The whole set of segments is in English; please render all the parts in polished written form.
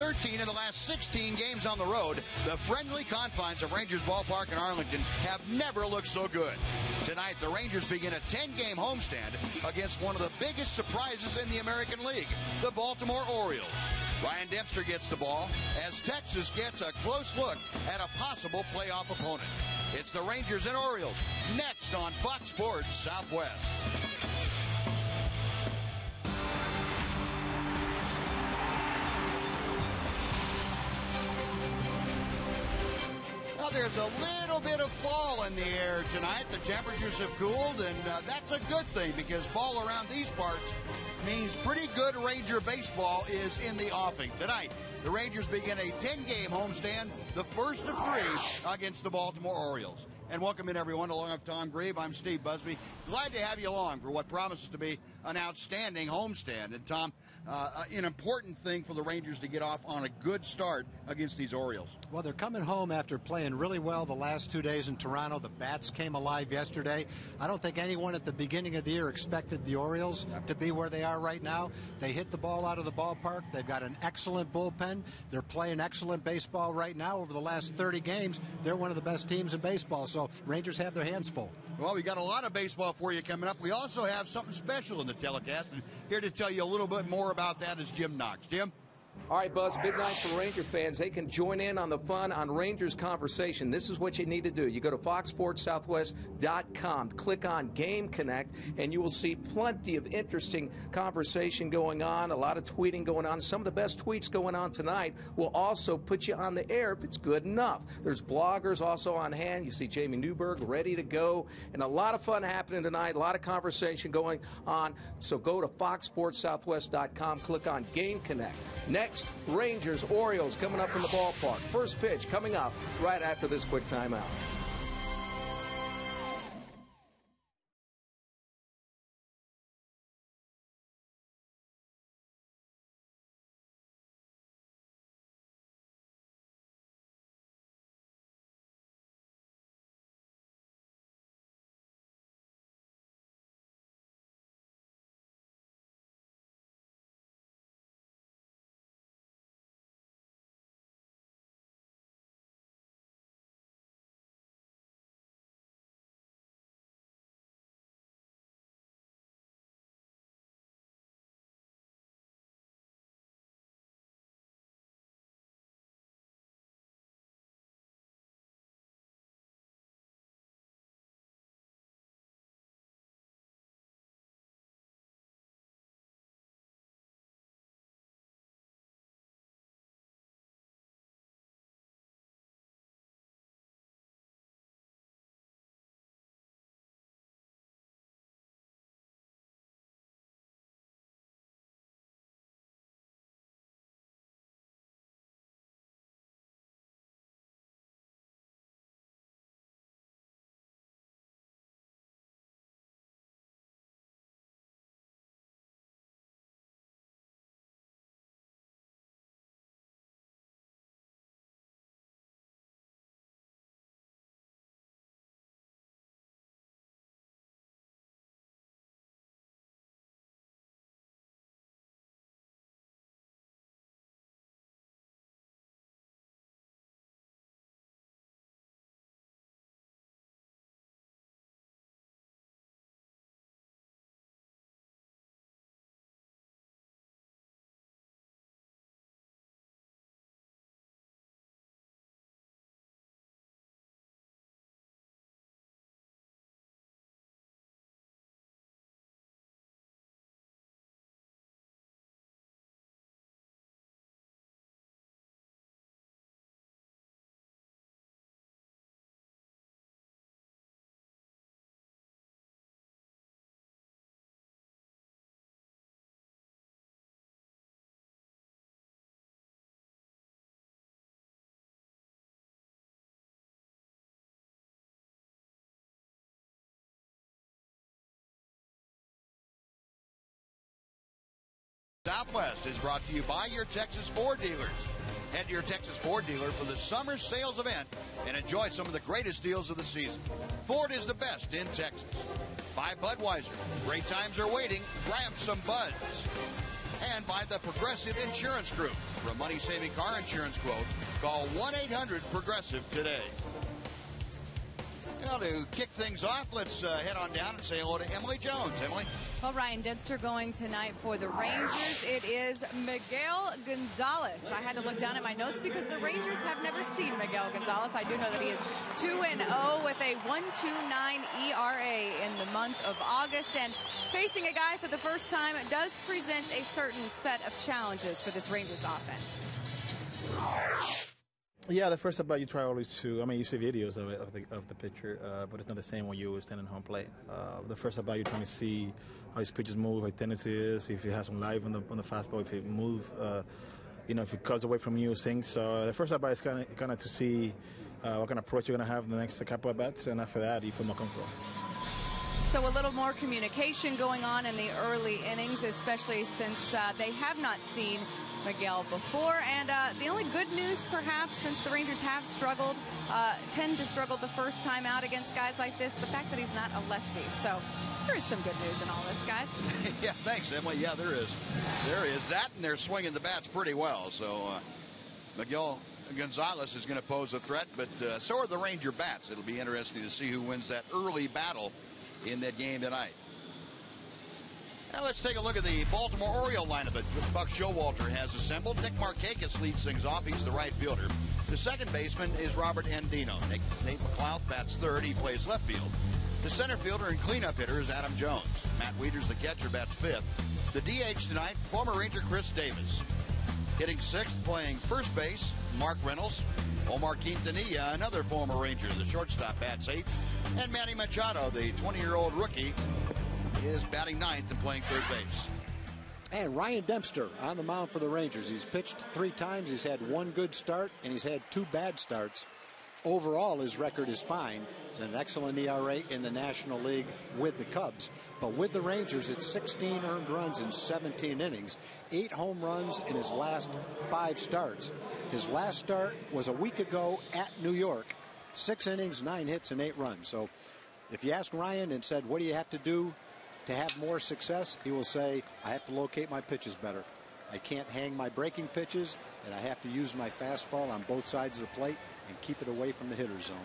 13 in the last 16 games on the road, the friendly confines of Rangers Ballpark in Arlington have never looked so good. Tonight, the Rangers begin a 10-game homestand against one of the biggest surprises in the American League, the Baltimore Orioles. Ryan Dempster gets the ball as Texas gets a close look at a possible playoff opponent. It's the Rangers and Orioles next on Fox Sports Southwest. Well, there's a little bit of fall in the air tonight. The temperatures have cooled, and that's a good thing because fall around these parts means pretty good Ranger baseball is in the offing. Tonight, the Rangers begin a 10-game homestand, the first of 3 against the Baltimore Orioles. And welcome in, everyone. Along with Tom Grieve, I'm Steve Busby. Glad to have you along for what promises to be an outstanding homestand. And, Tom, an important thing for the Rangers to get off on a good start against these Orioles. Well, they're coming home after playing really well the last 2 days in Toronto. The bats came alive yesterday. I don't think anyone at the beginning of the year expected the Orioles to be where they are right now. They hit the ball out of the ballpark. They've got an excellent bullpen. They're playing excellent baseball right now. Over the last 30 games, they're one of the best teams in baseball. So Rangers have their hands full. Well, we got a lot of baseball for you coming up. We also have something special in the telecast, and here to tell you a little bit more about that is Jim Knox. Jim? All right, Buzz, big night for Ranger fans. They can join in on the fun on Rangers Conversation. This is what you need to do. You go to foxsportssouthwest.com, click on Game Connect, and you will see plenty of interesting conversation going on, a lot of tweeting going on. Some of the best tweets going on tonight will also put you on the air if it's good enough. There's bloggers also on hand. You see Jamie Newberg ready to go, and a lot of fun happening tonight, a lot of conversation going on. So go to foxsportssouthwest.com, click on Game Connect. Next, Rangers, Orioles coming up from the ballpark. First pitch coming up right after this quick timeout. Southwest is brought to you by your Texas Ford dealers. Head to your Texas Ford dealer for the summer sales event and enjoy some of the greatest deals of the season. Ford is the best in Texas. By Budweiser. Great times are waiting. Grab some buds. and by the Progressive Insurance Group. For a money-saving car insurance quote, call 1-800-PROGRESSIVE today. Well, to kick things off, let's head on down and say hello to Emily Jones. Emily? Well, Ryan, Dempster going tonight for the Rangers. It is Miguel Gonzalez. I had to look down at my notes because the Rangers have never seen Miguel Gonzalez. I do know that he is 2-0 with a 1.29 ERA in the month of August. And facing a guy for the first time does present a certain set of challenges for this Rangers offense. Yeah, the first about you try always to. I mean, you see videos of the pitcher, but it's not the same when you stand in home plate. The first about you trying to see how his pitches move, how his tendency is, if he has some life on the fastball, if he move, if he cuts away from you, things. So the first about is kind of to see what kind of approach you're going to have in the next couple of bats, and after that, you feel more comfortable. So a little more communication going on in the early innings, especially since they have not seen Miguel before. And the only good news, perhaps, since the Rangers have struggled, tend to struggle the first time out against guys like this, the fact that he's not a lefty. So there is some good news in all this, guys. Yeah, thanks, Emily. Yeah, there is. There is that, and they're swinging the bats pretty well. So Miguel Gonzalez is going to pose a threat, but so are the Ranger bats. It'll be interesting to see who wins that early battle in that game tonight. Now let's take a look at the Baltimore Oriole lineup that Buck Showalter has assembled. Nick Markakis leads things off. He's the right fielder. The second baseman is Robert Andino. Nate McLeod bats third. He plays left field. The center fielder and cleanup hitter is Adam Jones. Matt Wieters, the catcher, bats fifth. The DH tonight, former Ranger Chris Davis. Hitting sixth, playing first base, Mark Reynolds. Omar Quintanilla, another former Ranger, the shortstop, bats eighth. And Manny Machado, the 20-year-old rookie, is batting ninth and playing third base. And Ryan Dempster on the mound for the Rangers. He's pitched 3 times. He's had 1 good start, and he's had 2 bad starts. Overall, his record is fine. He's an excellent ERA in the National League with the Cubs. But with the Rangers, it's 16 earned runs in 17 innings, 8 home runs in his last 5 starts. His last start was a week ago at New York. 6 innings, 9 hits, and 8 runs. So if you ask Ryan and said, what do you have to do to have more success, he will say, I have to locate my pitches better. I can't hang my breaking pitches, and I have to use my fastball on both sides of the plate and keep it away from the hitter's zone.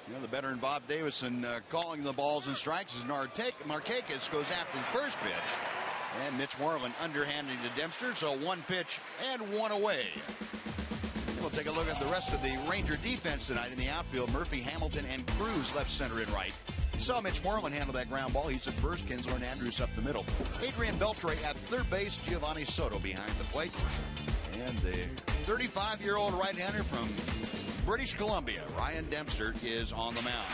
You know, the veteran Bob Davison calling the balls and strikes as Markakis goes after the first pitch. And Mitch Moreland underhanding to Dempster, so 1 pitch and 1 away. We'll take a look at the rest of the Ranger defense tonight in the outfield. Murphy, Hamilton, and Cruz left, center, and right. Saw Mitch Moreland handle that ground ball. He's at first. Kinsler and Andrews up the middle. Adrian Beltre at third base. Giovanni Soto behind the plate. And the 35-year-old right-hander from British Columbia, Ryan Dempster, is on the mound.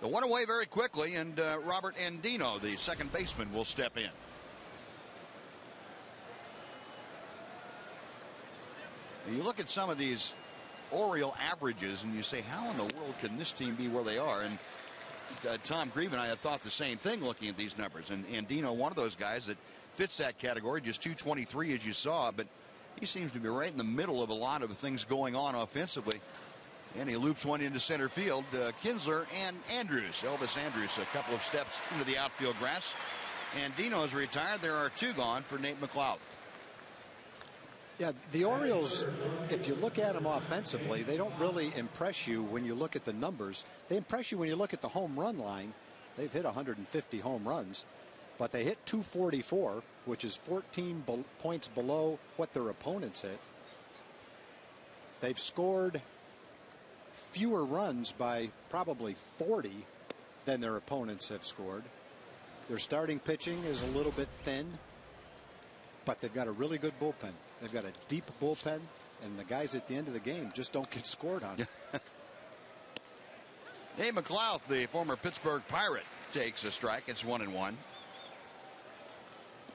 The one away very quickly, and Robert Andino, the second baseman, will step in. And you look at some of these Oriole averages and you say, how in the world can this team be where they are? And Tom Grieve and I had thought the same thing looking at these numbers. And Andino, one of those guys that fits that category, just 223 as you saw, but he seems to be right in the middle of a lot of things going on offensively. And he loops one into center field. Kinsler and Andrews, Elvis Andrews, a couple of steps into the outfield grass. Andino is retired. There are 2 gone for Nate McLeod. Yeah, the Orioles, if you look at them offensively, they don't really impress you when you look at the numbers. They impress you when you look at the home run line. They've hit 150 home runs, but they hit 244, which is 14 points below what their opponents hit. They've scored fewer runs by probably 40 than their opponents have scored. Their starting pitching is a little bit thin, but they've got a really good bullpen. They've got a deep bullpen, and the guys at the end of the game just don't get scored on. Nate McLeod, the former Pittsburgh Pirate, takes a strike. It's 1-1.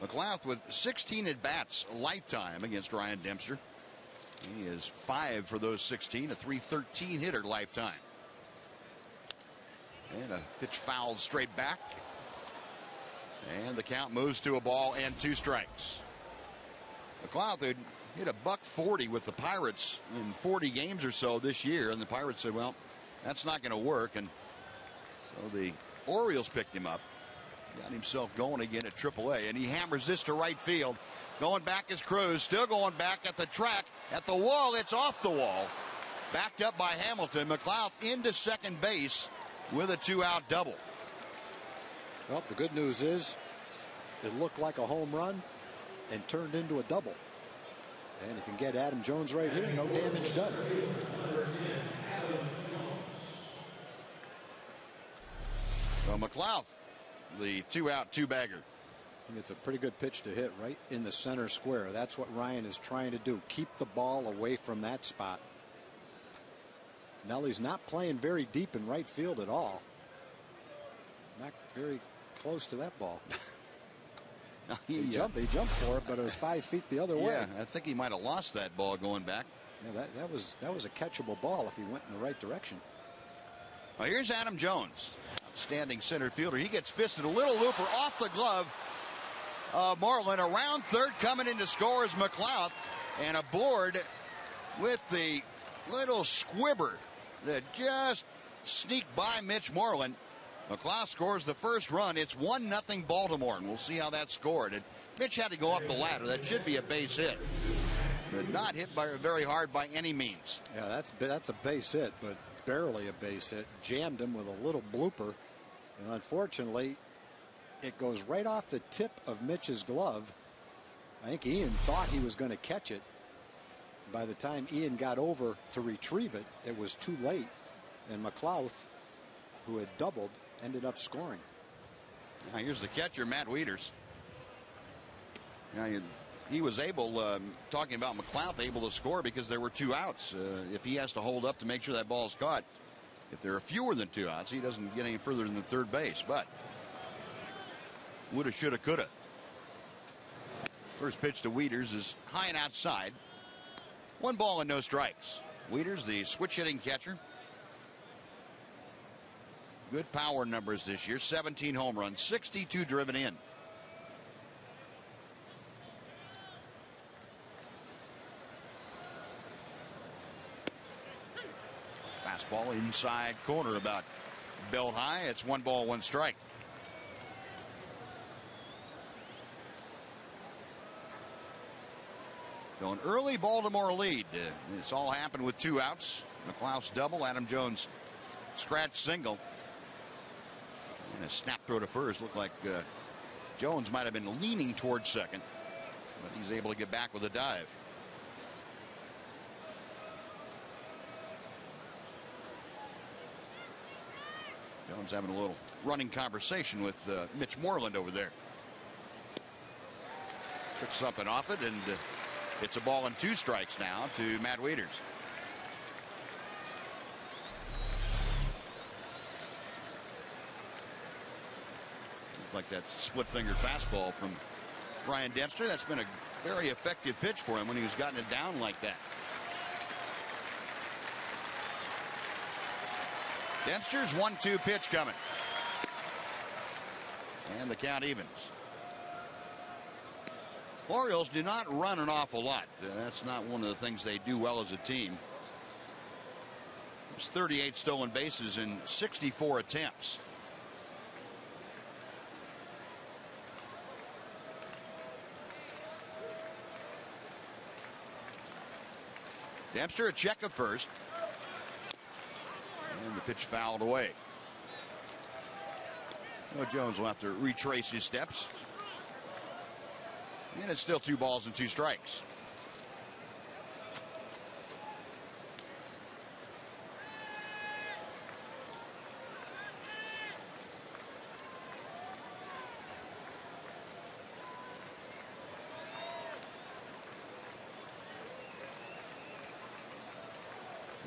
McLeod with 16 at-bats lifetime against Ryan Dempster. He is 5 for those 16, a .313 hitter lifetime. And a pitch fouled straight back. And the count moves to a ball and 2 strikes. McLeod had hit a .140 with the Pirates in 40 games or so this year, and the Pirates said, well, that's not going to work. And so the Orioles picked him up. got himself going again at AAA, and he hammers this to right field. Going back is Cruz, still going back at the track, at the wall. It's off the wall. Backed up by Hamilton. McLeod into second base with a 2-out double. Well, the good news is it looked like a home run and turned into a double. And if you can get Adam Jones right here, no damage done. Well, McLeod, the 2-out, 2-bagger. It's a pretty good pitch to hit right in the center square. That's what Ryan is trying to do. Keep the ball away from that spot. Nelly's not playing very deep in right field at all. Not very close to that ball. He jumped for it, but it was 5 feet the other way. Yeah, I think he might have lost that ball going back. Yeah, that was a catchable ball if he went in the right direction. Well, here's Adam Jones, outstanding center fielder. He gets fisted, a little looper off the glove. Moreland around third, coming in to score is McLeod, and aboard with the little squibber that just sneaked by Mitch Moreland. McLeod scores the first run. It's 1-0 Baltimore, and we'll see how that's scored. And Mitch had to go up the ladder. That should be a base hit, but not hit very hard by any means. Yeah, that's a base hit, but barely a base hit. Jammed him with a little blooper, and unfortunately, it goes right off the tip of Mitch's glove. I think Ian thought he was going to catch it. By the time Ian got over to retrieve it, it was too late, and McLeod, who had doubled, ended up scoring. Now here's the catcher, Matt Wieters. Now he was able, talking about McLeod, able to score because there were 2 outs. If he has to hold up to make sure that ball is caught, if there are fewer than 2 outs, he doesn't get any further than the third base. But woulda, shoulda, coulda. First pitch to Wieters is high and outside. 1 ball and no strikes. Wieters, the switch hitting catcher. Good power numbers this year. 17 home runs, 62 driven in. Fastball inside corner, about belt high. It's 1 ball, 1 strike. So an early Baltimore lead. It's all happened with 2 outs. McLeod's double, Adam Jones scratch single. And a snap throw to first. Looked like Jones might have been leaning towards second, but he's able to get back with a dive. Jones having a little running conversation with Mitch Moreland over there. Took something off it, and it's a ball and 2 strikes now to Matt Wieters. Like that split finger fastball from Brian Dempster. That's been a very effective pitch for him when he's gotten it down like that. Dempster's 1-2 pitch coming. And the count evens. Orioles do not run an awful lot. That's not one of the things they do well as a team. There's 38 stolen bases in 64 attempts. Dempster a check at first. And the pitch fouled away. Oh, Jones will have to retrace his steps. And it's still 2 balls and 2 strikes.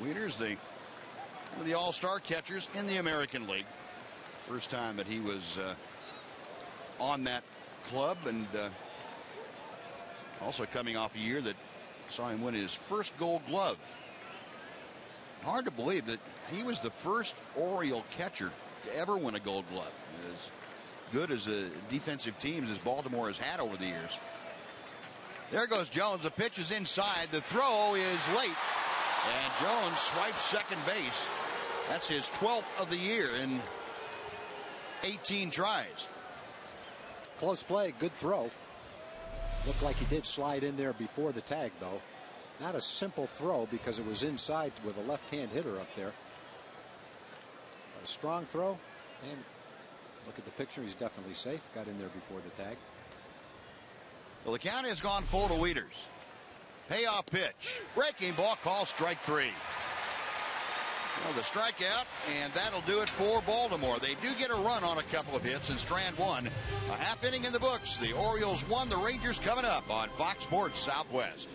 Wieters, one of the all-star catchers in the American League. First time that he was on that club, and also coming off a year that saw him win his first Gold Glove. Hard to believe that he was the first Oriole catcher to ever win a Gold Glove. As good as a defensive teams as Baltimore has had over the years. There goes Jones. The pitch is inside. The throw is late. And Jones swipes second base. That's his 12th of the year in 18 tries. Close play, good throw. Looked like he did slide in there before the tag, though. Not a simple throw because it was inside with a left-hand hitter up there. But a strong throw, and look at the picture. He's definitely safe. Got in there before the tag. Well, the count has gone full to Wieters. Payoff pitch. Breaking ball, call strike 3. Well, the strikeout, and that'll do it for Baltimore. They do get a run on a couple of hits in strand 1. A half inning in the books. The Orioles won. The Rangers coming up on Fox Sports Southwest.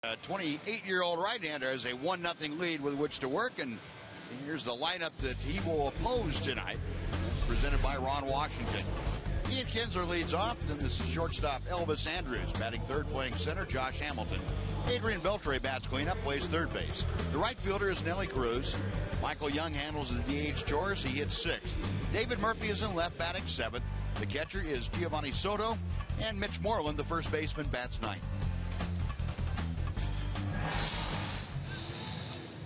A 28-year-old right-hander has a 1-0 lead with which to work, and here's the lineup that he will oppose tonight. It's presented by Ron Washington. Ian Kinsler leads off, then this is shortstop Elvis Andrews. Batting third, playing center, Josh Hamilton. Adrian Beltre bats cleanup, plays third base. The right fielder is Nelly Cruz. Michael Young handles the DH chores. He hits sixth. David Murphy is in left, batting seventh. The catcher is Giovanni Soto, and Mitch Moreland, the first baseman, bats ninth.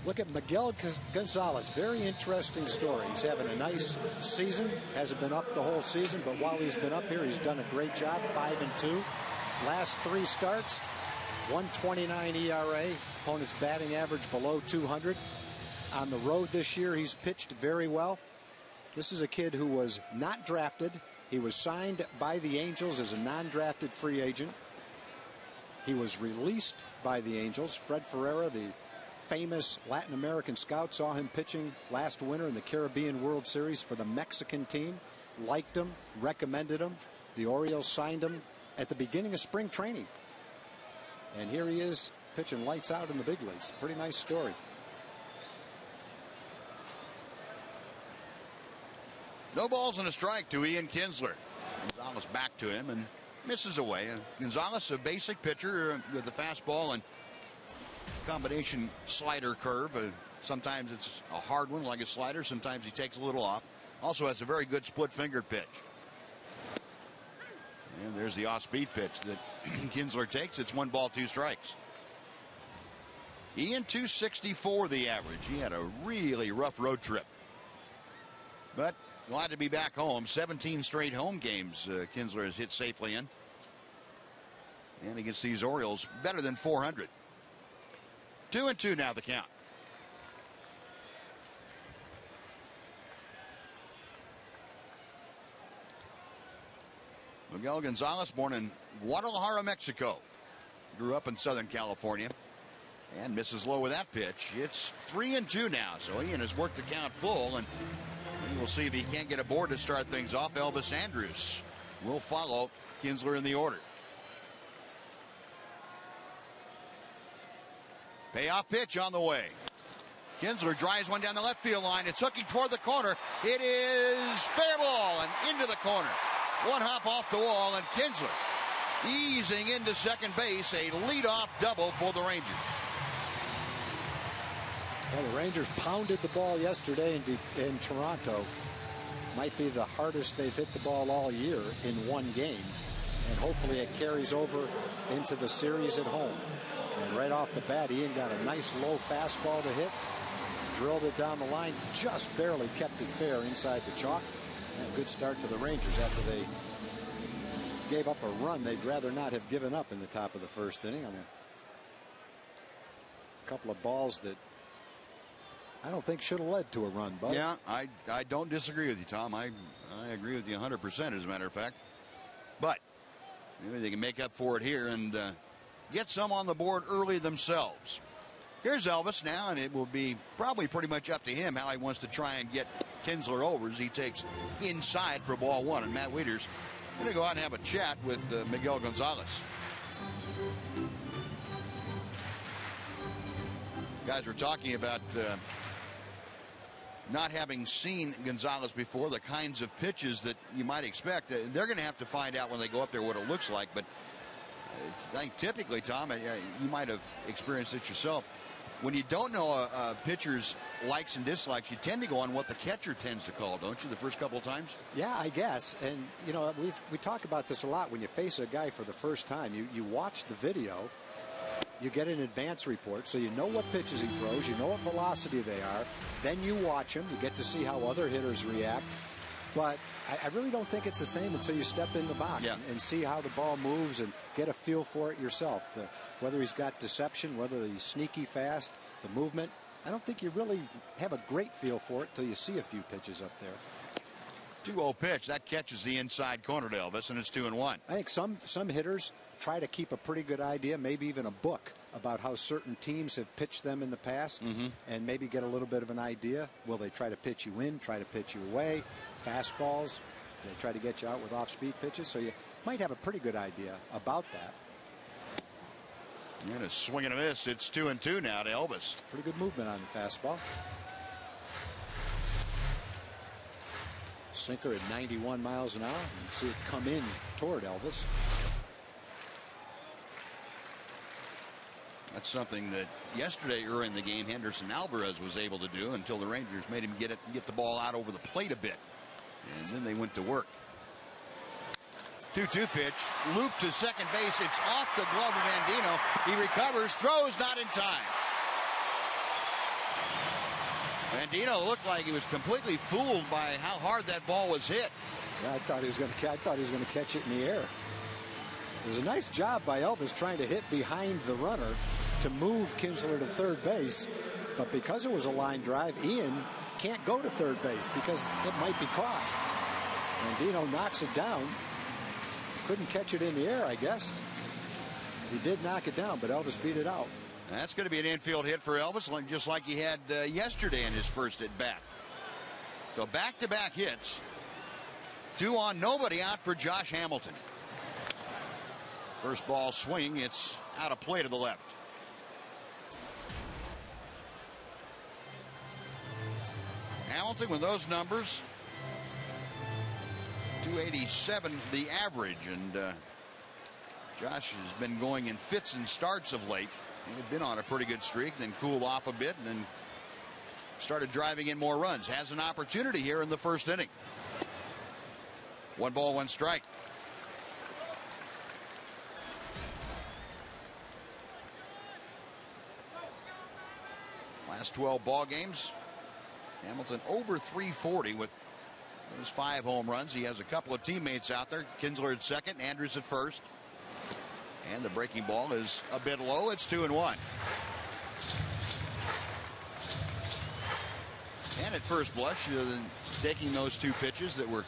Look at Miguel Gonzalez. Very interesting story. He's having a nice season. Hasn't been up the whole season, but while he's been up here, he's done a great job. 5-2. Last 3 starts, 1.29 ERA. Opponent's batting average below 200. On the road this year, he's pitched very well. This is a kid who was not drafted. He was signed by the Angels as a non-drafted free agent. He was released by the Angels. Fred Ferreira, the famous Latin American scout, saw him pitching last winter in the Caribbean World Series for the Mexican team, liked him, recommended him. The Orioles signed him at the beginning of spring training, and here he is pitching lights out in the big leagues. Pretty nice story. No balls and a strike to Ian Kinsler. Gonzalez back to him and misses away. Gonzalez, a basic pitcher with the fastball and combination slider curve. Sometimes it's a hard one like a slider. Sometimes he takes a little off. Also has a very good split fingered pitch. And there's the off-speed pitch that Kinsler takes. It's 1 ball, 2 strikes. Ian, 264 the average. He had a really rough road trip, but glad to be back home. 17 straight home games Kinsler has hit safely in, and against these Orioles better than 400. 2-2 now the count. Miguel Gonzalez, born in Guadalajara, Mexico. Grew up in Southern California and misses low with that pitch. It's 3-2 now, so Ian has worked the count full, and we'll see if he can't get aboard to start things off. Elvis Andrews will follow Kinsler in the order. Payoff pitch on the way. Kinsler drives one down the left field line. It's hooking toward the corner. It is fair ball and into the corner. One hop off the wall, and Kinsler Easing into second base, a leadoff double for the Rangers. Well, the Rangers pounded the ball yesterday in Toronto. Might be the hardest they've hit the ball all year in one game. And hopefully it carries over into the series at home. And right off the bat, Ian got a nice low fastball to hit. Drilled it down the line, just barely kept it fair inside the chalk. And a good start to the Rangers after they gave up a run they'd rather not have given up in the top of the first inning on a couple of balls that I don't think should have led to a run, Bud. Yeah, I don't disagree with you, Tom. I agree with you 100%, as a matter of fact. But maybe they can make up for it here and get some on the board early themselves. Here's Elvis now, and it will be probably pretty much up to him how he wants to try and get Kinsler over as he takes inside for ball one. And Matt Wieters going to go out and have a chat with Miguel Gonzalez. Guys were talking about not having seen Gonzalez before, the kinds of pitches that you might expect. They're going to have to find out when they go up there what it looks like. But I think typically, Tom, you might have experienced it yourself. When you don't know a pitcher's likes and dislikes, you tend to go on what the catcher tends to call, don't you, the first couple of times? Yeah, I guess. And, you know, we talk about this a lot. When you face a guy for the first time, you watch the video. You get an advance report, so you know what pitches he throws, you know what velocity they are. Then you watch him, you get to see how other hitters react. But I really don't think it's the same until you step in the box and see how the ball moves and get a feel for it yourself. Whether he's got deception, whether he's sneaky fast, the movement. I don't think you really have a great feel for it until you see a few pitches up there. 2-0 pitch. That catches the inside corner to Elvis, and it's 2-1. I think some hitters try to keep a pretty good idea, maybe even a book, about how certain teams have pitched them in the past, and maybe get a little bit of an idea. Will they try to pitch you in, try to pitch you away? Fastballs, they try to get you out with off-speed pitches, so you might have a pretty good idea about that. And a swing and a miss. It's 2-2 now to Elvis. Pretty good movement on the fastball. Sinker at 91 miles an hour. You can see it come in toward Elvis. That's something that yesterday early in the game Henderson Alvarez was able to do until the Rangers made him get the ball out over the plate a bit. And then they went to work. 2-2 pitch. Loop to second base. It's off the glove of Andino. He recovers. Throws not in time. Andino looked like he was completely fooled by how hard that ball was hit. Yeah, I thought he was going to catch it in the air. It was a nice job by Elvis trying to hit behind the runner to move Kinsler to third base. But because it was a line drive, Ian can't go to third base because it might be caught. Andino knocks it down. Couldn't catch it in the air, I guess. He did knock it down, but Elvis beat it out. That's going to be an infield hit for Elvis, just like he had yesterday in his first at bat. So back-to-back hits. 2 on, nobody out for Josh Hamilton. First ball swinging, it's out of play to the left. Hamilton with those numbers. 287 the average, and Josh has been going in fits and starts of late. He had been on a pretty good streak, then cooled off a bit, and then started driving in more runs. Has an opportunity here in the first inning. 1 ball, 1 strike. Last 12 ball games, Hamilton over 340 with those 5 home runs. He has a couple of teammates out there. Kinsler at second, Andrews at first. And the breaking ball is a bit low. It's 2-1. And at first blush, taking those 2 pitches that were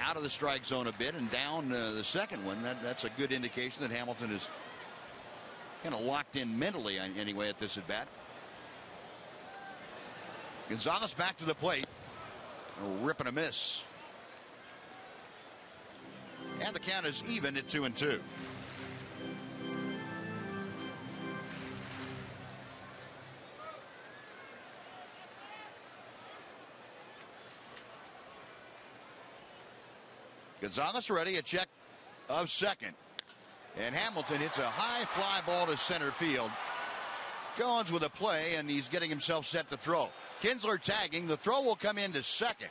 out of the strike zone a bit and down the second one, that's a good indication that Hamilton is kind of locked in mentally anyway at this at bat. Gonzalez back to the plate. A rip and a miss. And the count is even at 2-2. Gonzalez ready, a check of second. And Hamilton hits a high fly ball to center field. Jones with a play, and he's getting himself set to throw. Kinsler tagging. The throw will come into second.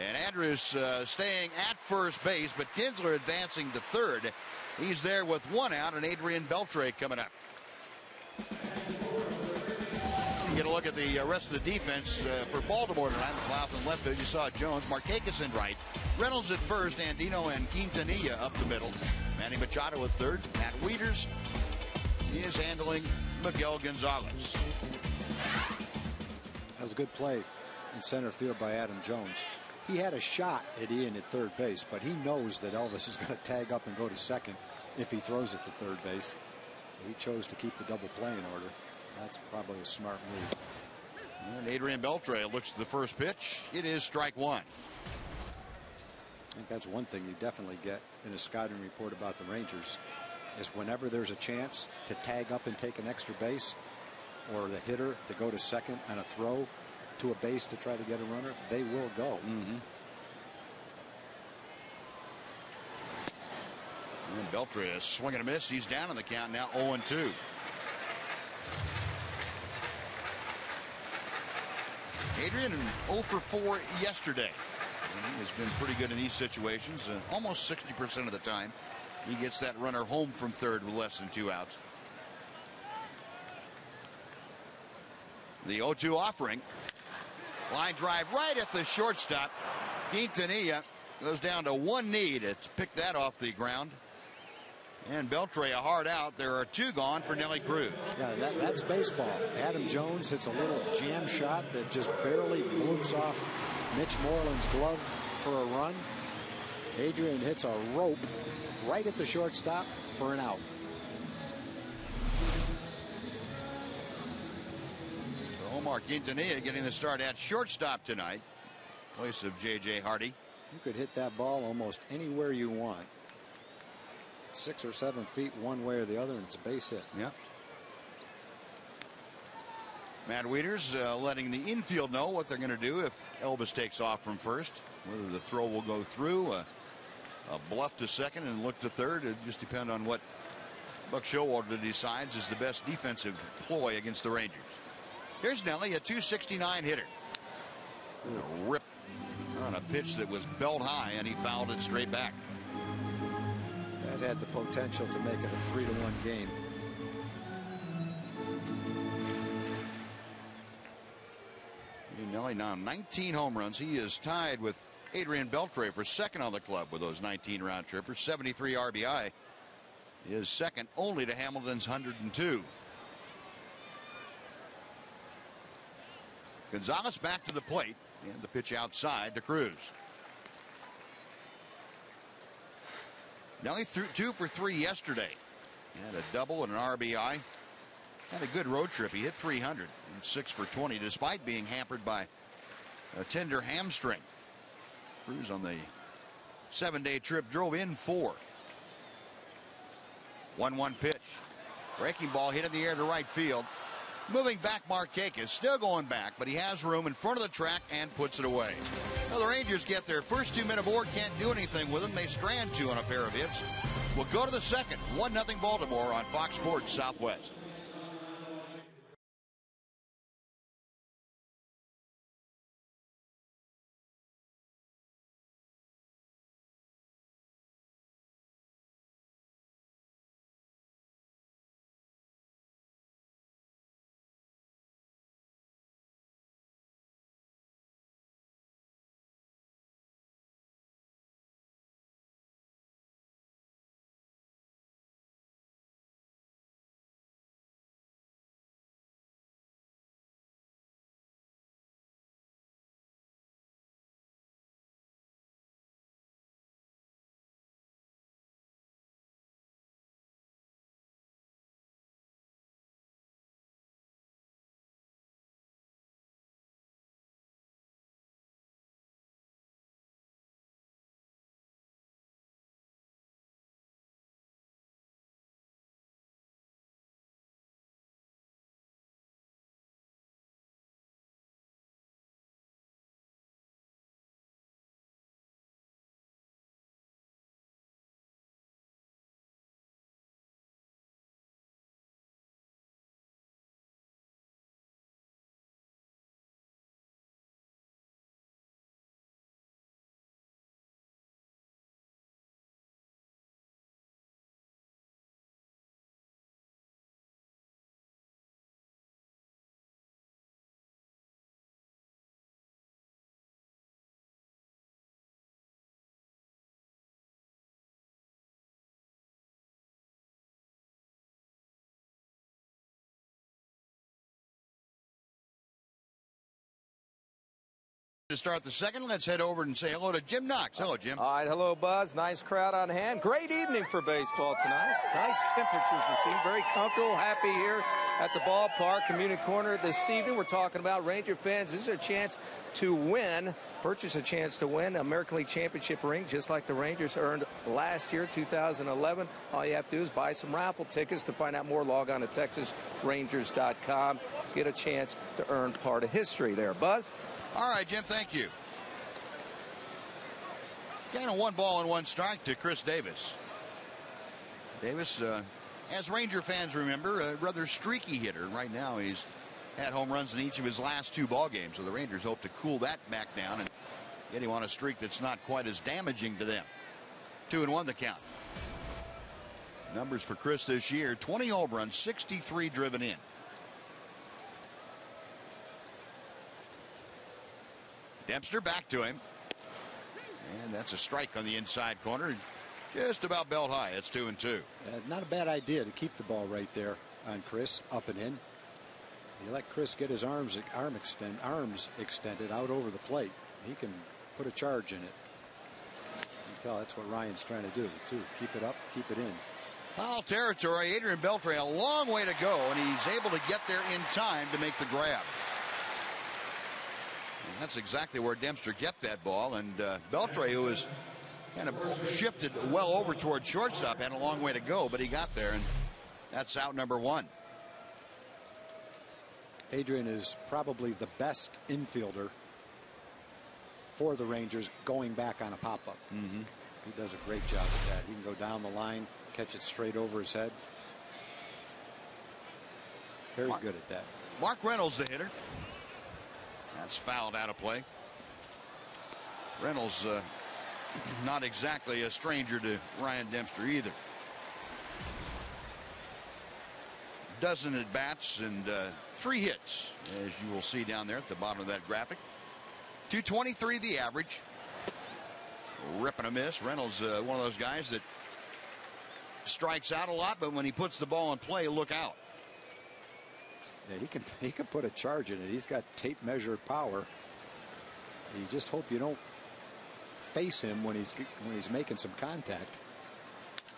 And Andrews staying at first base, but Kinsler advancing to third. He's there with one out, and Adrian Beltre coming up. You get a look at the rest of the defense for Baltimore tonight. McLaughlin in left field. You saw Jones, Markakis in right, Reynolds at first, Andino and Quintanilla up the middle. Manny Machado at third. Matt Wieters is handling Miguel Gonzalez. That was a good play in center field by Adam Jones. He had a shot at Ian at third base, but he knows that Elvis is going to tag up and go to second if he throws it to third base. So he chose to keep the double play in order. That's probably a smart move. And Adrian Beltre looks at the first pitch. It is strike one. I think that's one thing you definitely get in a scouting report about the Rangers is whenever there's a chance to tag up and take an extra base, or the hitter to go to second on a throw to a base to try to get a runner, they will go. And Beltre is swinging a miss. He's down on the count now, 0-2. Adrian 0 for 4 yesterday. And he has been pretty good in these situations. Almost 60% of the time he gets that runner home from third with less than 2 outs. The 0-2 offering. Line drive right at the shortstop. Quintanilla goes down to one knee to pick that off the ground. And Beltre a hard out. There are 2 gone for Nelly Cruz. Yeah, that's baseball. Adam Jones hits a little jam shot that just barely bloops off Mitch Moreland's glove for a run. Adrian hits a rope right at the shortstop for an out. Omar Quintanilla getting the start at shortstop tonight, in place of J.J. Hardy. You could hit that ball almost anywhere you want. 6 or 7 feet one way or the other, and it's a base hit. Yeah. Matt Wieters letting the infield know what they're going to do if Elvis takes off from first. Whether the throw will go through, a bluff to second and look to third. It just depends on what Buck Showalter decides is the best defensive ploy against the Rangers. Here's Nelly, a 269 hitter. A rip on a pitch that was belt high, and he fouled it straight back. That had the potential to make it a 3-1 game. Nelly now 19 home runs. He is tied with Adrian Beltre for second on the club with those 19 round trippers. 73 RBI is second only to Hamilton's 102. Gonzalez back to the plate, and the pitch outside to Cruz. Nelly threw 2 for 3 yesterday. Had a double and an RBI. Had a good road trip. He hit 300 and 6 for 20 despite being hampered by a tender hamstring. Cruz on the 7-day trip drove in 4. 1-1 pitch. Breaking ball hit in the air to right field. Moving back, Markakis still going back, but he has room in front of the track and puts it away. Now the Rangers get their first 2 men aboard, can't do anything with them. They strand 2 on a pair of hits. We'll go to the second. 1-0 Baltimore on Fox Sports Southwest. To start the second, let's head over and say hello to Jim Knox. Hello, Jim. All right, hello, Buzz. Nice crowd on hand. Great evening for baseball tonight. Nice temperatures this evening. Very comfortable, happy here at the ballpark, Community Corner this evening. We're talking about Ranger fans. This is a chance to win, purchase a chance to win American League Championship ring, just like the Rangers earned last year, 2011. All you have to do is buy some raffle tickets. To find out more, log on to TexasRangers.com. Get a chance to earn part of history there. Buzz? All right, Jim, thank you. Kind of 1 ball and 1 strike to Chris Davis. Davis, as Ranger fans remember, a rather streaky hitter. Right now he's had home runs in each of his last 2 ball games, so the Rangers hope to cool that back down and get him on a streak that's not quite as damaging to them. 2-1 the count. Numbers for Chris this year: 20 home runs, 63 driven in. Dempster back to him. And that's a strike on the inside corner. Just about belt high. It's 2-2. Not a bad idea to keep the ball right there on Chris, up and in. You let Chris get his arms extended out over the plate. He can put a charge in it. You can tell that's what Ryan's trying to do, too. Keep it up, keep it in. Foul territory. Adrian Beltre, a long way to go, and he's able to get there in time to make the grab. And that's exactly where Dempster kept that ball, and Beltre, who was kind of shifted well over toward shortstop, had a long way to go, but he got there, and that's out number 1. Adrian is probably the best infielder for the Rangers going back on a pop-up. He does a great job at that. He can go down the line, catch it straight over his head. Very good at that. Mark Reynolds, the hitter. That's fouled out of play. Reynolds not exactly a stranger to Ryan Dempster either. Dozen at bats and 3 hits, as you will see down there at the bottom of that graphic. 223 the average. Rip and a miss. Reynolds, one of those guys that strikes out a lot, but when he puts the ball in play, look out. Yeah, he can put a charge in it. He's got tape measure power. You just hope you don't face him when he's making some contact.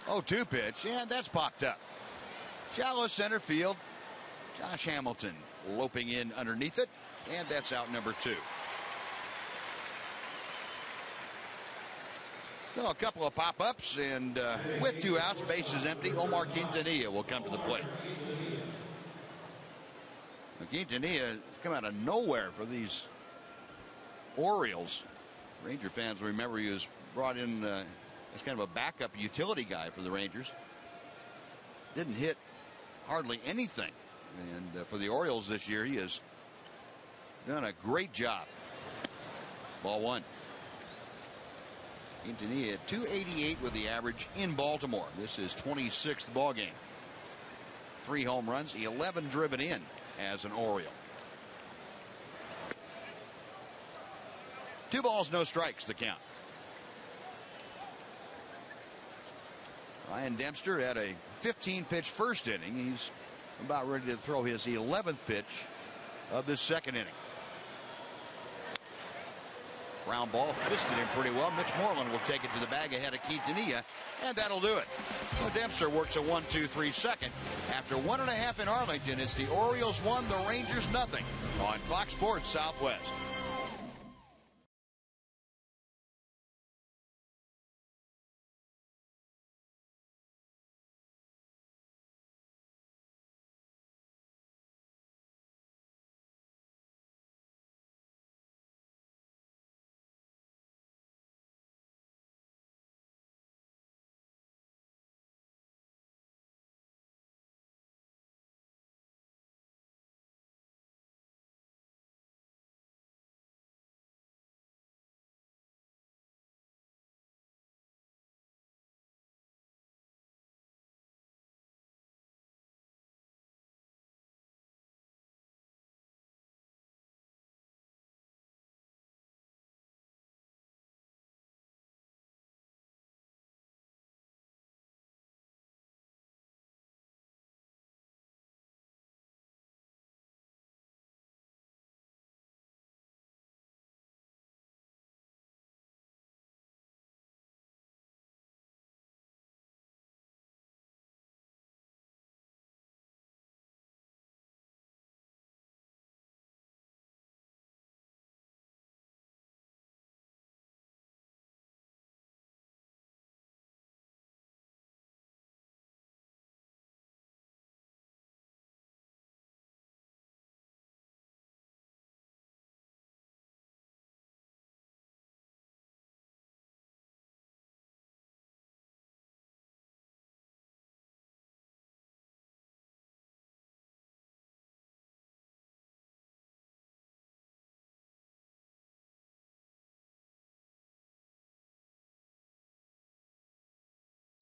0-2 pitch, and that's popped up. Shallow center field. Josh Hamilton loping in underneath it, and that's out number 2. So a couple of pop-ups, and with 2 outs, bases empty, Omar Quintanilla will come to the plate. Quintanilla has come out of nowhere for these Orioles. Ranger fans remember he was brought in as kind of a backup utility guy for the Rangers. Didn't hit hardly anything. And for the Orioles this year, he has done a great job. Ball 1. Quintanilla 288 with the average in Baltimore. This is 26th ball game. 3 home runs, 11 driven in as an Oriole. 2 balls, no strikes, the count. Ryan Dempster had a 15-pitch first inning. He's about ready to throw his 11th pitch of this second inning. Ground ball, fisted him pretty well. Mitch Moreland will take it to the bag ahead of Quintanilla, and that'll do it. So Dempster works a 1-2-3 second. After 1.5 in Arlington, it's the Orioles 1, the Rangers 0 on Fox Sports Southwest.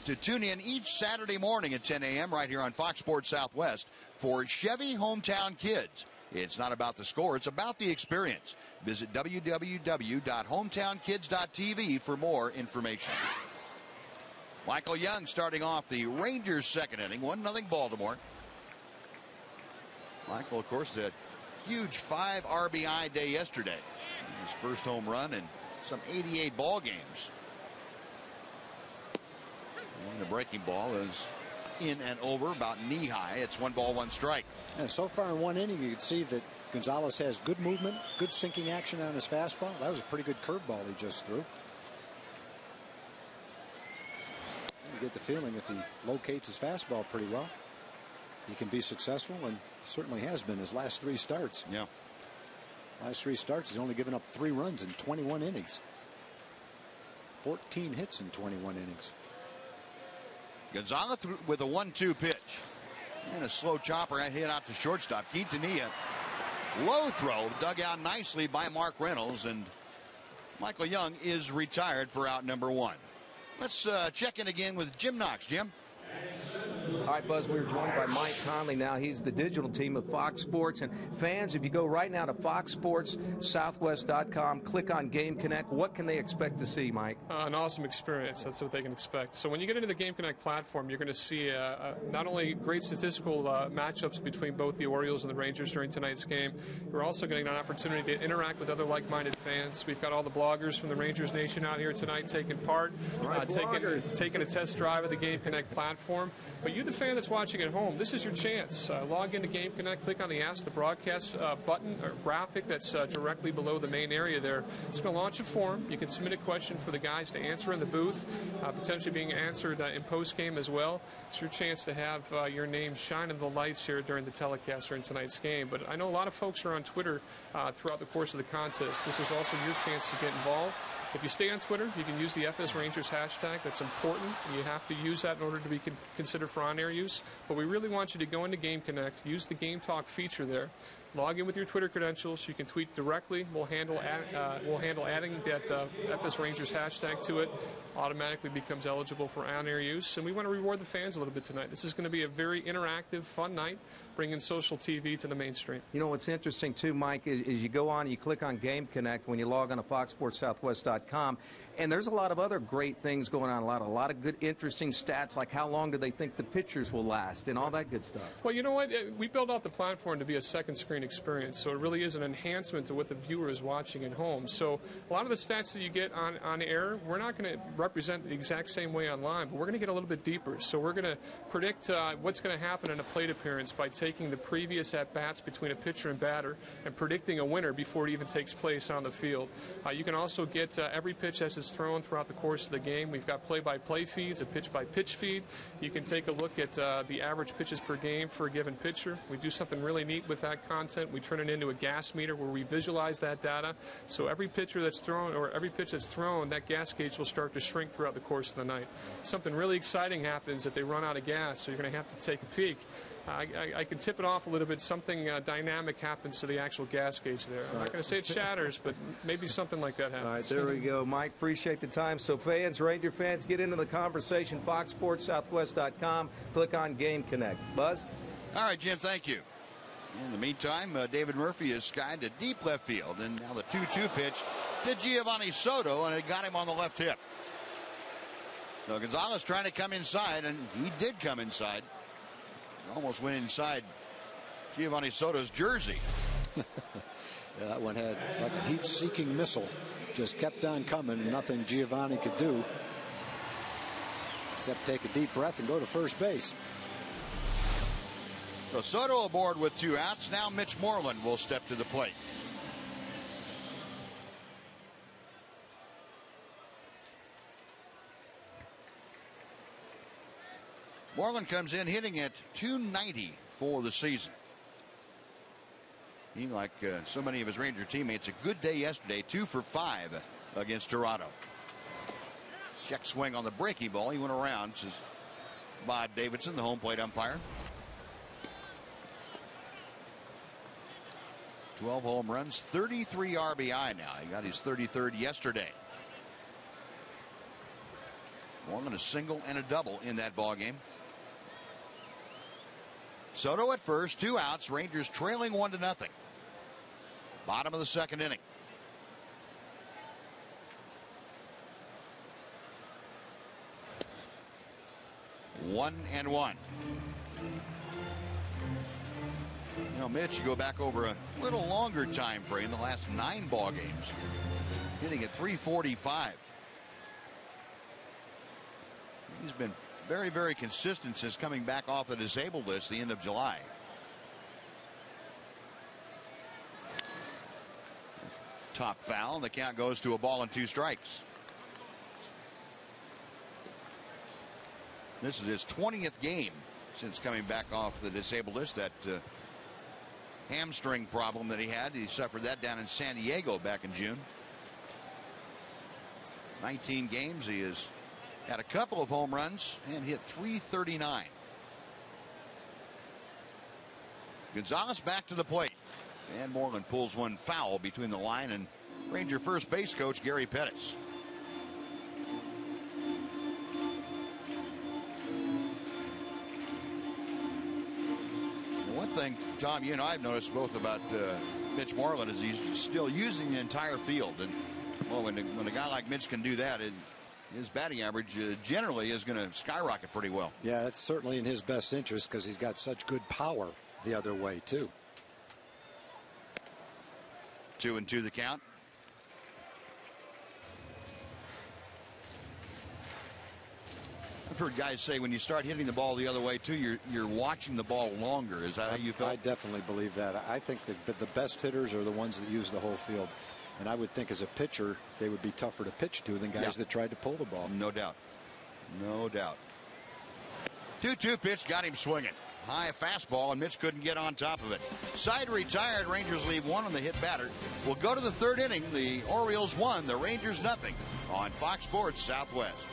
to tune in each Saturday morning at 10 a.m. right here on Fox Sports Southwest for Chevy Hometown Kids. It's not about the score, it's about the experience. Visit www.hometownkids.tv for more information. Michael Young starting off the Rangers' second inning, 1-0 Baltimore. Michael, of course, a huge 5 RBI day yesterday. His first home run in some 88 ball games. And the breaking ball is in and over, about knee high. It's 1 ball, 1 strike. And so far in one inning, you can see that Gonzalez has good movement, good sinking action on his fastball. That was a pretty good curveball he just threw. You get the feeling if he locates his fastball pretty well, he can be successful, and certainly has been his last 3 starts. Yeah. Last 3 starts, he's only given up 3 runs in 21 innings. 14 hits in 21 innings. Gonzalez with a 1-2 pitch. And a slow chopper hit out to shortstop. Quintanilla, low throw, dug out nicely by Mark Reynolds, and Michael Young is retired for out number 1. Let's check in again with Jim Knox. Jim? All right, Buzz, we're joined by Mike Conley now. He's the digital team of Fox Sports. And fans, if you go right now to foxsportssouthwest.com, click on Game Connect, what can they expect to see, Mike? An awesome experience. That's what they can expect. So when you get into the Game Connect platform, you're going to see not only great statistical matchups between both the Orioles and the Rangers during tonight's game, you're also getting an opportunity to interact with other like-minded fans. We've got all the bloggers from the Rangers Nation out here tonight taking part, taking a test drive of the Game Connect platform. But you, the fan that's watching at home, this is your chance. Log into Game Connect, click on the Ask the Broadcast button or graphic that's directly below the main area there. It's going to launch a form. You can submit a question for the guys to answer in the booth, potentially being answered in post-game as well. It's your chance to have your name shine in the lights here during the telecast during tonight's game. But I know a lot of folks are on Twitter throughout the course of the contest. This is also your chance to get involved. If you stay on Twitter, you can use the FS Rangers hashtag. That's important. You have to use that in order to be considered for on-air use. But we really want you to go into Game Connect, use the Game Talk feature there. Log in with your Twitter credentials. You can tweet directly. We'll handle adding that FS Rangers hashtag to it. Automatically becomes eligible for on-air use. And we want to reward the fans a little bit tonight. This is going to be a very interactive, fun night, bringing social TV to the mainstream. You know what's interesting too, Mike, is you go on, you click on Game Connect when you log on to foxsportssouthwest.com, and there's a lot of other great things going on, a lot of good, interesting stats, like how long do they think the pitchers will last and all that good stuff. Well, you know what? We built out the platform to be a second screen experience, so it really is an enhancement to what the viewer is watching at home. So a lot of the stats that you get on air, we're not going to represent the exact same way online, but we're going to get a little bit deeper. So we're going to predict what's going to happen in a plate appearance by taking the previous at-bats between a pitcher and batter and predicting a winner before it even takes place on the field. You can also get every pitch as it's thrown throughout the course of the game. We've got play-by-play feeds, a pitch-by-pitch feed. You can take a look at the average pitches per game for a given pitcher. We do something really neat with that content. We turn it into a gas meter where we visualize that data. So every pitcher that's thrown, or every pitch that's thrown, that gas gauge will start to shrink throughout the course of the night. Something really exciting happens if they run out of gas, so you're going to have to take a peek. I can tip it off a little bit. Something dynamic happens to the actual gas gauge there. I'm not going to say it shatters, but maybe something like that happens. All right, there we go. Mike, appreciate the time. So fans, Ranger fans, get into the conversation. foxsportssouthwest.com. Click on Game Connect. Buzz? All right, Jim, thank you. In the meantime, David Murphy is skied to deep left field, and now the 2-2 pitch to Giovanni Soto, and it got him on the left hip. So Gonzalez trying to come inside, and he did come inside. Almost went inside Giovanni Soto's jersey. Yeah, that one had like a heat-seeking missile. Just kept on coming. Nothing Giovanni could do except take a deep breath and go to first base. So Soto aboard with 2 outs. Now Mitch Moreland will step to the plate. Moreland comes in hitting at .290 for the season. He, like so many of his Ranger teammates, a good day yesterday, 2 for 5 against Toronto. Check swing on the breaking ball. He went around, says Bob Davidson, the home plate umpire. 12 home runs, 33 RBI now. He got his 33rd yesterday. Moreland a single and a double in that ball game. Soto at first, 2 outs. Rangers trailing 1-0. Bottom of the second inning. One and one. Now, Mitch, you go back over a little longer time frame, the last 9 ball games, hitting at .345. He's been very, very consistent since coming back off the disabled list the end of July. Top foul, and the count goes to a ball and 2 strikes. This is his 20th game since coming back off the disabled list. That hamstring problem that he had, he suffered that down in San Diego back in June. 19 games. He has had a couple of home runs and hit .339. Gonzalez back to the plate, and Moreland pulls one foul between the line and Ranger first base coach Gary Pettis. One thing, Tom, you and I have noticed both about Mitch Moreland is he's still using the entire field, and well, when a guy like Mitch can do that, his batting average generally is going to skyrocket pretty well. Yeah, that's certainly in his best interest because he's got such good power the other way too. 2-2 the count. I've heard guys say when you start hitting the ball the other way too, you're watching the ball longer. Is that how you feel? I definitely believe that. I think that the best hitters are the ones that use the whole field. And I would think as a pitcher, they would be tougher to pitch to than guys that tried to pull the ball. No doubt. No doubt. 2-2 pitch got him swinging. High fastball, and Mitch couldn't get on top of it. Side retired. Rangers leave 1 on the hit batter. We'll go to the 3rd inning. The Orioles 1, the Rangers nothing on Fox Sports Southwest.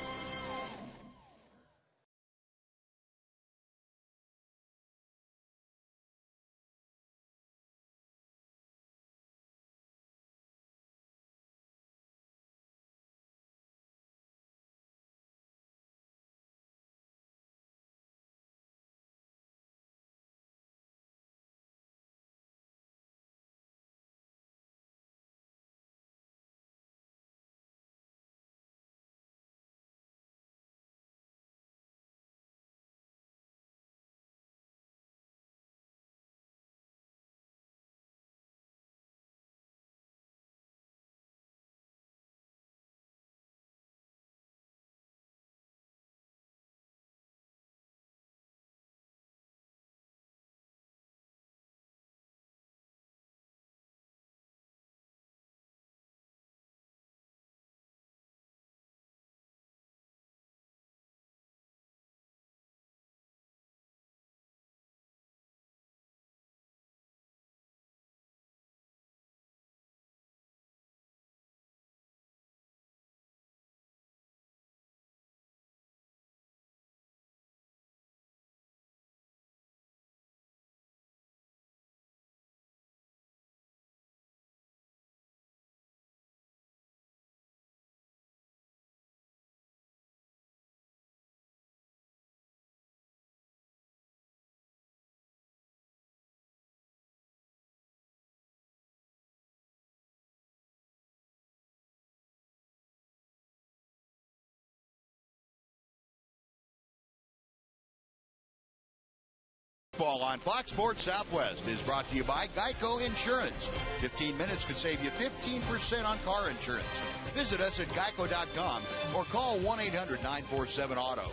Ball on Fox Sports Southwest is brought to you by Geico Insurance. 15 minutes could save you 15% on car insurance. Visit us at geico.com or call 1-800-947-AUTO.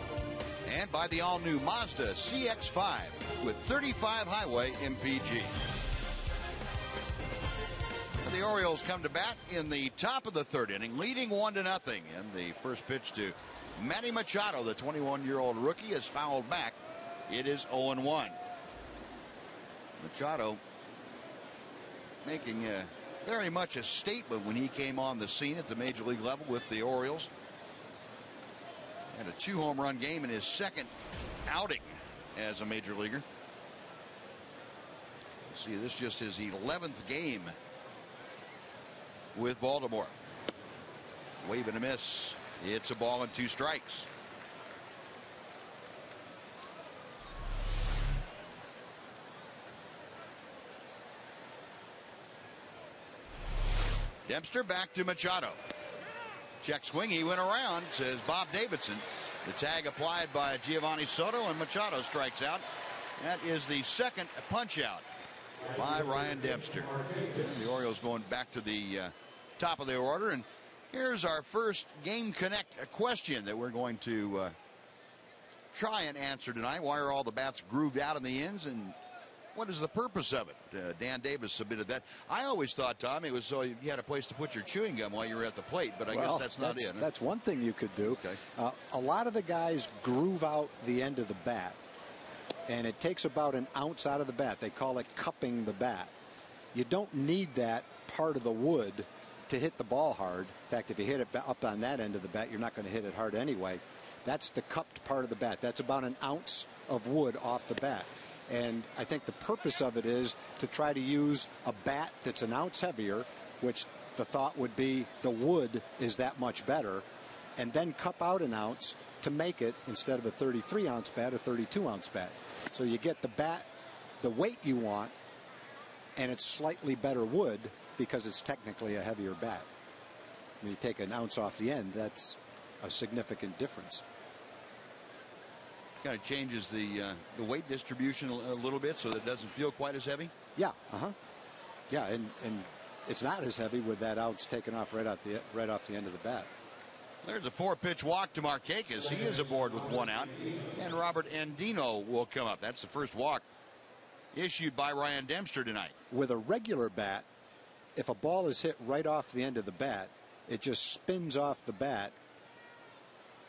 And by the all-new Mazda CX-5 with 35 highway MPG. The Orioles come to bat in the top of the 3rd inning, leading 1-0. And the first pitch to Manny Machado, the 21-year-old rookie, is fouled back. It is 0-1. Machado making very much a statement when he came on the scene at the major league level with the Orioles. Had a 2-home run game in his 2nd outing as a major leaguer. See, this is just his 11th game with Baltimore. Wave and a miss. It's a ball and 2 strikes. Dempster back to Machado. Check swing. He went around, says Bob Davidson. The tag applied by Giovanni Soto, and Machado strikes out. That is the second punch out by Ryan Dempster. And the Orioles going back to the top of the order. And here's our first Game Connect question that we're going to try and answer tonight. Why are all the bats grooved out in the ends, and what is the purpose of it? Dan Davis submitted that. I always thought, Tom, it was so you had a place to put your chewing gum while you were at the plate, but I guess that's not it. That's one thing you could do. Okay. A lot of the guys groove out the end of the bat, and it takes about an ounce out of the bat. They call it cupping the bat. You don't need that part of the wood to hit the ball hard. In fact, if you hit it up on that end of the bat, you're not going to hit it hard anyway. That's the cupped part of the bat. That's about an ounce of wood off the bat. And I think the purpose of it is to try to use a bat that's an ounce heavier, which the thought would be the wood is that much better, and then cup out an ounce to make it, instead of a 33-ounce bat, a 32-ounce bat. So you get the bat the weight you want, and it's slightly better wood because it's technically a heavier bat. When you take an ounce off the end, that's a significant difference. Kind of changes the weight distribution a little bit so that it doesn't feel quite as heavy. Yeah. Yeah, and it's not as heavy with that ounce taken off right off the end of the bat. There's a 4-pitch walk to Markakis. He is aboard with 1 out, and Robert Andino will come up. That's the first walk issued by Ryan Dempster tonight. With a regular bat, if a ball is hit right off the end of the bat, it just spins off the bat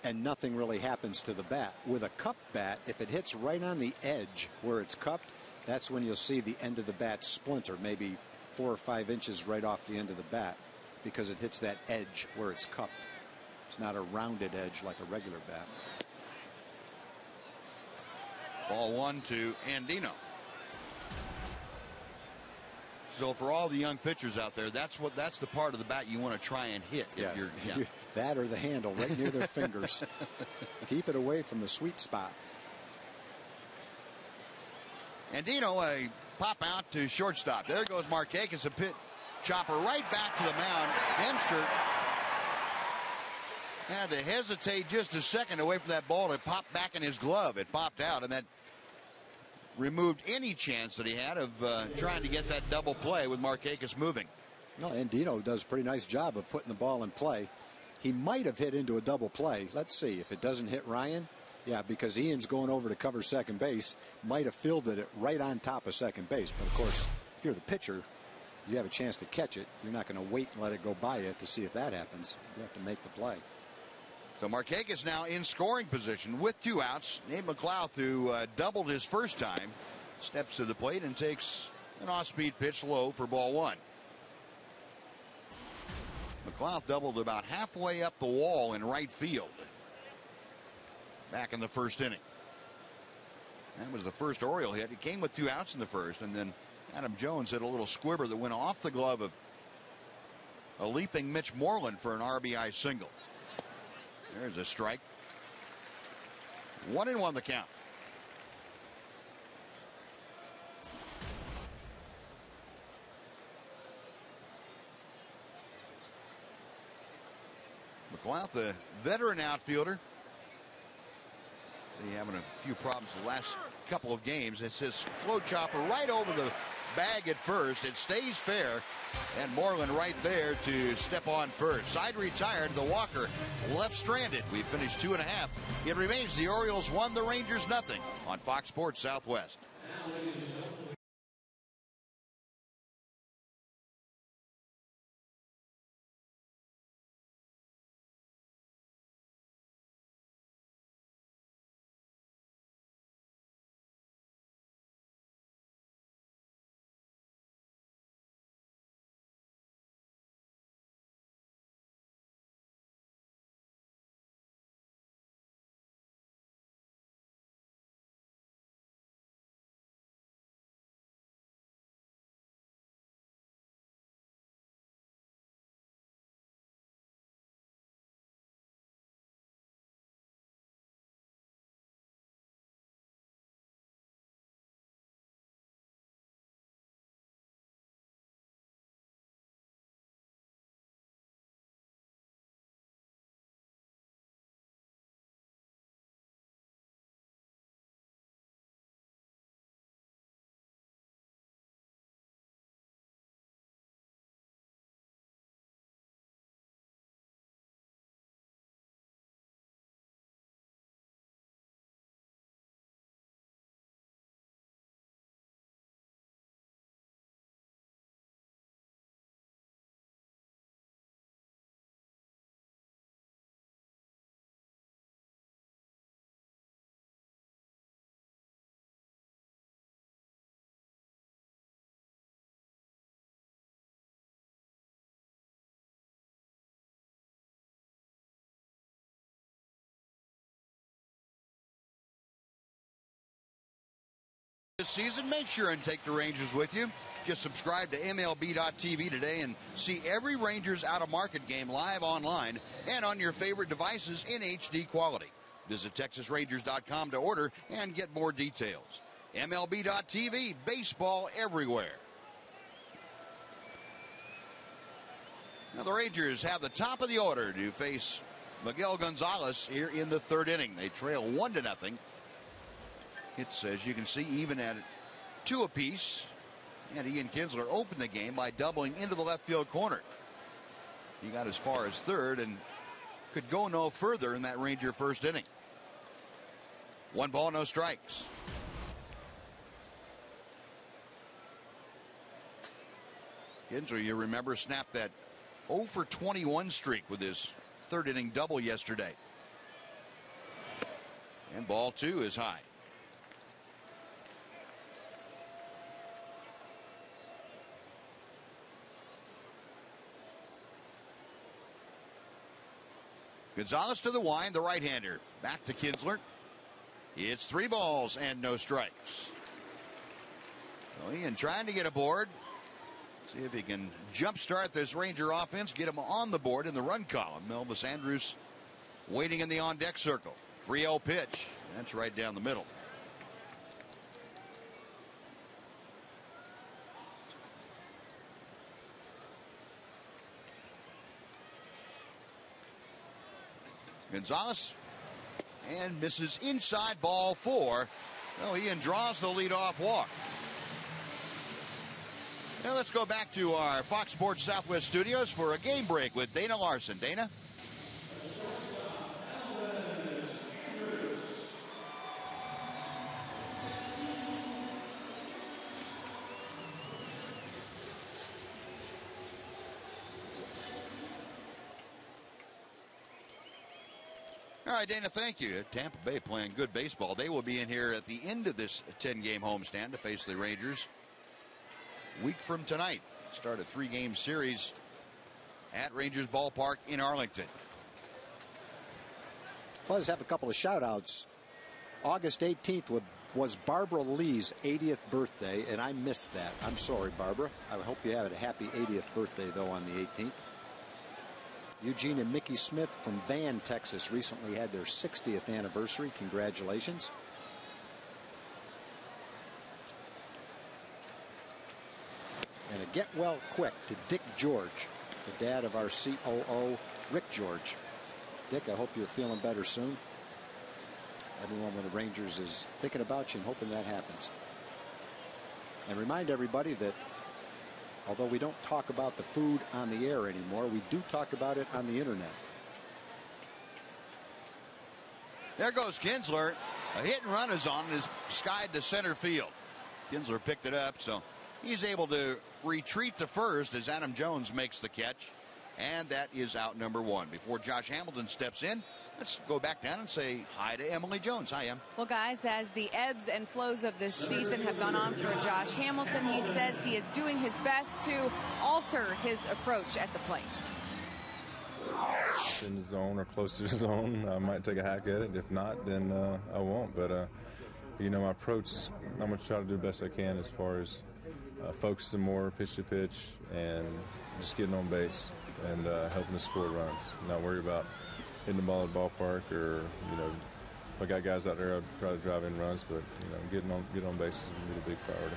and nothing really happens to the bat. With a cupped bat, if it hits right on the edge where it's cupped, that's when you'll see the end of the bat splinter, maybe 4 or 5 inches right off the end of the bat, because it hits that edge where it's cupped. It's not a rounded edge like a regular bat. Ball 1 to Andino. So for all the young pitchers out there, that's the part of the bat you want to try and hit. Yeah, that or the handle right near their fingers. Keep it away from the sweet spot. Andino, a pop out to shortstop. There goes Markakis, a pit chopper right back to the mound. Dempster had to hesitate just a second away from that ball to pop back in his glove. It popped out, and that removed any chance that he had of trying to get that double play with Markakis moving. Well, Andino does a pretty nice job of putting the ball in play. He might have hit into a double play. Let's see if it doesn't hit Ryan. Yeah, because Ian's going over to cover second base, might have fielded it right on top of second base. But of course, if you're the pitcher, you have a chance to catch it. You're not going to wait and let it go by you to see if that happens. You have to make the play. So Markakis now in scoring position with 2 outs. Nate McLeod, who doubled his first time, steps to the plate and takes an off-speed pitch low for ball 1. McLeod doubled about halfway up the wall in right field back in the first inning. That was the first Oriole hit. He came with 2 outs in the first, and then Adam Jones hit a little squibber that went off the glove of a leaping Mitch Moreland for an RBI single. There's a strike. 1-1 the count. McLeod, the veteran outfielder, so having a few problems the last couple of games. It's his slow chopper right over the bag at first. It stays fair, and Moreland right there to step on first. Side retired. The walker left stranded. We finished 2.5. It remains the Orioles 1, the Rangers nothing on Fox Sports Southwest. the season, make sure and take the Rangers with you. Just subscribe to MLB.tv today and see every Rangers out-of-market game live online and on your favorite devices in HD quality. Visit TexasRangers.com to order and get more details. MLB.tv, baseball everywhere. Now the Rangers have the top of the order to face Miguel Gonzalez here in the third inning. They trail 1-0. It's, as you can see, even at 2 apiece. And Ian Kinsler opened the game by doubling into the left field corner. He got as far as third and could go no further in that Ranger first inning. 1 ball, no strikes. Kinsler, you remember, snapped that 0 for 21 streak with his third inning double yesterday. And ball 2 is high. Gonzalez to the wind, the right-hander. Back to Kinsler. It's 3 balls and no strikes. So Ian trying to get aboard. See if he can jumpstart this Ranger offense, get him on the board in the run column. Elvis Andrus waiting in the on-deck circle. 3-0 pitch. That's right down the middle. Gonzalez and misses inside, ball 4. Well, Ian draws the leadoff walk. Now let's go back to our Fox Sports Southwest studios for a game break with Dana Larson. Dana? All right, Dana, thank you. Tampa Bay playing good baseball. They will be in here at the end of this 10-game homestand to face the Rangers. Week from tonight, start a 3-game series at Rangers Ballpark in Arlington. Well, let's have a couple of shout-outs. August 18th was Barbara Lee's 80th birthday, and I missed that. I'm sorry, Barbara. I hope you have a happy 80th birthday, though, on the 18th. Eugene and Mickey Smith from Van, Texas, recently had their 60th anniversary. Congratulations. And a get well quick to Dick George, the dad of our COO, Rick George. Dick, I hope you're feeling better soon. Everyone with the Rangers is thinking about you and hoping that happens. And remind everybody that although we don't talk about the food on the air anymore, we do talk about it on the internet. There goes Kinsler. A hit and run is on and is skied to center field. Kinsler picked it up, so he's able to retreat to first as Adam Jones makes the catch. And that is out number 1. Before Josh Hamilton steps in, let's go back down and say hi to Emily Jones. Hi, Em. Well, guys, as the ebbs and flows of this season have gone on for Josh Hamilton, he says he is doing his best to alter his approach at the plate. In the zone or close to the zone, I might take a hack at it. If not, then I won't. But, you know, my approach, I'm going to try to do the best I can as far as focusing more pitch to pitch and just getting on base and helping us score runs. Not worry about hitting the ball at the ballpark, or, you know, if I got guys out there, I'd try to drive in runs, but, you know, getting on base is going to be the big priority.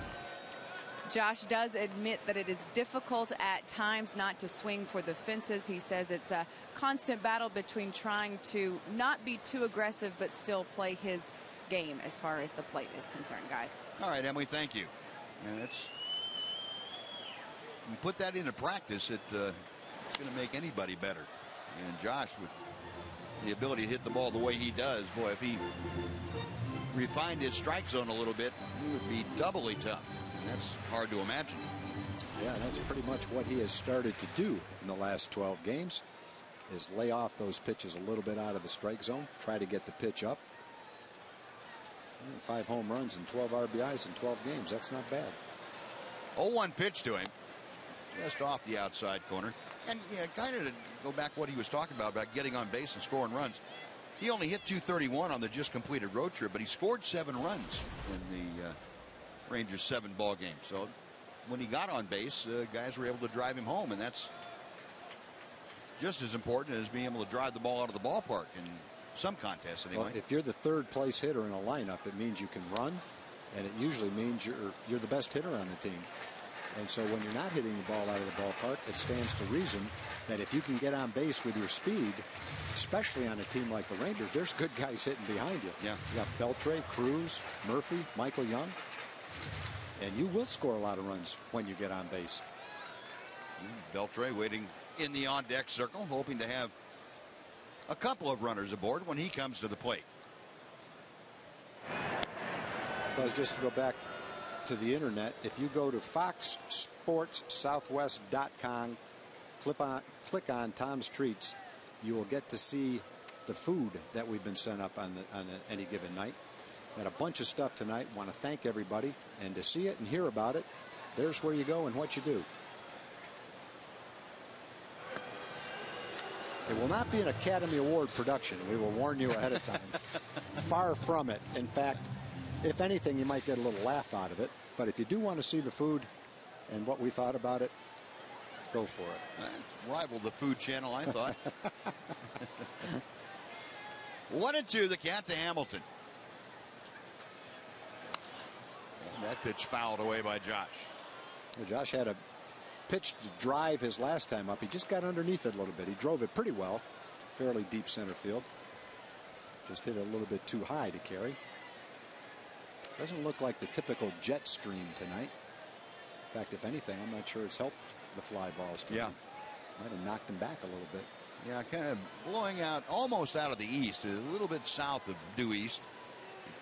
Josh does admit that it is difficult at times not to swing for the fences. He says it's a constant battle between trying to not be too aggressive but still play his game as far as the plate is concerned, guys. All right, Emily, thank you. And we put that into practice, it's going to make anybody better. And Josh, with the ability to hit the ball the way he does, boy, if he refined his strike zone a little bit, he would be doubly tough. And that's hard to imagine. Yeah, that's pretty much what he has started to do in the last 12 games, is lay off those pitches a little bit out of the strike zone, try to get the pitch up. 5 home runs and 12 RBIs in 12 games. That's not bad. 0-1 pitch to him, just off the outside corner. And yeah, kind of to go back what he was talking about getting on base and scoring runs. He only hit 231 on the just completed road trip, but he scored 7 runs in the Rangers 7 ball games. So when he got on base, guys were able to drive him home, and that's just as important as being able to drive the ball out of the ballpark in some contests anyway. Well, if you're the third place hitter in a lineup, it means you can run, and it usually means you're the best hitter on the team. And so when you're not hitting the ball out of the ballpark, it stands to reason that if you can get on base with your speed, especially on a team like the Rangers, there's good guys hitting behind you. Yeah. You got Beltre, Cruz, Murphy, Michael Young. And you will score a lot of runs when you get on base. Beltre waiting in the on-deck circle, hoping to have a couple of runners aboard when he comes to the plate. Because just to go back to the internet, if you go to foxsportssouthwest.com, click on Tom's Treats, you will get to see the food that we've been sent up on any given night. Got a bunch of stuff tonight. Want to thank everybody, and to see it and hear about it, there's where you go and what you do. It will not be an Academy Award production. We will warn you ahead of time. Far from it. In fact, if anything, you might get a little laugh out of it. But if you do want to see the food and what we thought about it, go for it. That's rivaled the Food Channel, I thought. 1-2, the count to Hamilton. And that pitch fouled away by Josh. Well, Josh had a pitch to drive his last time up. He just got underneath it a little bit. He drove it pretty well. Fairly deep center field. Just hit it a little bit too high to carry. Doesn't look like the typical jet stream tonight. In fact, if anything, I'm not sure it's helped the fly balls tonight. Yeah. Might have knocked him back a little bit. Yeah, kind of blowing out almost out of the east, a little bit south of due east,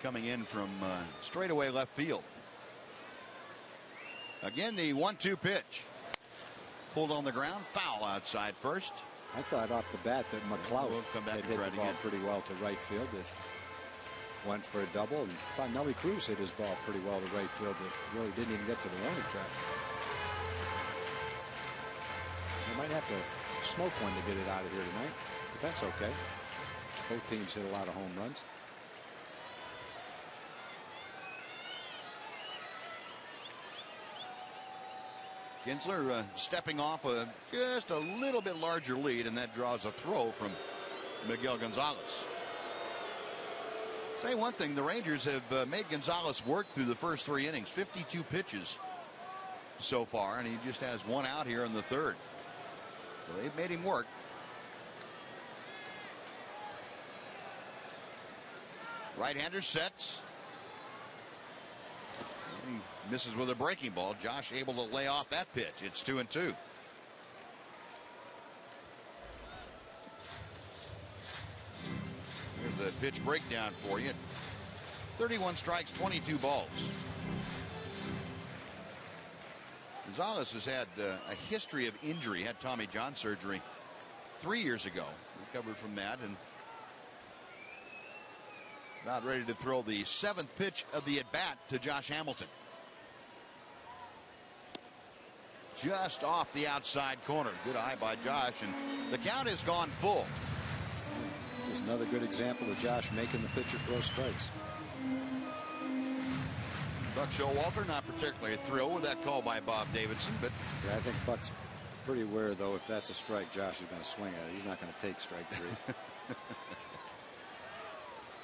coming in from straightaway left field. Again, the 1-2 pitch. Pulled on the ground, foul outside first. I thought off the bat that McLeod had hit the ball pretty well to right field. It went for a double, and thought Nelly Cruz hit his ball pretty well to right field. That really didn't even get to the warning track. They might have to smoke one to get it out of here tonight, but that's okay. Both teams hit a lot of home runs. Kinsler stepping off just a little bit larger lead, and that draws a throw from Miguel Gonzalez. Say one thing, the Rangers have made Gonzalez work through the first 3 innings, 52 pitches so far, and he just has one out here in the third. So they've made him work. Right-hander sets. And he misses with a breaking ball. Josh able to lay off that pitch. It's 2-2. Here's the pitch breakdown for you. 31 strikes, 22 balls. Gonzalez has had a history of injury. Had Tommy John surgery 3 years ago. Recovered from that and about ready to throw the 7th pitch of the at-bat to Josh Hamilton. Just off the outside corner. Good eye by Josh, and the count has gone full. Just another good example of Josh making the pitcher throw strikes. Buck Showalter not particularly thrilled with that call by Bob Davidson, but yeah, I think Buck's pretty aware, though, if that's a strike, Josh is going to swing at it. He's not going to take strike 3.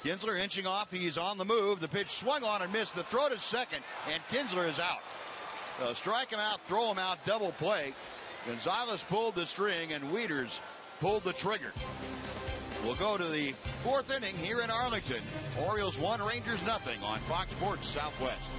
Kinsler inching off. He's on the move. The pitch swung on and missed. The throw to second, and Kinsler is out. Strike him out, throw him out, double play. Gonzalez pulled the string, and Wieters pulled the trigger. We'll go to the 4th inning here in Arlington. Orioles 1, Rangers 0 on Fox Sports Southwest.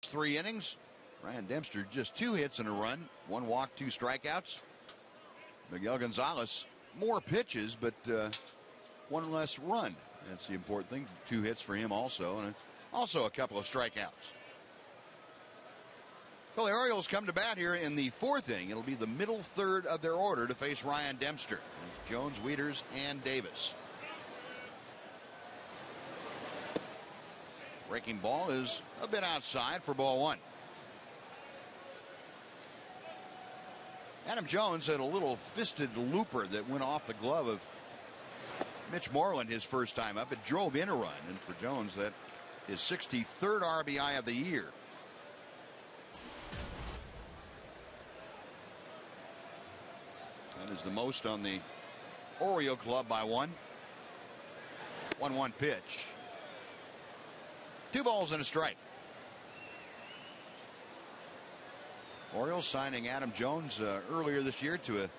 3 innings. Ryan Dempster just 2 hits and a run, 1 walk, 2 strikeouts. Miguel Gonzalez, more pitches, but 1 less run. That's the important thing. 2 hits for him also, and also a couple of strikeouts. Well, the Orioles come to bat here in the 4th inning. It'll be the middle third of their order to face Ryan Dempster. It's Jones, Wieters, and Davis. Breaking ball is a bit outside for ball 1. Adam Jones had a little fisted looper that went off the glove of Mitch Moreland his first time up. It drove in a run, and for Jones, that is 63rd RBI of the year. That is the most on the Oriole club by 1. 1-1 pitch. 2 balls and a strike. Orioles signing Adam Jones earlier this year to a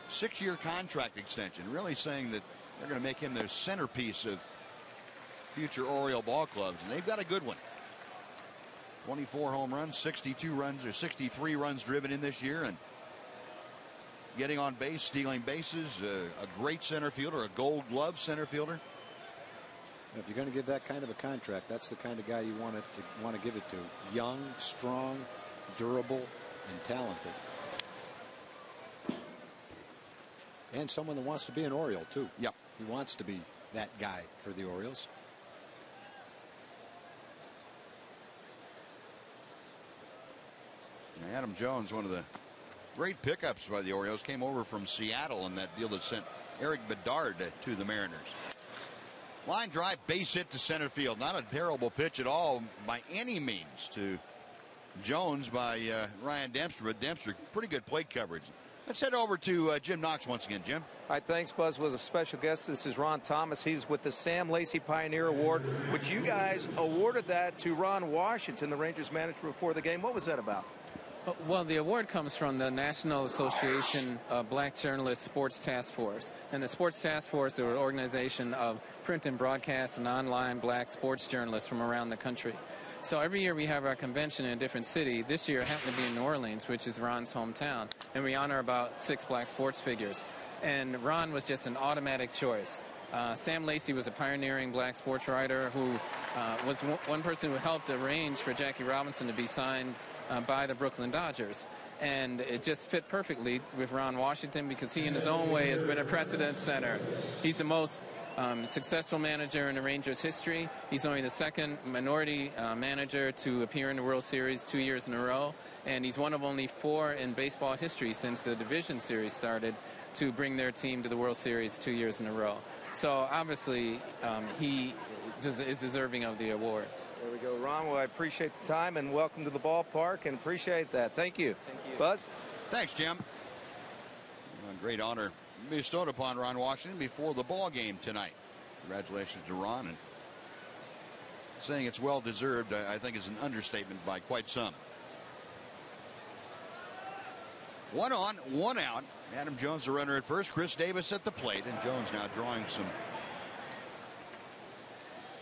6-year contract extension, really saying that they're going to make him their centerpiece of future Oriole ball clubs, and they've got a good one. 24 home runs, 62 runs, or 63 runs driven in this year, and getting on base, stealing bases, a great center fielder, a Gold Glove center fielder. If you're going to give that kind of a contract, that's the kind of guy you want to give it to. Young, strong, durable, and talented. And someone that wants to be an Oriole, too. Yep. He wants to be that guy for the Orioles. Adam Jones, one of the great pickups by the Orioles, came over from Seattle in that deal that sent Eric Bedard to the Mariners. Line drive, base hit to center field. Not a terrible pitch at all by any means to Jones by Ryan Dempster, but Dempster, pretty good plate coverage. Let's head over to Jim Knox once again. Jim. All right, thanks, Buzz. Was a special guest. This is Ron Thomas. He's with the Sam Lacey Pioneer Award, which you guys awarded that to Ron Washington, the Rangers manager, before the game. What was that about? Well, the award comes from the National Association of Black Journalists Sports Task Force. And the Sports Task Force is an organization of print and broadcast and online black sports journalists from around the country. So every year we have our convention in a different city. This year it happened to be in New Orleans, which is Ron's hometown. And we honor about 6 black sports figures. And Ron was just an automatic choice. Sam Lacey was a pioneering black sports writer who was one person who helped arrange for Jackie Robinson to be signed by the Brooklyn Dodgers. And it just fit perfectly with Ron Washington because he in his own way has been a precedent setter. He's the most successful manager in the Rangers history. He's only the 2nd minority manager to appear in the World Series 2 years in a row. And he's one of only 4 in baseball history since the Division Series started to bring their team to the World Series 2 years in a row. So obviously he is deserving of the award. There we go, Ron. Well, I appreciate the time and welcome to the ballpark and appreciate that. Thank you. Thank you. Buzz? Thanks, Jim. A great honor bestowed upon Ron Washington before the ball game tonight. Congratulations to Ron, and saying it's well deserved, I think, is an understatement by quite some. 1 on, 1 out. Adam Jones, the runner at first. Chris Davis at the plate, and Jones now drawing some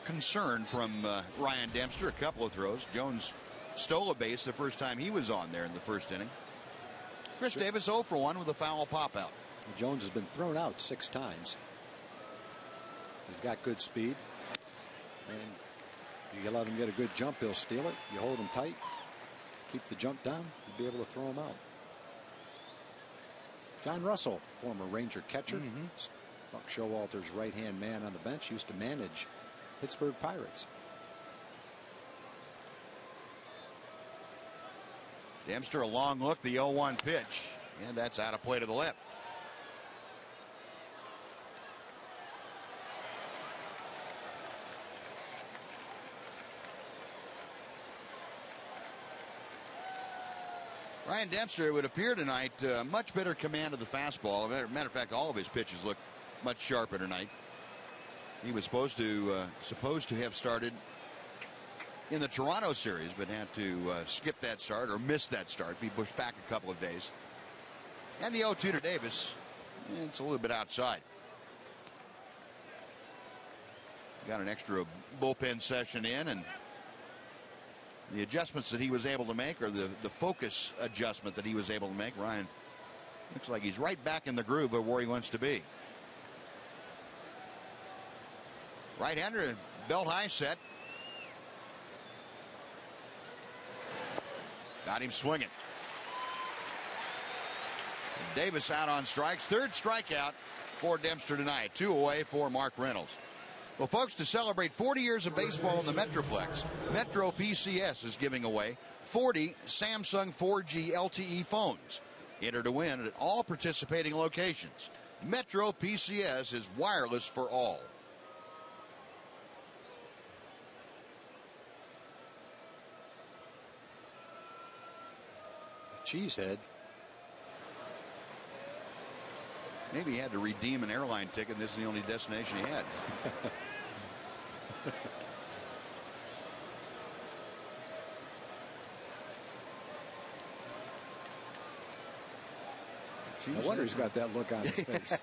concern from Ryan Dempster. A couple of throws. Jones stole a base the first time he was on there in the 1st inning. Chris Davis 0 for 1 with a foul pop out. Jones has been thrown out 6 times. He's got good speed. And you let him get a good jump, he'll steal it. You hold him tight, keep the jump down, you'll be able to throw him out. John Russell, former Ranger catcher. Buck Showalter's right-hand man on the bench, used to manage Pittsburgh Pirates. Dempster, a long look, the 0-1 pitch, and that's out of play to the left. Ryan Dempster, it would appear tonight, much better command of the fastball. As a matter of fact, all of his pitches look much sharper tonight. He was supposed to have started in the Toronto series, but had to skip that start or miss that start, be pushed back a couple of days. And the 0-2 to Davis, it's a little bit outside. Got an extra bullpen session in, and the adjustments that he was able to make, or the focus adjustment that he was able to make. Ryan looks like he's right back in the groove of where he wants to be. Right-hander, belt high set. Got him swinging. Davis out on strikes. Third strikeout for Dempster tonight. 2 away for Mark Reynolds. Well, folks, to celebrate 40 years of baseball in the Metroplex, Metro PCS is giving away 40 Samsung 4G LTE phones. Enter to win at all participating locations. Metro PCS is wireless for all. Cheesehead. Maybe he had to redeem an airline ticket, and this is the only destination he had. No wonder he's got that look on his face.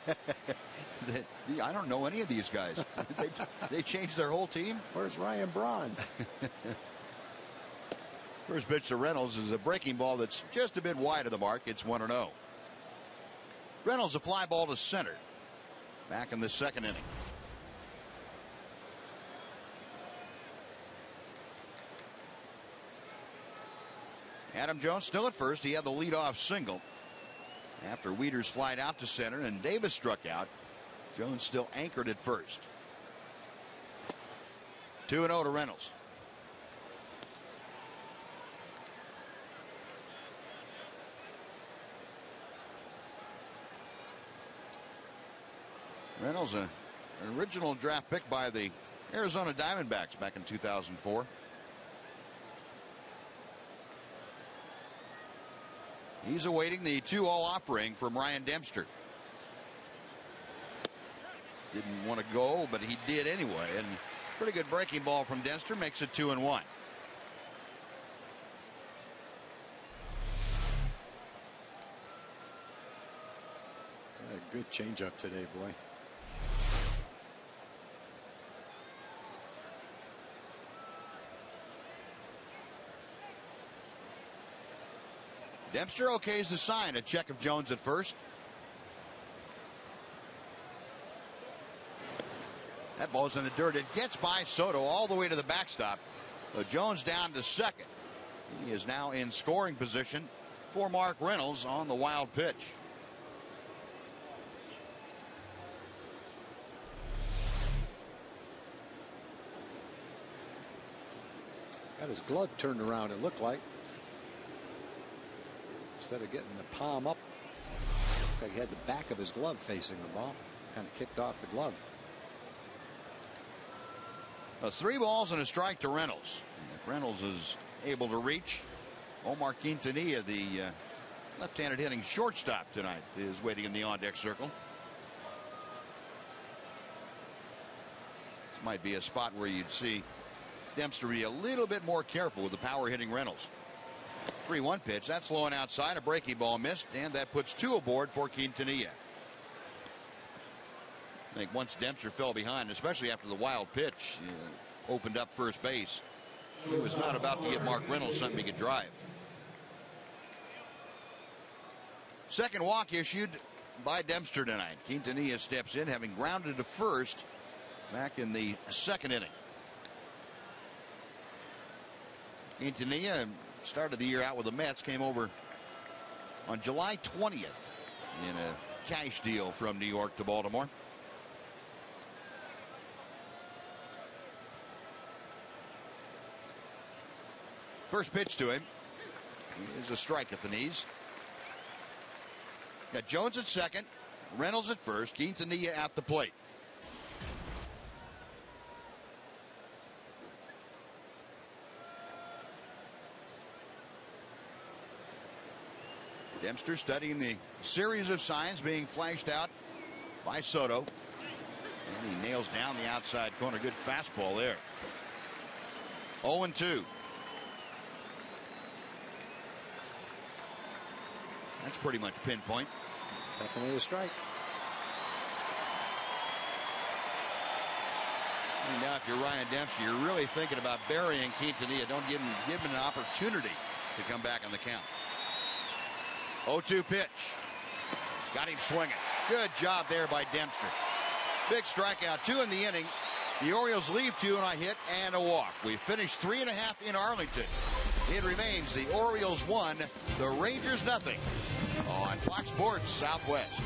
I don't know any of these guys. They changed their whole team. Where's Ryan Braun? First pitch to Reynolds is a breaking ball that's just a bit wide of the mark. It's 1-0. Reynolds a fly ball to center. Back in the second inning. Adam Jones still at first. He had the leadoff single after Wieters flied out to center and Davis struck out. Jones still anchored at first. 2-0 to Reynolds. Reynolds, an original draft pick by the Arizona Diamondbacks back in 2004. He's awaiting the 2-0 offering from Ryan Dempster. Didn't want to go, but he did anyway. And pretty good breaking ball from Dempster makes it 2-1. A good changeup today, boy. Dempster okays the sign. A check of Jones at first. That ball's in the dirt. It gets by Soto all the way to the backstop. Jones down to second. He is now in scoring position for Mark Reynolds on the wild pitch. Got his glove turned around, it looked like. Instead of getting the palm up, like he had the back of his glove facing the ball. Kind of kicked off the glove. 3 balls and a strike to Reynolds. If Reynolds is able to reach, Omar Quintanilla, the left-handed hitting shortstop tonight, is waiting in the on-deck circle. This might be a spot where you'd see Dempster be a little bit more careful with the power hitting Reynolds. 3-1 pitch. That's low and outside. A breaking ball missed, and that puts 2 aboard for Quintanilla. I think once Dempster fell behind, especially after the wild pitch opened up first base, he was not about to give Mark Reynolds something he could drive. Second walk issued by Dempster tonight. Quintanilla steps in, having grounded to first back in the second inning. Quintanilla started the year out with the Mets, came over on July 20th in a cash deal from New York to Baltimore. First pitch to him is a strike at the knees. Got Jones at second, Reynolds at first, Quintanilla at the plate. Dempster studying the series of signs being flashed out by Soto. And he nails down the outside corner. Good fastball there. 0-2. That's pretty much pinpoint. Definitely a strike. And now, if you're Ryan Dempster, you're really thinking about burying Quintanilla. Don't give him an opportunity to come back on the count. 0-2 pitch. Got him swinging. Good job there by Dempster. Big strikeout, 2 in the inning. The Orioles leave 2 on a hit and a walk. We finished 3.5 in Arlington. It remains the Orioles 1, the Rangers nothing on Fox Sports Southwest.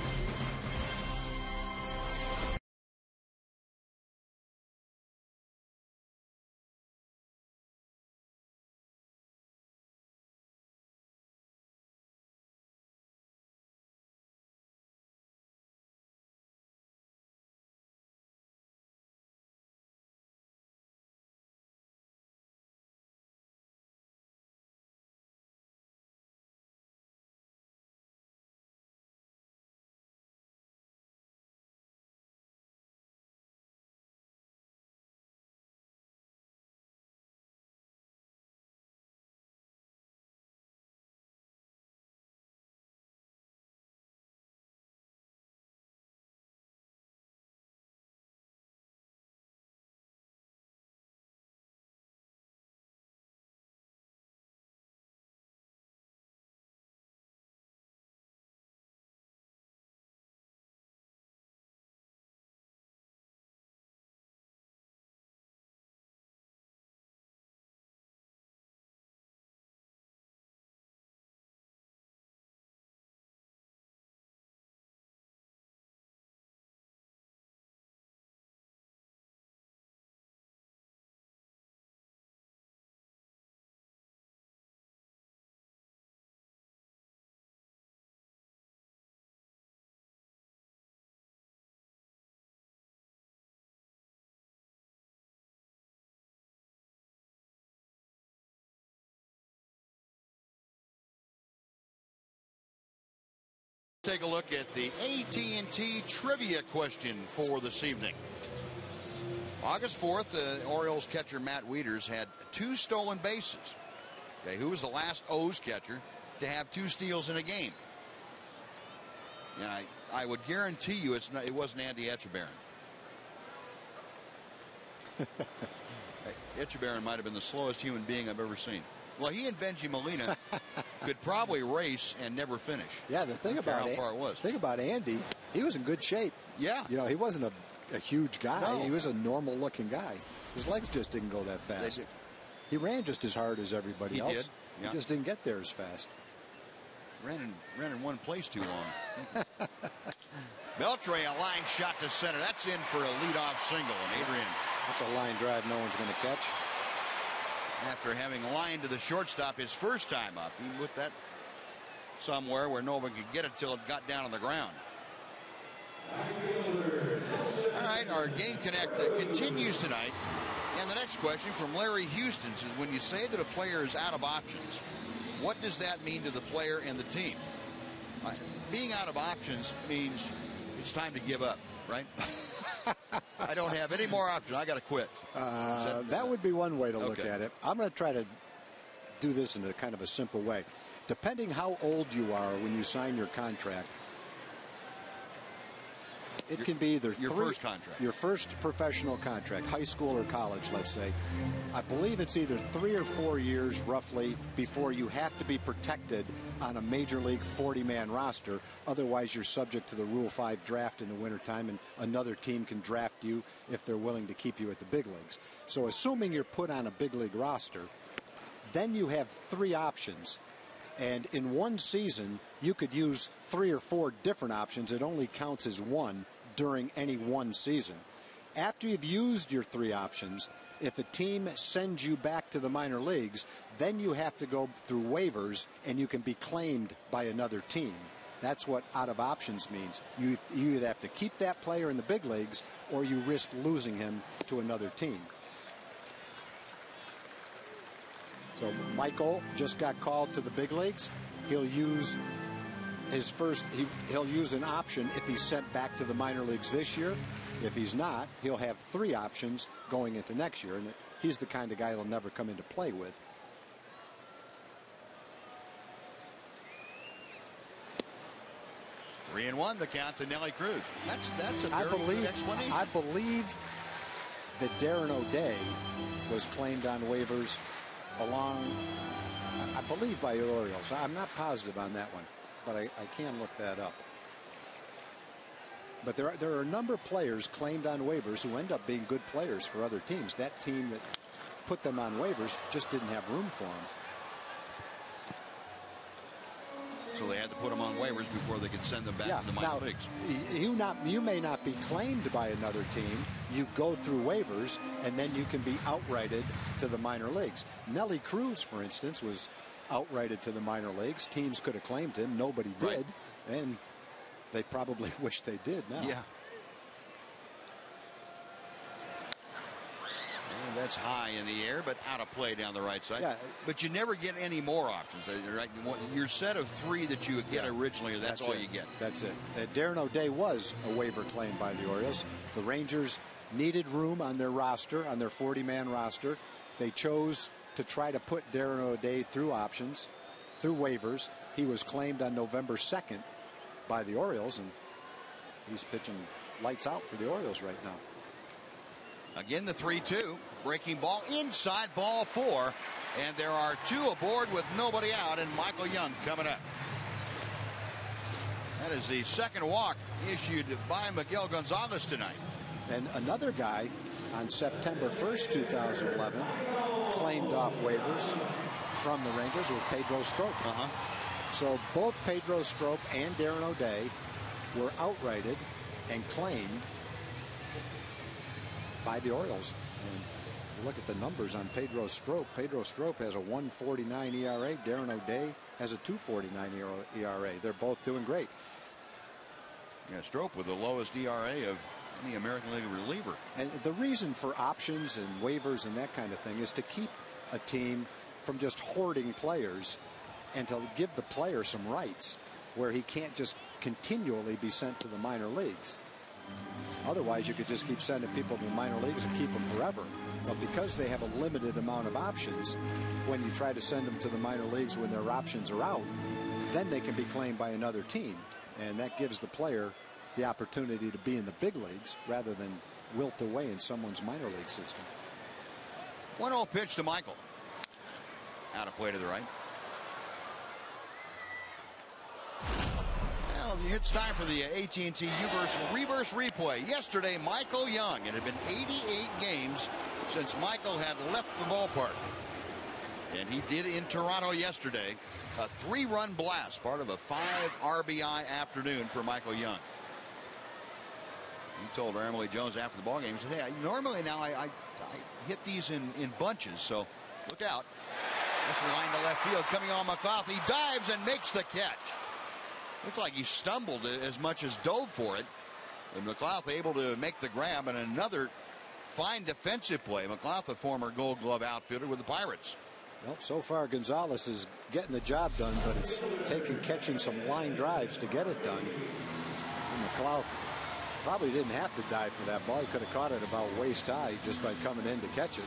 Take a look at the AT&T trivia question for this evening. August 4th, the Orioles catcher Matt Wieters had 2 stolen bases. Okay, who was the last O's catcher to have 2 steals in a game? Yeah, I would guarantee you it wasn't Andy Etchebarren. Etchebarren might have been the slowest human being I've ever seen. Well, he and Benji Molina could probably race and never finish. Yeah, the thing about how far it was. Thing about Andy, he was in good shape. Yeah. You know, he wasn't a huge guy. No. He was a normal looking guy. His legs just didn't go that fast. He ran just as hard as everybody else. Did. Yeah. He just didn't get there as fast. Ran in one place too long. Beltre, a line shot to center. That's in for a leadoff single. And Adrian. That's a line drive no one's going to catch. After having lined to the shortstop his first time up, he put that somewhere where no one could get it till it got down on the ground. All right, our Game Connect continues tonight. And the next question from Larry Houston is, when you say that a player is out of options, what does that mean to the player and the team? Being out of options means it's time to give up, right? I don't have any more options. I got to quit. That would be one way to look at it. I'm going to try to do this in a kind of a simple way. Depending how old you are when you sign your contract, it can be either your first contract, your first professional contract, high school or college, let's say. I believe it's either 3 or 4 years roughly before you have to be protected on a major league 40-man roster. Otherwise, you're subject to the Rule 5 draft in the wintertime, and another team can draft you if they're willing to keep you at the big leagues. So assuming you're put on a big league roster, then you have 3 options. And in one season, you could use 3 or 4 different options. It only counts as one during any one season. After you've used your 3 options, if a team sends you back to the minor leagues, then you have to go through waivers and you can be claimed by another team. That's what out of options means. You either have to keep that player in the big leagues or you risk losing him to another team. So Michael just got called to the big leagues. He'll use he'll use an option if he's sent back to the minor leagues this year. If he's not, he'll have 3 options going into next year, and he's the kind of guy that'll never come into play with. Three and 1, the count to Nelly Cruz. That's a very good explanation. I believe that Darren O'Day was claimed on waivers along, I believe, by the Orioles. I'm not positive on that one, but I can look that up. But there are a number of players claimed on waivers who end up being good players for other teams. That team that put them on waivers just didn't have room for them. So they had to put them on waivers before they could send them back to the minor leagues. You may not be claimed by another team. You go through waivers, and then you can be outrighted to the minor leagues. Nelly Cruz, for instance, was outrighted to the minor leagues. Teams could have claimed him. Nobody did. And they probably wish they did now. Yeah. And that's high in the air, but out of play down the right side. Yeah. But you never get any more options. Right? Your set of 3 that you would get originally, that's all you get. That's it. Darren O'Day was a waiver claim by the Orioles. The Rangers needed room on their roster, on their 40-man roster. They chose to try to put Darren O'Day through options, through waivers. He was claimed on November 2nd by the Orioles, and he's pitching lights out for the Orioles right now. Again, the 3-2. Breaking ball inside, ball 4. And there are 2 aboard with nobody out, and Michael Young coming up. That is the second walk issued by Miguel Gonzalez tonight. And another guy on September 1st, 2011, claimed off waivers from the Rangers with Pedro Strop. So both Pedro Strop and Darren O'Day were outrighted and claimed by the Orioles. And look at the numbers on Pedro Strop. Pedro Strop has a 1.49 ERA. Darren O'Day has a 2.49 ERA. They're both doing great. Yeah, Strop with the lowest ERA of any American League reliever. And the reason for options and waivers and that kind of thing is to keep a team from just hoarding players and to give the player some rights where he can't just continually be sent to the minor leagues. Otherwise, you could just keep sending people to the minor leagues and keep them forever. But because they have a limited amount of options, when you try to send them to the minor leagues when their options are out, then they can be claimed by another team. And that gives the player the opportunity to be in the big leagues rather than wilt away in someone's minor league system. 1-0 pitch to Michael. Out of play to the right. Well, it's time for the AT&T U-verse reverse replay. Yesterday, Michael Young. It had been 88 games since Michael had left the ballpark. And he did in Toronto yesterday. A 3-run blast, part of a 5 RBI afternoon for Michael Young. He told Emily Jones after the ballgame, he said, hey, normally now I hit these in bunches, so look out. This line to left field coming on McLeod. He dives and makes the catch. Looked like he stumbled as much as dove for it. And McLeod able to make the grab, and another fine defensive play. McLeod, the former Gold Glove outfielder with the Pirates. Well, so far Gonzalez is getting the job done, but it's catching some line drives to get it done. And McLeod probably didn't have to dive for that ball. He could have caught it about waist high just by coming in to catch it.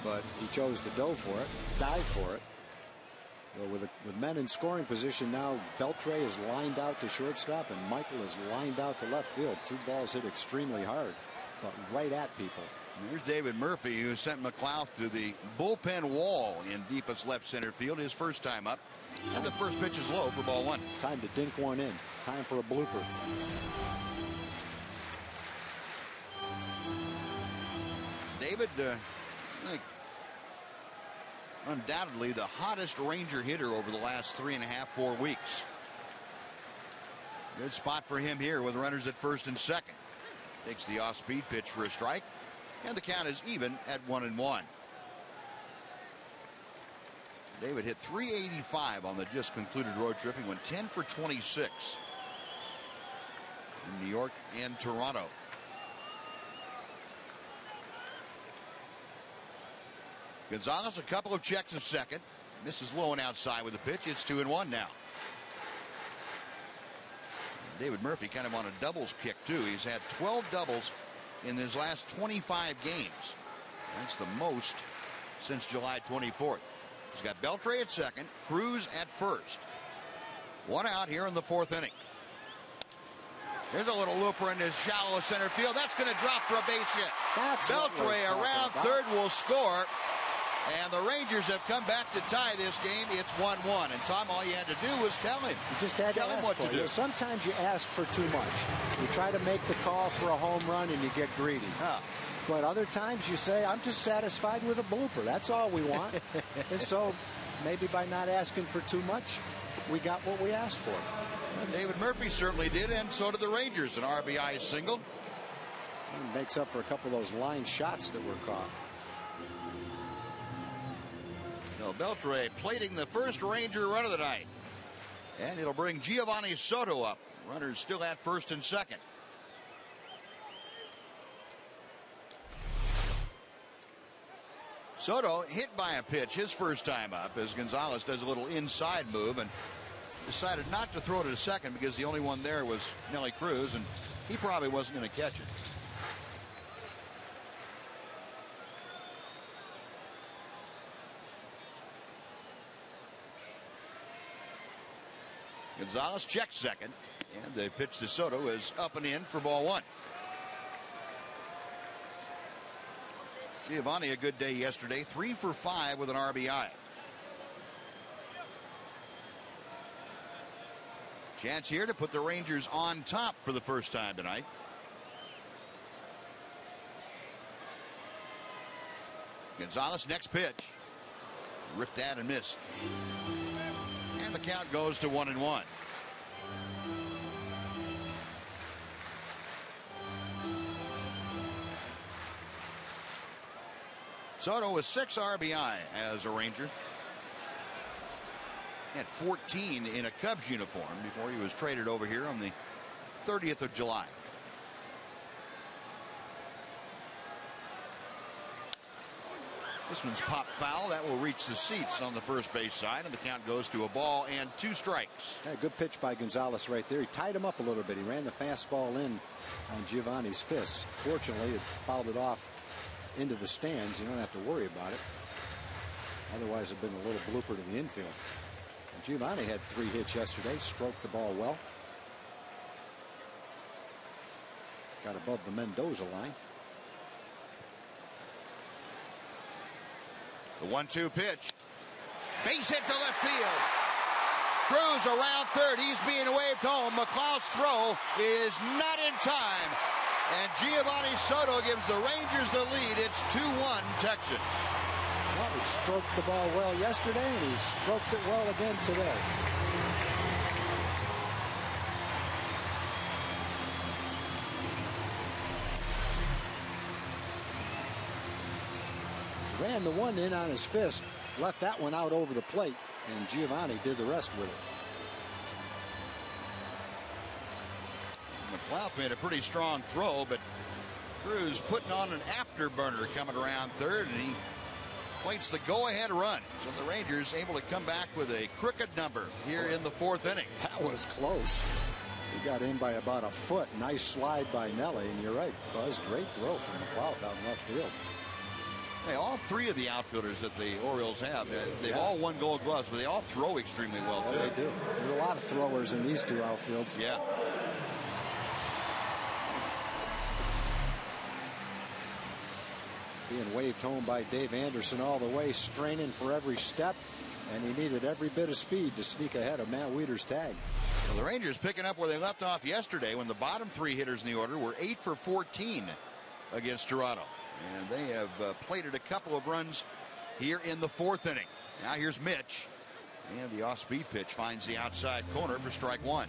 But he chose to dive for it. Well, with men in scoring position now, Beltre is lined out to shortstop and Michael is lined out to left field. 2 balls hit extremely hard, but right at people. There's David Murphy, who sent McLeod to the bullpen wall in deepest left center field, his first time up. And the first pitch is low for ball 1. Time to dink one in. Time for a blooper. David, I think, undoubtedly the hottest Ranger hitter over the last 3.5, 4 weeks. Good spot for him here with runners at first and second. Takes the off-speed pitch for a strike, and the count is even at 1-1. David hit .385 on the just concluded road trip. He went 10 for 26 in New York and Toronto. Gonzalez, a couple of checks of second. Misses low and outside with the pitch. It's 2-1 now. David Murphy kind of on a doubles kick, too. He's had 12 doubles in his last 25 games. That's the most since July 24th. He's got Beltre at second, Cruz at first. 1 out here in the 4th inning. There's a little looper in his shallow center field. That's going to drop for a base hit. Beltre around third will score. And the Rangers have come back to tie this game. It's 1-1. And Tom, all you had to do was tell him. You just had to ask what to do. Sometimes you ask for too much. You try to make the call for a home run and you get greedy. But other times you say, I'm just satisfied with a blooper. That's all we want. And so maybe by not asking for too much, we got what we asked for. Well, David Murphy certainly did, and so did the Rangers. An RBI single. It makes up for a couple of those line shots that were caught. So Beltre plating the first Ranger run of the night. And it'll bring Giovanni Soto up. Runners still at first and second. Soto hit by a pitch his first time up as Gonzalez does a little inside move and decided not to throw it to second because the only one there was Nelly Cruz, and he probably wasn't going to catch it. Gonzalez checks second, and the pitch to Soto is up and in for ball one. Giovanni, a good day yesterday, 3 for 5 with an RBI. Chance here to put the Rangers on top for the first time tonight. Gonzalez, next pitch. Ripped that and missed. And the count goes to 1-1. Soto with 6 RBI as a Ranger. Had 14 in a Cubs uniform before he was traded over here on the 30th of July. This one's popped foul. That will reach the seats on the first base side, and the count goes to a ball and 2 strikes. Yeah, good pitch by Gonzalez right there. He tied him up a little bit. He ran the fastball in on Giovanni's fists. Fortunately, it fouled it off into the stands. You don't have to worry about it. Otherwise, it'd been a little blooper to the infield. And Giovanni had 3 hits yesterday. Stroked the ball well. Got above the Mendoza line. The 1-2 pitch. Base hit to left field. Cruz around third. He's being waved home. McLeod's throw is not in time. And Giovanni Soto gives the Rangers the lead. It's 2-1 Texans. Well, he stroked the ball well yesterday, and he stroked it well again today. Ran the one in on his fist, left that one out over the plate, and Giovanni did the rest with it. McLeod made a pretty strong throw, but Cruz putting on an afterburner coming around third, and he plates the go-ahead run. So the Rangers able to come back with a crooked number here in the 4th inning. That was close. He got in by about a foot. Nice slide by Nelly, and you're right, Buzz. Great throw from McLeod out in left field. Hey, all 3 of the outfielders that the Orioles have, they've all won Gold Gloves, but they all throw extremely well, too. They do. There's a lot of throwers in these 2 outfields. Yeah. Being waved home by Dave Anderson all the way, straining for every step, and he needed every bit of speed to sneak ahead of Matt Wieder's tag. Well, the Rangers picking up where they left off yesterday when the bottom 3 hitters in the order were 8 for 14 against Toronto. And they have plated a couple of runs here in the 4th inning. Now here's Mitch. And the off-speed pitch finds the outside corner for strike 1.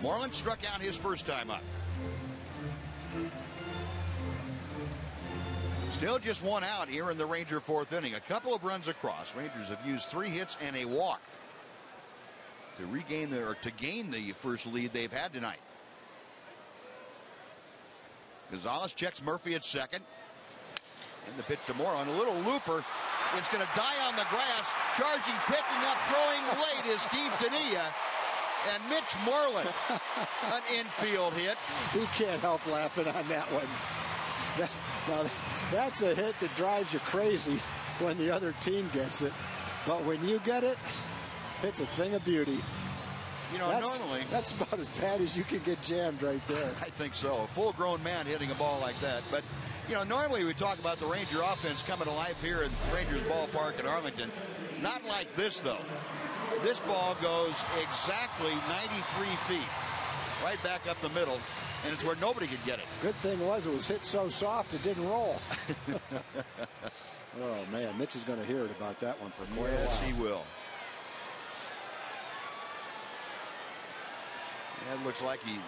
Moreland struck out his first time up. Still just 1 out here in the Ranger 4th inning. A couple of runs across. Rangers have used 3 hits and a walk to gain the first lead they've had tonight. Gonzalez checks Murphy at second. And the pitch to Moreland. A little looper. It's going to die on the grass. Charging, picking up, throwing late is Keith Tania. And Mitch Moreland, an infield hit. He can't help laughing on that one. Now, that's a hit that drives you crazy when the other team gets it. But when you get it, it's a thing of beauty. You know, normally that's about as bad as you can get jammed right there. I think so. A full-grown man hitting a ball like that. But, you know, normally we talk about the Ranger offense coming to life here at Rangers Ballpark in Arlington. Not like this, though. This ball goes exactly 93 feet, right back up the middle, and it's where nobody could get it. Good thing was it was hit so soft it didn't roll. Oh, man, Mitch is going to hear it about that one for quite a while. Yes, he will. It looks like he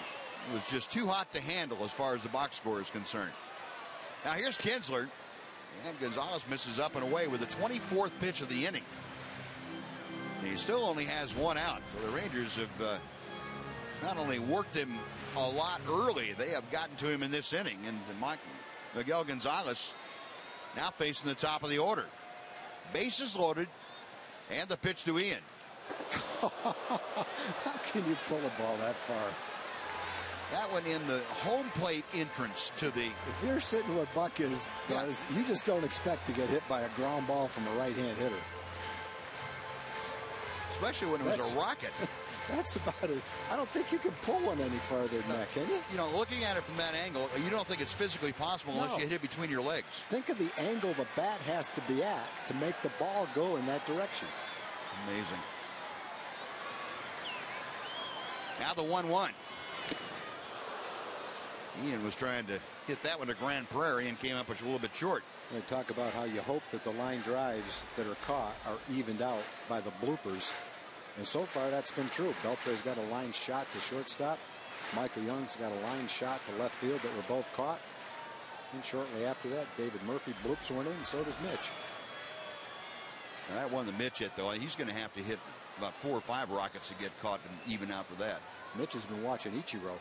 was just too hot to handle as far as the box score is concerned. Now here's Kinsler, and Gonzalez misses up and away with the 24th pitch of the inning. And he still only has one out, so the Rangers have not only worked him a lot early, they have gotten to him in this inning. And Miguel Gonzalez now facing the top of the order. Bases loaded, and the pitch to Ian. How can you pull a ball that far? That one in the home plate entrance to the... If you're sitting where Buck is, Buzz, you just don't expect to get hit by a ground ball from a right-hand hitter. Especially when it was a rocket. That's about it. I don't think you can pull one any farther than that, can you? You know, looking at it from that angle, you don't think it's physically possible unless you hit it between your legs. Think of the angle the bat has to be at to make the ball go in that direction. Amazing. Now the 1-1. Ian was trying to hit that one to Grand Prairie and came up a little bit short. They talk about how you hope that the line drives that are caught are evened out by the bloopers. And so far that's been true. Beltre's got a line shot to shortstop. Michael Young's got a line shot to left field that were both caught. And shortly after that, David Murphy bloops one in, and so does Mitch. Now that one the Mitch hit, though, he's going to have to hit about 4 or 5 rockets to get caught and even after that. Mitch has been watching Ichiro.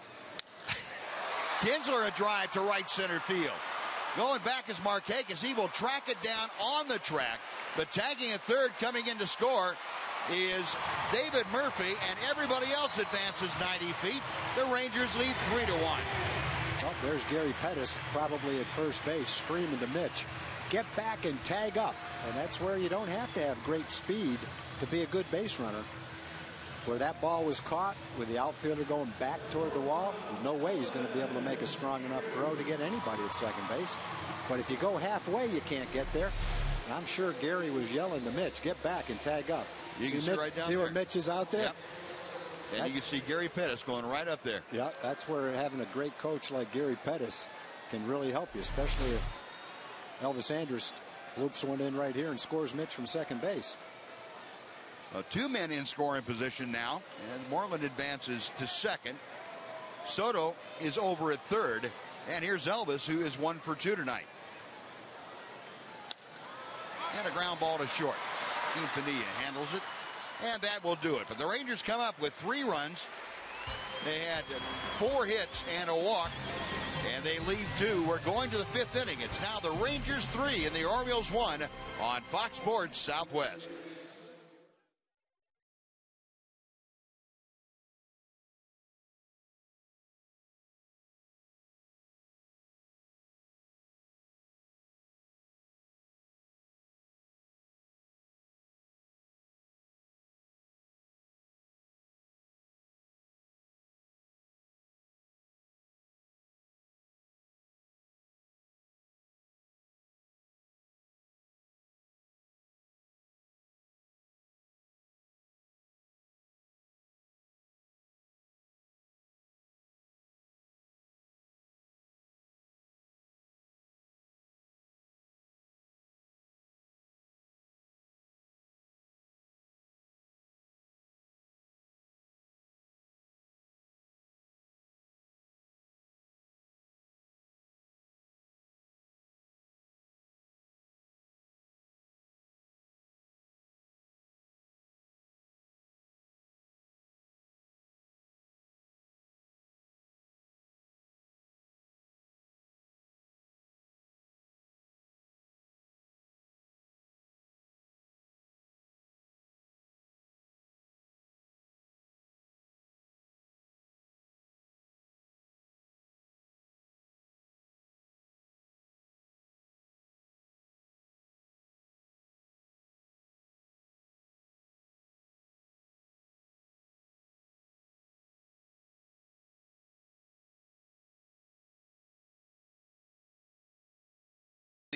Kinsler a drive to right center field. Going back is Markakis. He will track it down on the track, but tagging at third coming in to score is David Murphy, and everybody else advances 90 feet. The Rangers lead 3-1. Well, there's Gary Pettis probably at first base screaming to Mitch, get back and tag up. And that's where you don't have to have great speed to be a good base runner. Where that ball was caught with the outfielder going back toward the wall, there's no way he's going to be able to make a strong enough throw to get anybody at second base. But if you go halfway, you can't get there. I'm sure Gary was yelling to Mitch, get back and tag up. You can see right down see there. Where Mitch is out there? Yep. And you can see Gary Pettis going right up there. Yeah, that's where having a great coach like Gary Pettis can really help you, especially if Elvis Andrus bloops one in right here and scores Mitch from second base. 2 men in scoring position now, and Moreland advances to second. Soto is over at third, and here's Elvis, who is 1 for 2 tonight. And a ground ball to short. Quintanilla handles it, and that will do it. But the Rangers come up with 3 runs. They had 4 hits and a walk, and they lead 2. We're going to the 5th inning. It's now the Rangers 3 and the Orioles 1 on Fox Sports Southwest.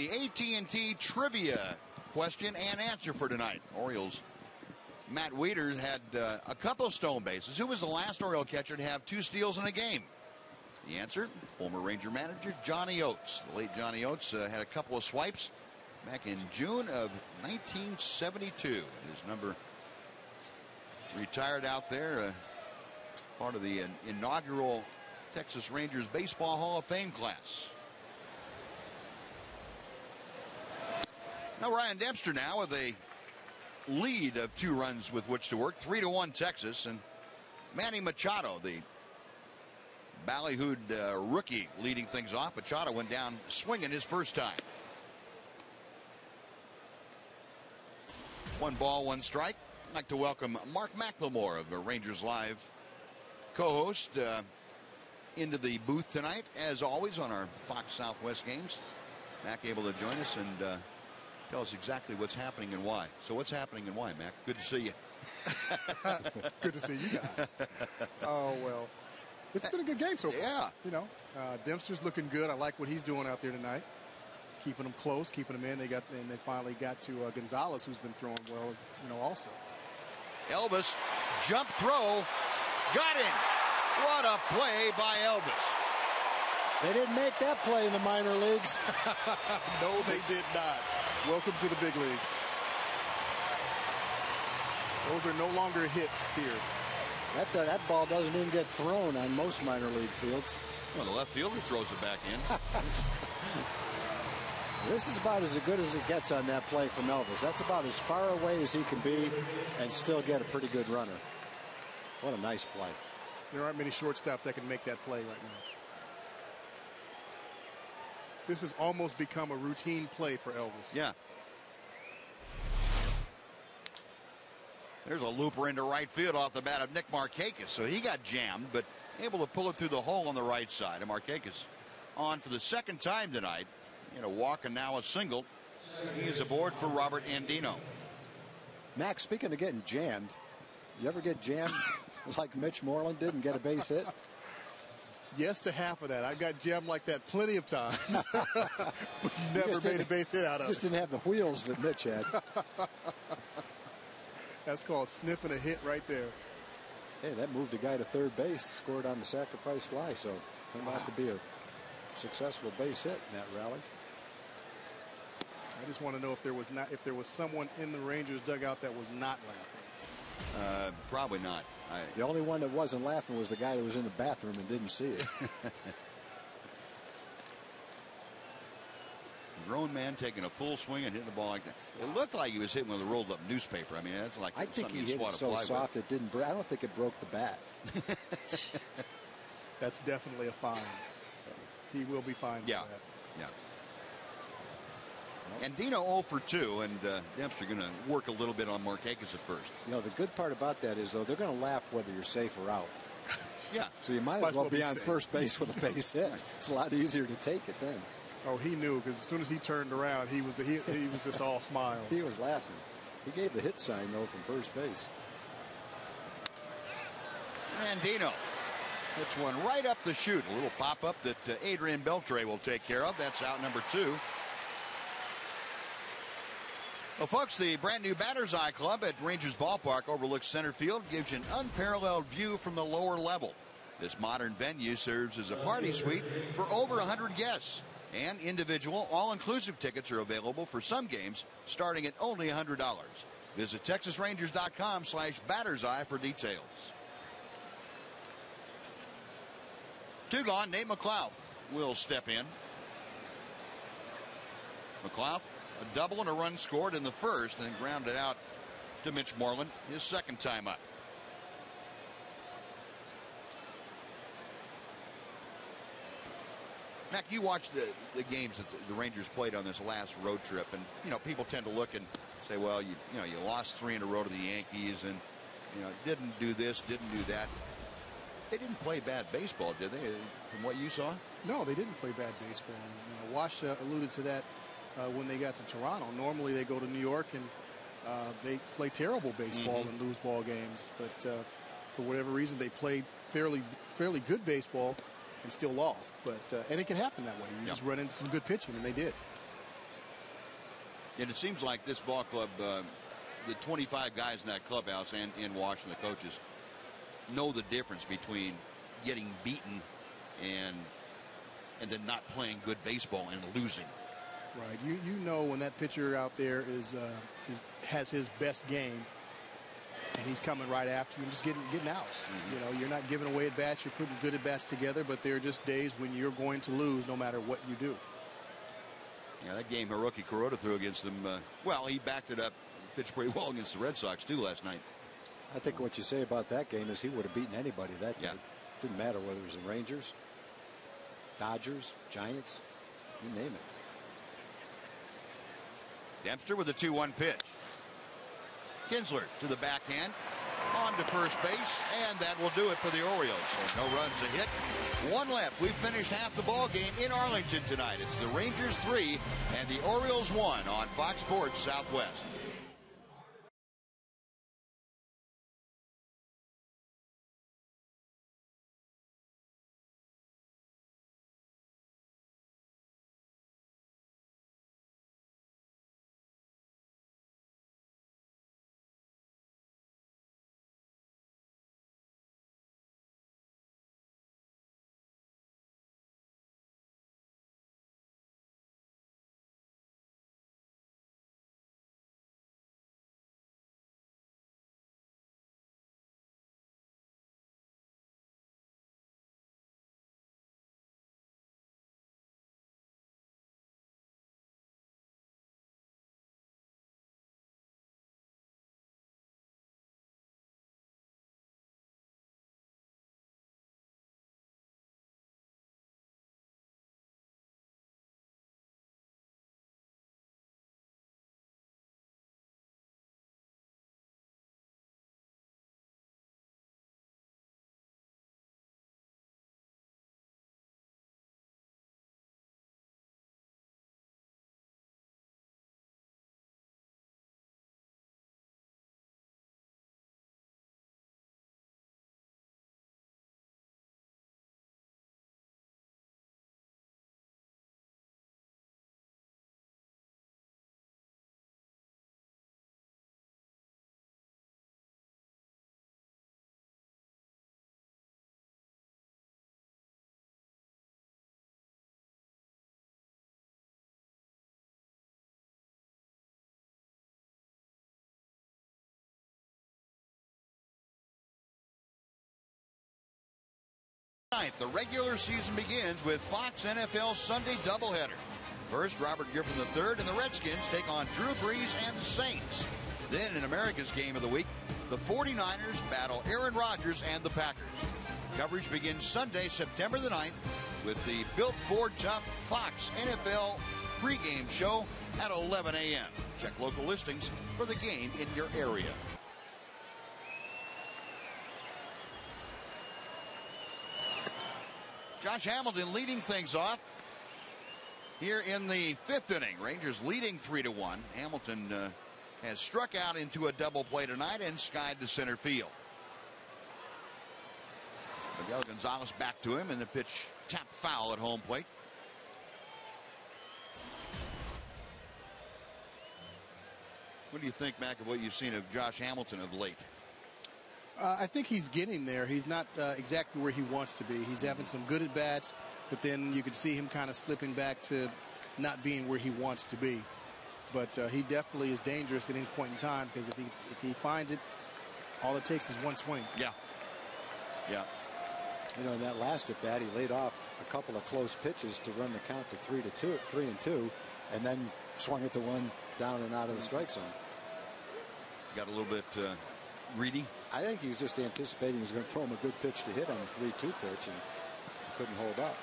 the AT&T trivia question and answer for tonight. Orioles Matt Wieters had a couple of stone bases. Who was the last Oriole catcher to have 2 steals in a game? The answer, former Ranger manager Johnny Oates. The late Johnny Oates had a couple of swipes back in June of 1972. His number retired out there, part of the inaugural Texas Rangers Baseball Hall of Fame class. Now Ryan Dempster now with a lead of 2 runs with which to work. 3-1 Texas, and Manny Machado, the ballyhooed rookie, leading things off. Machado went down swinging his first time. 1 ball, 1 strike. I'd like to welcome Mark McLemore of the Rangers Live, co-host, into the booth tonight, as always, on our Fox Southwest games. Mac able to join us and tell us exactly what's happening and why. So what's happening and why, Mac? Good to see you. Good to see you guys. Oh, well, it's been a good game so far. Yeah. You know, Dempster's looking good. I like what he's doing out there tonight. Keeping them close, keeping them in. They finally got to Gonzalez, who's been throwing well, also. Elvis, jump throw, got in. What a play by Elvis. They didn't make that play in the minor leagues. No, they did not. Welcome to the big leagues. Those are no longer hits here. That ball doesn't even get thrown on most minor league fields. Well, the left fielder throws it back in. This is about as good as it gets on that play from Elvis. That's about as far away as he can be and still get a pretty good runner. What a nice play. There aren't many shortstops that can make that play right now. This has almost become a routine play for Elvis. Yeah. There's a looper into right field off the bat of Nick Markakis. So he got jammed, but able to pull it through the hole on the right side. And Markakis on for the 2nd time tonight. A walk and now a single. He is aboard for Robert Andino. Max, speaking of getting jammed, you ever get jammed like Mitch Moreland did and get a base hit? Yes to half of that. I got jammed like that plenty of times. But never made a base hit out of it. Just didn't have the wheels that Mitch had. That's called sniffing a hit right there. Hey, that moved a guy to third base, scored on the sacrifice fly, so turned out to be a successful base hit in that rally. I just want to know if there was someone in the Rangers dugout that was not laughing. Probably not. The only one that wasn't laughing was the guy that was in the bathroom and didn't see it. Grown man taking a full swing and hitting the ball like that. It looked like he was hitting with a rolled up newspaper. I mean, that's like I think he you'd hit swat it a so fly soft with. it didn't. I don't think it broke the bat. That's definitely a fine. He will be fined for that. Yeah. And Dino 0 for 2, and Dempster going to work a little bit on Markakis at first. You know, the good part about that is, though, they're going to laugh whether you're safe or out. Yeah. So you might as well be on first base with a base hit. It's a lot easier to take it then. Oh, he knew, because as soon as he turned around, he was just all smiles. He was laughing. He gave the hit sign, though, from first base. And Dino hits one right up the chute. A little pop-up that Adrian Beltre will take care of. That's out number 2. Well, folks, the brand new Batter's Eye Club at Rangers Ballpark overlooks center field, gives you an unparalleled view from the lower level. This modern venue serves as a party suite for over 100 guests. And individual, all-inclusive tickets are available for some games, starting at only $100. Visit TexasRangers.com/batterseye for details. 2 gone. Nate McLeod will step in. McLeod, a double and a run scored in the first, and grounded out to Mitch Moreland, his 2nd time up. Mac, you watched the games that the Rangers played on this last road trip, and people tend to look and say, well, you lost 3 in a row to the Yankees, and didn't do this, didn't do that. They didn't play bad baseball, did they? From what you saw? No, they didn't play bad baseball. And, Wash alluded to that when they got to Toronto. Normally they go to New York and they play terrible baseball and lose ball games, but for whatever reason they played fairly good baseball and still lost. But and it can happen that way. You just run into some good pitching, and they did. And it seems like this ball club, the 25 guys in that clubhouse and in Washington, the coaches, know the difference between getting beaten and then not playing good baseball and losing. Right. You know when that pitcher out there has his best game, and he's coming right after you and just getting outs. You know, you're not giving away at bats, you're putting good at bats together, but there are just days when you're going to lose no matter what you do. Yeah, that game Hiroki Kuroda threw against them, well, he backed it up, pitched pretty well against the Red Sox too last night. I think what you say about that game is he would have beaten anybody that day. Didn't matter whether it was the Rangers, Dodgers, Giants, you name it. Dempster with a 2-1 pitch. Kinsler to the backhand, on to first base, and that will do it for the Orioles. So no runs, a hit. One left. We've finished half the ball game in Arlington tonight. It's the Rangers 3 and the Orioles 1 on Fox Sports Southwest. The regular season begins with Fox NFL Sunday doubleheader. First, Robert Griffin III and the Redskins take on Drew Brees and the Saints. Then, in America's Game of the Week, the 49ers battle Aaron Rodgers and the Packers. Coverage begins Sunday, September the 9th, with the Built Ford Tough Fox NFL pregame show at 11 a.m. Check local listings for the game in your area. Josh Hamilton leading things off here in the 5th inning. Rangers leading 3-1. Hamilton has struck out into a double play tonight and skied to center field. Miguel Gonzalez back to him, and the pitch tapped foul at home plate. What do you think, Mac, of what you've seen of Josh Hamilton of late? I think he's getting there. He's not exactly where he wants to be. He's having some good at bats, but then you could see him kind of slipping back to not being where he wants to be. But he definitely is dangerous at any point in time, because if he finds it, all it takes is one swing. Yeah. Yeah. You know, in that last at bat, he laid off a couple of close pitches to run the count to 3-2, and then swung at the one down and out of the strike zone. Got a little bit greedy. I think he was just anticipating he was going to throw him a good pitch to hit on the 3-2 pitch, and couldn't hold up.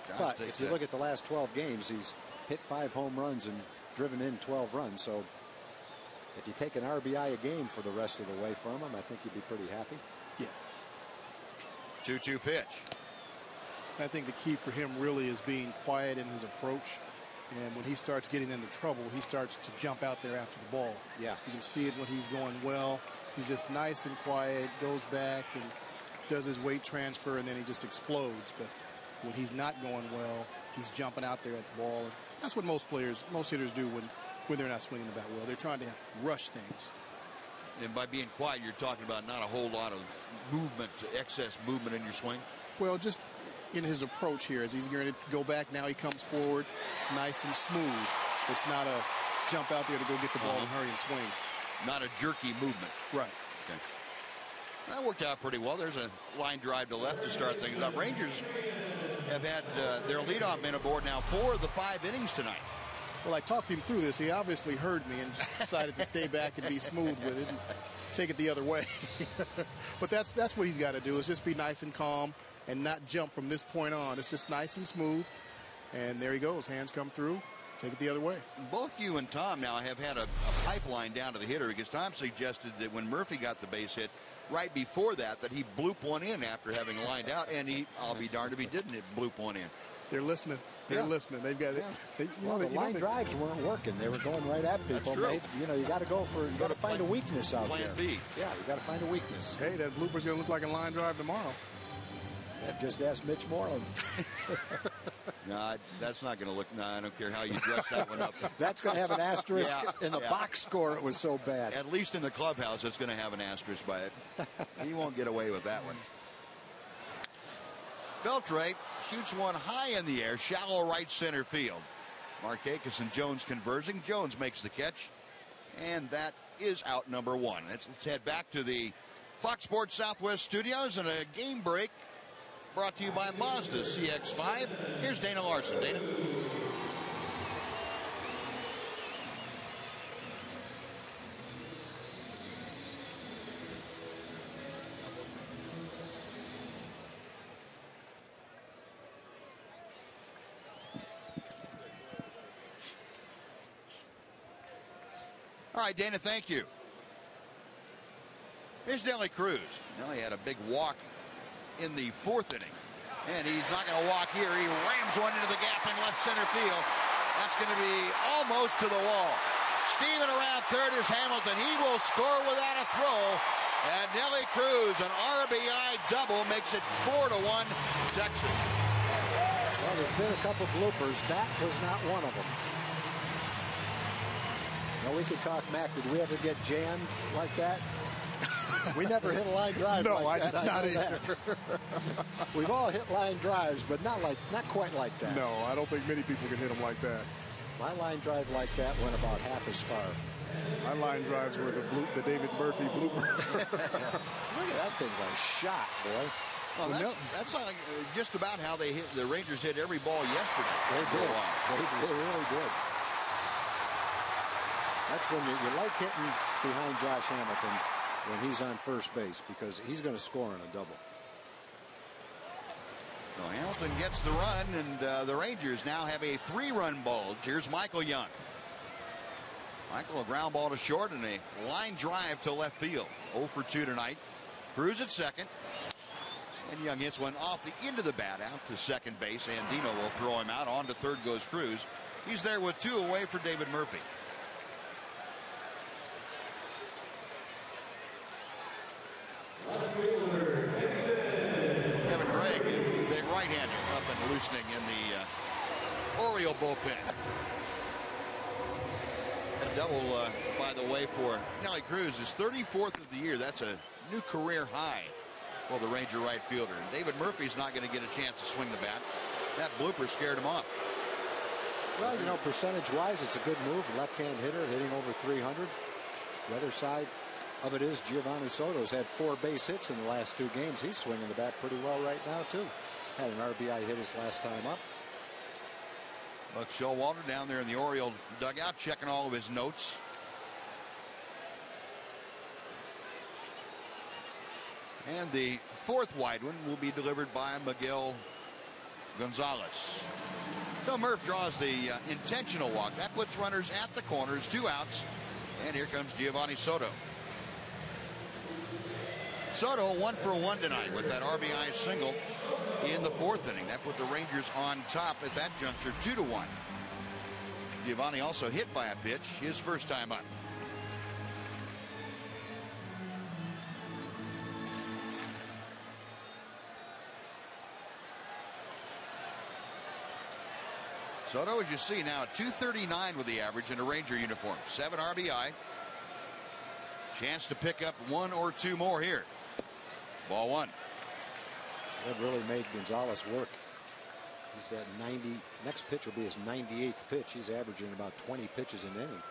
Josh, but if you look at the last 12 games, he's hit 5 home runs and driven in 12 runs. So if you take an RBI a game for the rest of the way from him, I think you'd be pretty happy. Yeah. 2-2 pitch. I think the key for him really is being quiet in his approach. And when he starts getting into trouble, he starts to jump out there after the ball. Yeah. You can see it when he's going well. He's just nice and quiet, goes back and does his weight transfer, and then he just explodes. But when he's not going well, he's jumping out there at the ball. And that's what most hitters do when they're not swinging the bat well. They're trying to rush things. And by being quiet, you're talking about not a whole lot of movement, excess movement in your swing? Well, just in his approach here, as he's going to go back, now he comes forward. It's nice and smooth. It's not a jump out there to go get the ball and hurry and swing. Not a jerky movement. Right. Okay. That worked out pretty well. There's a line drive to left to start things up. Rangers have had their leadoff man aboard now 4 of the 5 innings tonight. Well, I talked him through this. He obviously heard me and just decided to stay back and be smooth with it and take it the other way. But that's what he's got to do, is just be nice and calm and not jump from this point on. It's just nice and smooth. And there he goes. Hands come through. Take it the other way. Both you and Tom now have had a pipeline down to the hitter, because Tom suggested that when Murphy got the base hit right before that he bloop one in after having lined out, and I'll be darned if he didn't bloop one in. They're listening. They're listening. They've got it. The line drives weren't working. They were going right at people. That's true. You got to go for. You got to find a weakness out there. Plan B. Yeah, you got to find a weakness. Hey, that blooper's going to look like a line drive tomorrow. Just ask Mitch Moreland. No, that's not going to look. No, I don't care how you dress that one up. That's going to have an asterisk in the box score. It was so bad. At least in the clubhouse, it's going to have an asterisk by it. He won't get away with that one. Beltre shoots one high in the air, shallow right center field. Markakis and Jones conversing. Jones makes the catch, and that is out number 1. Let's head back to the Fox Sports Southwest studios and a game break brought to you by Mazda CX-5. Here's Dana Larson. Dana. All right, Dana, thank you. Here's Nelly Cruz. Nelly had a big walk in the 4th inning, and he's not going to walk here. He rams one into the gap in left center field. That's going to be almost to the wall. Steven around third is Hamilton. He will score without a throw, and Nelly Cruz, an RBI double, makes it 4-1 Texas. Well, there's been a couple bloopers. That was not one of them. Now we could talk, Mac. Did we ever get jammed like that? We never hit a line drive like that. Not either. We've all hit line drives, but not quite like that. No, I don't think many people can hit them like that. My line drive like that went about half as far. My line drives were the David Murphy blooper. Look at that thing, like a shot, boy. Well, that's like just about how the Rangers hit every ball yesterday. They did. They really did. That's when you like hitting behind Josh Hamilton when he's on first base, because he's going to score on a double. Well, Hamilton gets the run, and the Rangers now have a 3-run bulge. Here's Michael Young. Michael, a ground ball to short and a line drive to left field. 0 for 2 tonight. Cruz at second. And Young hits one off the end of the bat out to second base. Andino will throw him out. On to third goes Cruz. He's there with 2 away for David Murphy. Kevin Gregg, big right-hander, up and loosening in the Oriole bullpen. A double, by the way, for Nelly Cruz, his 34th of the year. That's a new career high for the Ranger right fielder. And David Murphy's not going to get a chance to swing the bat. That blooper scared him off. Well, percentage-wise, it's a good move. Left-hand hitter hitting over 300. The other side of it is Giovanni Soto's had 4 base hits in the last 2 games. He's swinging the bat pretty well right now, too. Had an RBI hit his last time up. Buck Showalter down there in the Oriole dugout, checking all of his notes. And the 4th wide one will be delivered by Miguel Gonzalez. So Murph draws the intentional walk. That puts runners at the corners, 2 outs. And here comes Giovanni Soto. Soto 1 for 1 tonight with that RBI single in the 4th inning. That put the Rangers on top at that juncture, 2-1. Giovanni also hit by a pitch, his first time up. Soto, as you see now, at 239 with the average in a Ranger uniform. 7 RBI. Chance to pick up 1 or 2 more here. Ball 1. That really made Gonzalez work. He's at 90. Next pitch will be his 98th pitch. He's averaging about 20 pitches an inning.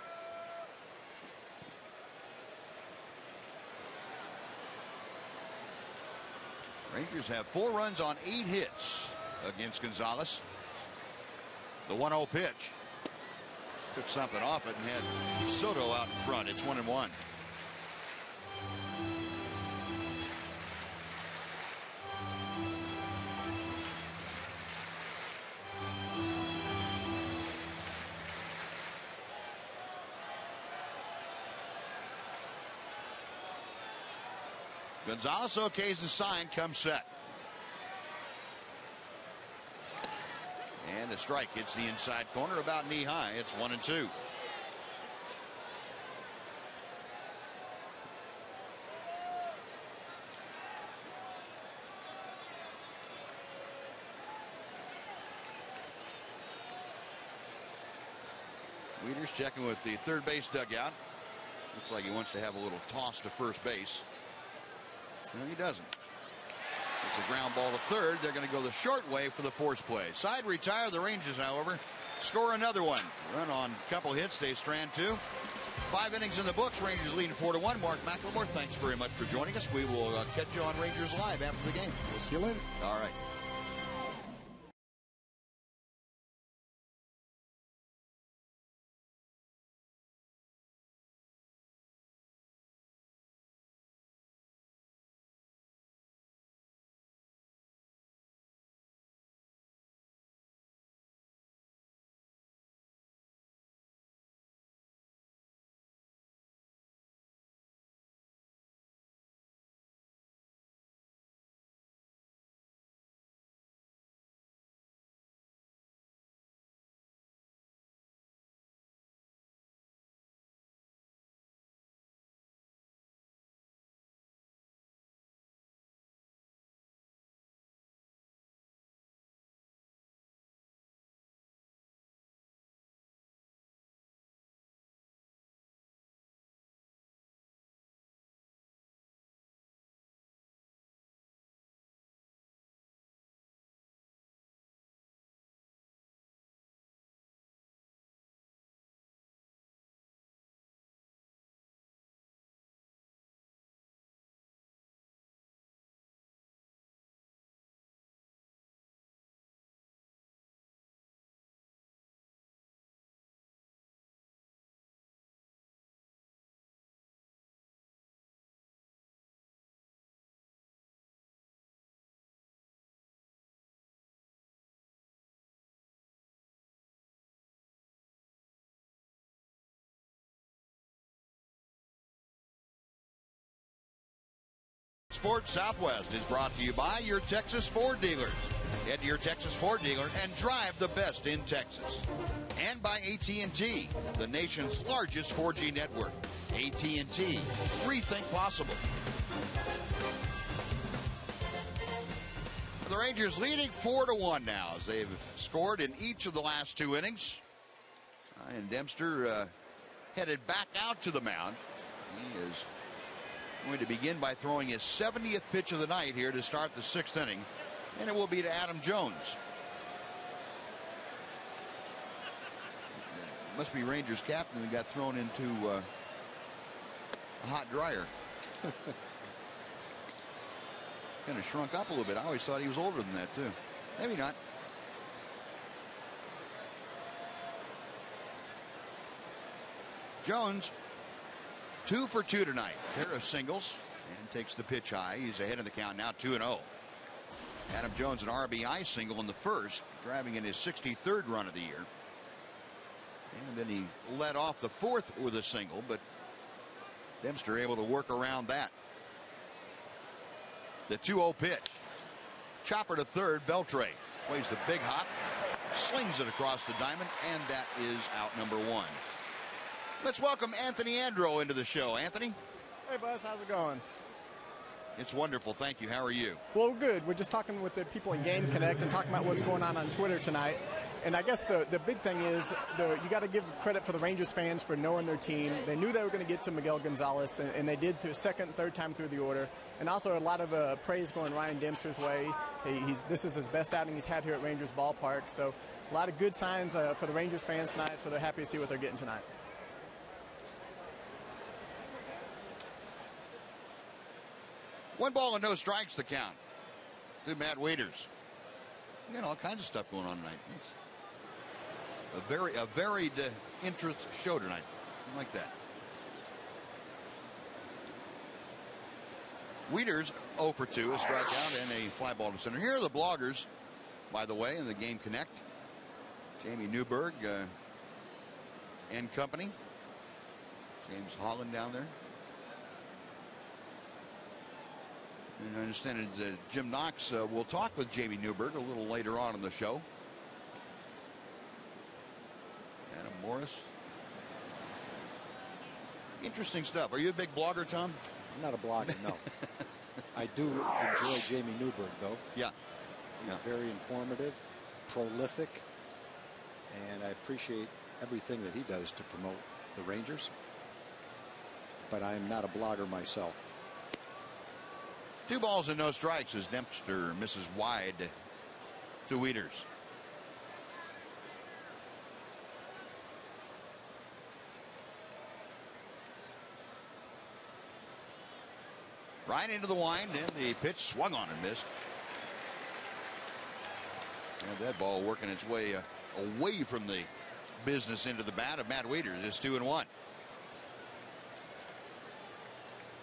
Rangers have 4 runs on 8 hits against Gonzalez. The 1-0 pitch. Took something off it and had Soto out in front. It's 1-1. Gonzalez okays the sign, comes set. And a strike hits the inside corner about knee high. It's 1-2. Wieters checking with the third base dugout. Looks like he wants to have a little toss to first base. No, he doesn't. It's a ground ball to third. They're going to go the short way for the force play. Side retire. The Rangers, however, score another one. Run on a couple hits. They strand 2. 5 innings in the books. Rangers leading 4-1. Mark McLemore, thanks very much for joining us. We will catch you on Rangers Live after the game. We'll see you later. All right. Sports Southwest is brought to you by your Texas Ford dealers. Head to your Texas Ford dealer and drive the best in Texas. And by AT&T, the nation's largest 4G network. AT&T, rethink possible. The Rangers leading 4-1 now as they've scored in each of the last 2 innings. And Dempster headed back out to the mound. He is going to begin by throwing his 70th pitch of the night here to start the 6th inning, and it will be to Adam Jones. Must be Rangers captain who got thrown into a hot dryer. Kind of shrunk up a little bit. I always thought he was older than that too. Maybe not. Jones 2 for 2 tonight. Pair of singles and takes the pitch high. He's ahead of the count now, 2-0. Adam Jones an RBI single in the first, driving in his 63rd run of the year. And then he led off the 4th with a single, but Dempster able to work around that. The 2-0 pitch. Chopper to third. Beltre plays the big hop, slings it across the diamond, and that is out number 1. Let's welcome Anthony Andro into the show. Anthony. Hey, Buzz. How's it going? It's wonderful. Thank you. How are you? Well, good. We're just talking with the people in Game Connect and talking about what's going on Twitter tonight. And I guess the big thing is you got to give credit for the Rangers fans for knowing their team. They knew they were going to get to Miguel Gonzalez, and they did through second, third time through the order. And also a lot of praise going Ryan Dempster's way. This is his best outing he's had here at Rangers Ballpark. So a lot of good signs for the Rangers fans tonight, so they're happy to see what they're getting tonight. 1 ball and no strikes to count to Matt Wieters. You know, all kinds of stuff going on tonight. It's a varied interest show tonight. I like that. Wieters 0 for 2, a strikeout and a fly ball to center. Here are the bloggers, by the way, in the Game Connect. Jamie Newberg and company. James Holland down there. And I understand that Jim Knox will talk with Jamie Newberg a little later on in the show. Adam Morris. Interesting stuff. Are you a big blogger, Tom? I'm not a blogger, no. I do enjoy Jamie Newberg, though. Yeah. He's very informative, prolific, and I appreciate everything that he does to promote the Rangers. But I am not a blogger myself. 2 balls and no strikes as Dempster misses wide to Wieters. Right into the wind, and the pitch swung on and missed. And that ball working its way away from the business into the bat of Matt Wieters. It's 2-1.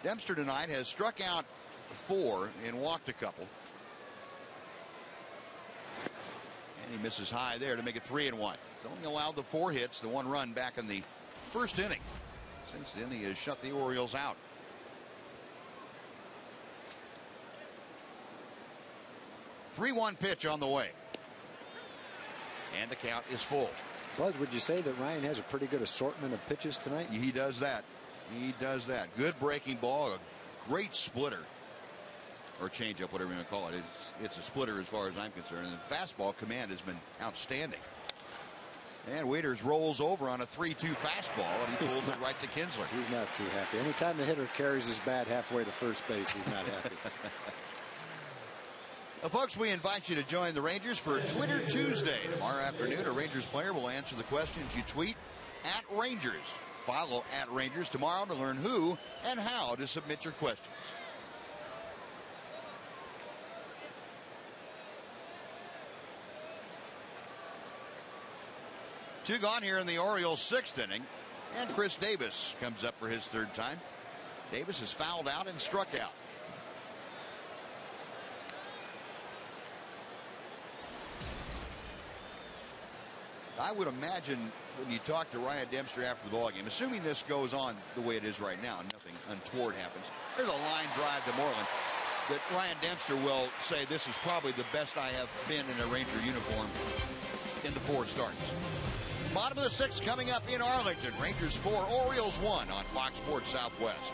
Dempster tonight has struck out 4 and walked a couple. And he misses high there to make it 3-1. He's only allowed the 4 hits, the 1 run back in the first inning. Since then, he has shut the Orioles out. Three-1 pitch on the way. And the count is full. Buzz, would you say that Ryan has a pretty good assortment of pitches tonight? He does that. He does that. Good breaking ball, a great splitter. Or changeup, whatever you want to call it. It's a splitter as far as I'm concerned. And the fastball command has been outstanding. And Wieters rolls over on a 3-2 fastball, and he pulls it right to Kinsler. He's not too happy. Anytime the hitter carries his bat halfway to first base, he's not happy. Well, folks, we invite you to join the Rangers for Twitter Tuesday. Tomorrow afternoon, a Rangers player will answer the questions you tweet at Rangers. Follow at Rangers tomorrow to learn who and how to submit your questions. Two gone here in the Orioles' 6th inning, and Chris Davis comes up for his 3rd time. Davis is fouled out and struck out. I would imagine when you talk to Ryan Dempster after the ballgame, assuming this goes on the way it is right now and nothing untoward happens, there's a line drive to Moreland, that Ryan Dempster will say this is probably the best I have been in a Ranger uniform in the 4 starts. Bottom of the 6th coming up in Arlington. Rangers 4, Orioles 1 on Fox Sports Southwest.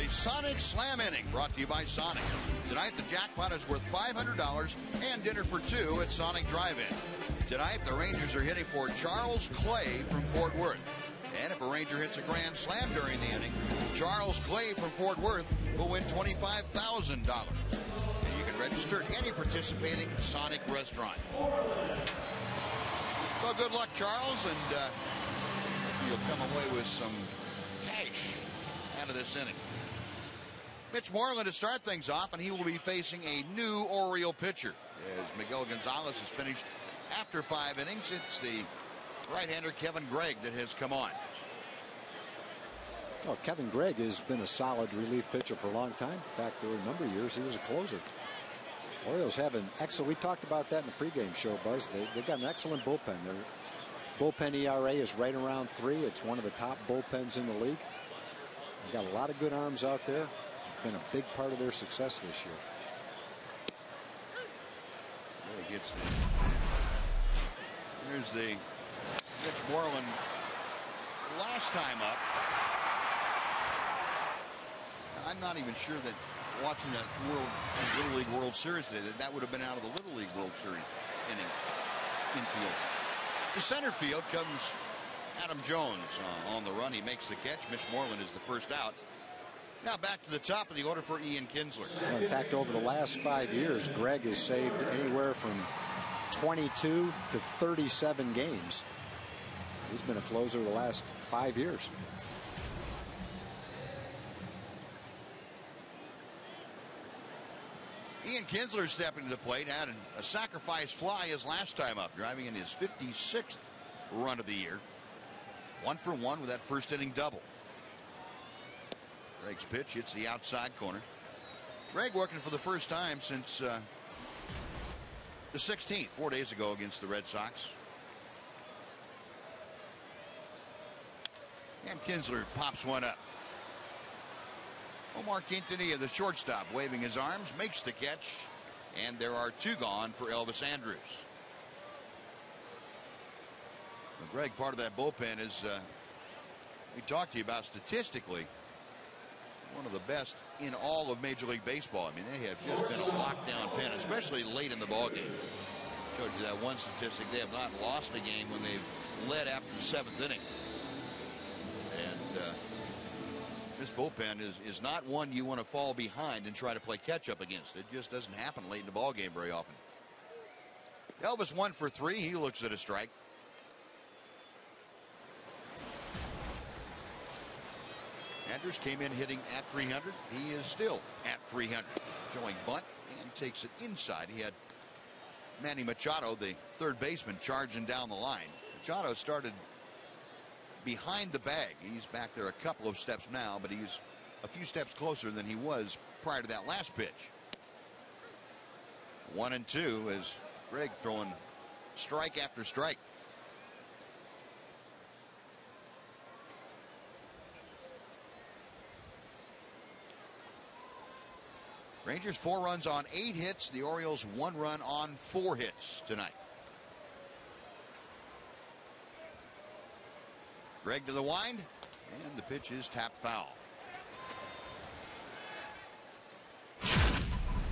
Sonic Slam inning brought to you by Sonic. Tonight, the jackpot is worth $500 and dinner for two at Sonic Drive-In. Tonight, the Rangers are hitting for Charles Clay from Fort Worth. And if a Ranger hits a grand slam during the inning, Charles Clay from Fort Worth will win $25,000. And you can register at any participating Sonic restaurant. So good luck, Charles, and you'll come away with some cash out of this inning. Mitch Moreland to start things off, and he will be facing a new Oriole pitcher. As Miguel Gonzalez has finished after 5 innings, it's the right-hander Kevin Gregg that has come on. Well, Kevin Gregg has been a solid relief pitcher for a long time. In fact, there were a number of years he was a closer. Orioles have an excellent, we talked about that in the pregame show, Buzz. They've got an excellent bullpen. Their bullpen ERA is right around 3. It's one of the top bullpens in the league. They've got a lot of good arms out there. It's been a big part of their success this year. Really gets it. Here's the Mitch Moreland last time up. I'm not even sure that watching that Little League World Series today, that would have been out of the Little League World Series inning infield. To center field comes Adam Jones on the run. He makes the catch. Mitch Moreland is the first out. Now back to the top of the order for Ian Kinsler. Well, in fact, over the last 5 years, Gregg has saved anywhere from 22 to 37 games. He's been a closer the last 5 years. Ian Kinsler stepping to the plate, had a sacrifice fly his last time up, driving in his 56th run of the year. 1 for 1 with that first inning double. Gregg's pitch hits the outside corner. Gregg working for the first time since the 16th, 4 days ago against the Red Sox. And Kinsler pops one up. Omar Quintanilla, the shortstop, waving his arms, makes the catch, and there are 2 gone for Elvis Andrus. Well, Gregg, part of that bullpen is, we talked to you about statistically, one of the best in all of Major League Baseball. I mean, they have just been a lockdown pen, especially late in the ballgame. Showed you that one statistic. They have not lost a game when they've led after the 7th inning. And this bullpen is not one you want to fall behind and try to play catch up against. It just doesn't happen late in the ball game very often. Elvis 1 for 3. He looks at a strike. Andrus came in hitting at 300. He is still at 300. Showing bunt and takes it inside. He had Manny Machado, the third baseman, charging down the line. Machado started behind the bag. He's back there a couple of steps now, but he's a few steps closer than he was prior to that last pitch. 1-2 as Gregg throwing strike after strike. Rangers 4 runs on 8 hits. The Orioles 1 run on 4 hits tonight. Gregg to the wind, and the pitch is tapped foul.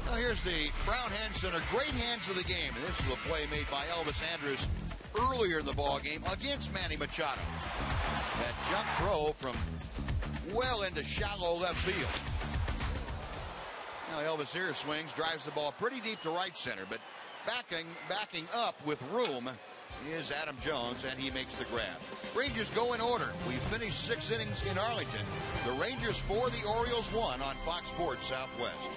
Now here's the Brown Hand Center great hands of the game, and this is a play made by Elvis Andrus earlier in the ball game against Manny Machado. That jump throw from well into shallow left field. Now Elvis here swings, drives the ball pretty deep to right center, but backing up with room is Adam Jones, and he makes the grab. Rangers go in order. We finished 6 innings in Arlington. The Rangers 4, the Orioles 1 on Fox Sports Southwest.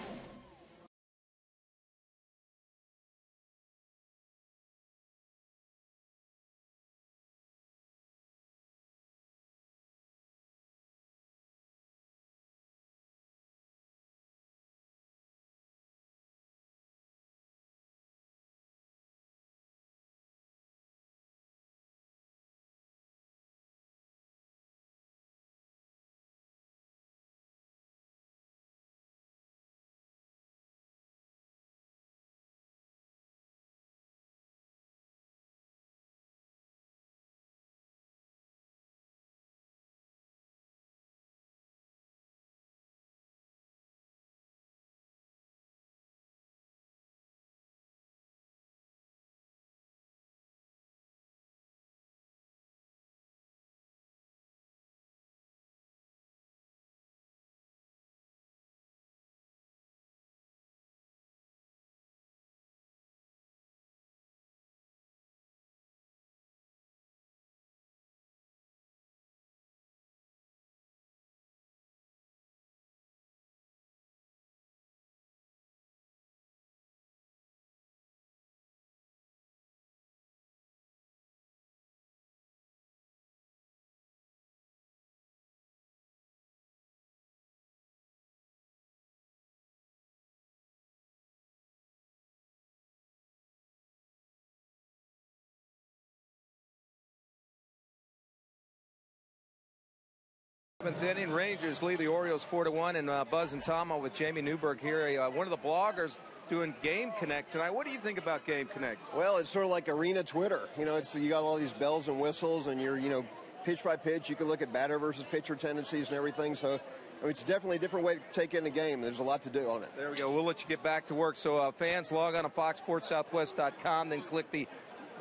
Seventh inning, Rangers lead the Orioles 4-1, and Buzz and Tom with Jamie Newberg here, one of the bloggers doing Game Connect tonight. What do you think about Game Connect? Well, it's sort of like arena Twitter. You know, you got all these bells and whistles, and you're, pitch by pitch. You can look at batter versus pitcher tendencies and everything. So, I mean, it's definitely a different way to take in the game. There's a lot to do on it. There we go. We'll let you get back to work. So, fans, log on to foxsportssouthwest.com, then click the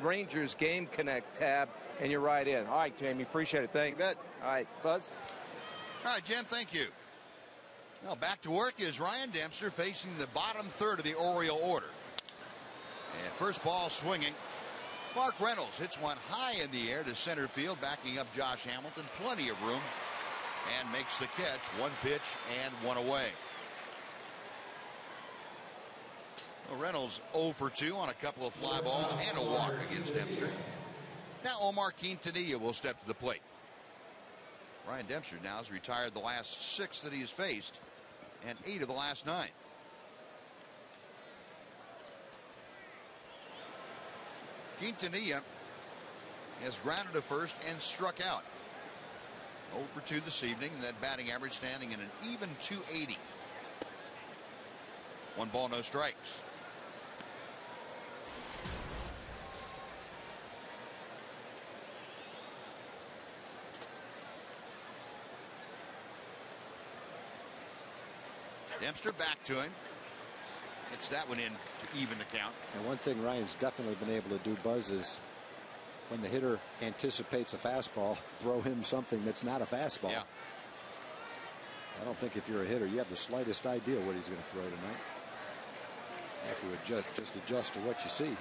Rangers Game Connect tab, and you're right in. All right, Jamie, appreciate it. Thanks. You bet. All right, Buzz. All right, Jim, thank you. Now back to work is Ryan Dempster facing the bottom third of the Oriole order. And first ball swinging. Mark Reynolds hits one high in the air to center field, backing up Josh Hamilton. Plenty of room. And makes the catch. One pitch and one away. Well, Reynolds 0 for 2 on a couple of fly balls and a walk against Dempster. Now Omar Quintanilla will step to the plate. Ryan Dempster now has retired the last 6 that he's faced and 8 of the last 9. Quintanilla has grounded to first and struck out. 0 for 2 this evening, and that batting average standing in an even 280. 1 ball, no strikes. Dempster back to him. Gets that one in to even the count. And one thing Ryan's definitely been able to do, Buzz, is when the hitter anticipates a fastball, throw him something that's not a fastball. Yeah. I don't think if you're a hitter, you have the slightest idea what he's going to throw tonight. You have to just adjust to what you see.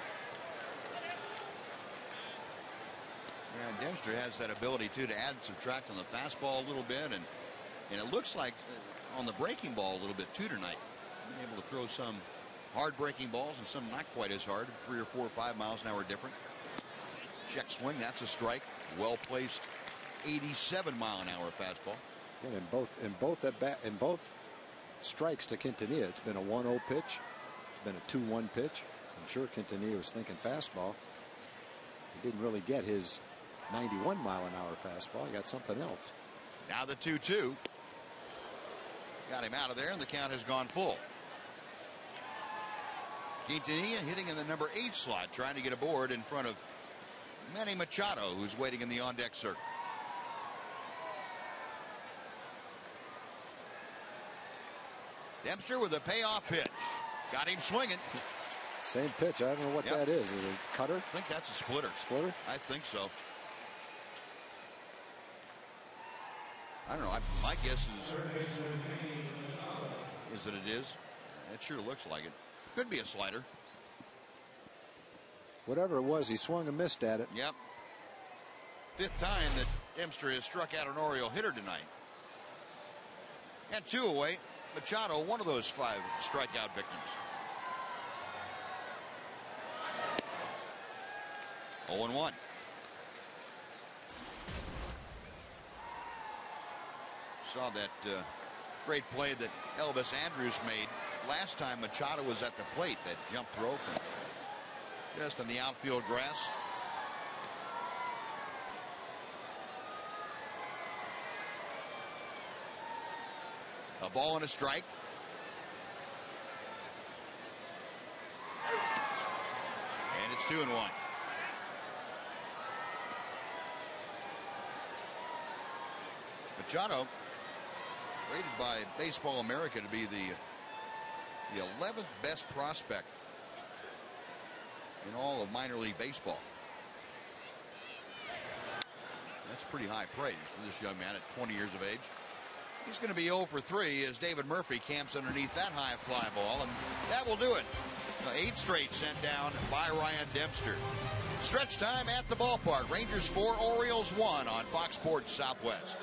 Yeah, and Dempster has that ability too to add and subtract on the fastball a little bit, and it looks like on the breaking ball a little bit too tonight. Been able to throw some hard breaking balls and some not quite as hard, 3 or 4 or 5 miles an hour different. Check swing, that's a strike. Well placed 87 mile an hour fastball. And in both strikes to Quintanilla, it's been a 1-0 pitch. It's been a 2-1 pitch. I'm sure Quintanilla was thinking fastball. He didn't really get his 91 mile an hour fastball. He got something else. Now the 2-2. Got him out of there, and the count has gone full. Quintanilla hitting in the number 8 slot, trying to get aboard in front of Manny Machado, who's waiting in the on-deck circle. Dempster with a payoff pitch. Got him swinging. Same pitch. I don't know what that is. Is it a cutter? I think that's a splitter. Splitter? I think so. I don't know. My guess is that it is. It sure looks like it. Could be a slider. Whatever it was, he swung and missed at it. Yep. 5th time that Dempster has struck out an Oriole hitter tonight. And 2 away. Machado, one of those 5 strikeout victims. 0-1. Saw that great play that Elvis Andrus made last time Machado was at the plate. That jump throw from just on the outfield grass. A ball and a strike. And it's 2-1. Machado, rated by Baseball America to be the 11th best prospect in all of minor league baseball. That's pretty high praise for this young man at 20 years of age. He's going to be 0 for 3 as David Murphy camps underneath that high fly ball, and that will do it. 8 straight sent down by Ryan Dempster. Stretch time at the ballpark. Rangers 4, Orioles 1 on Fox Sports Southwest.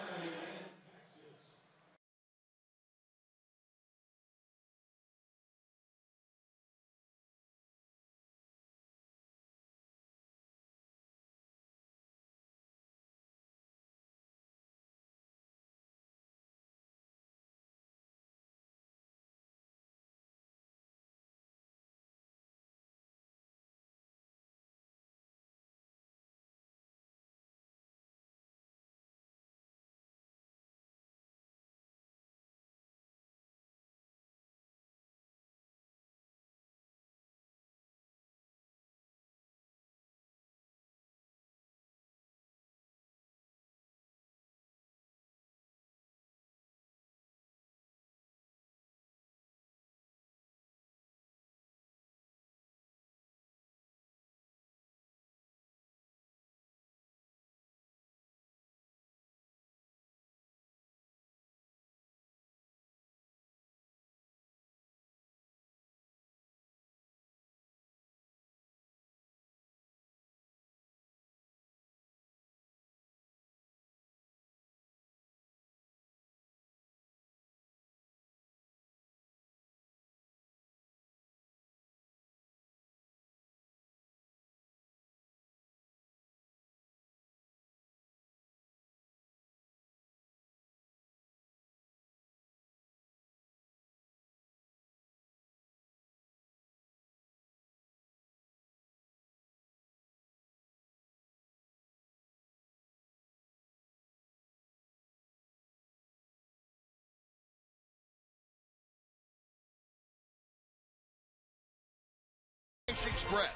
Express,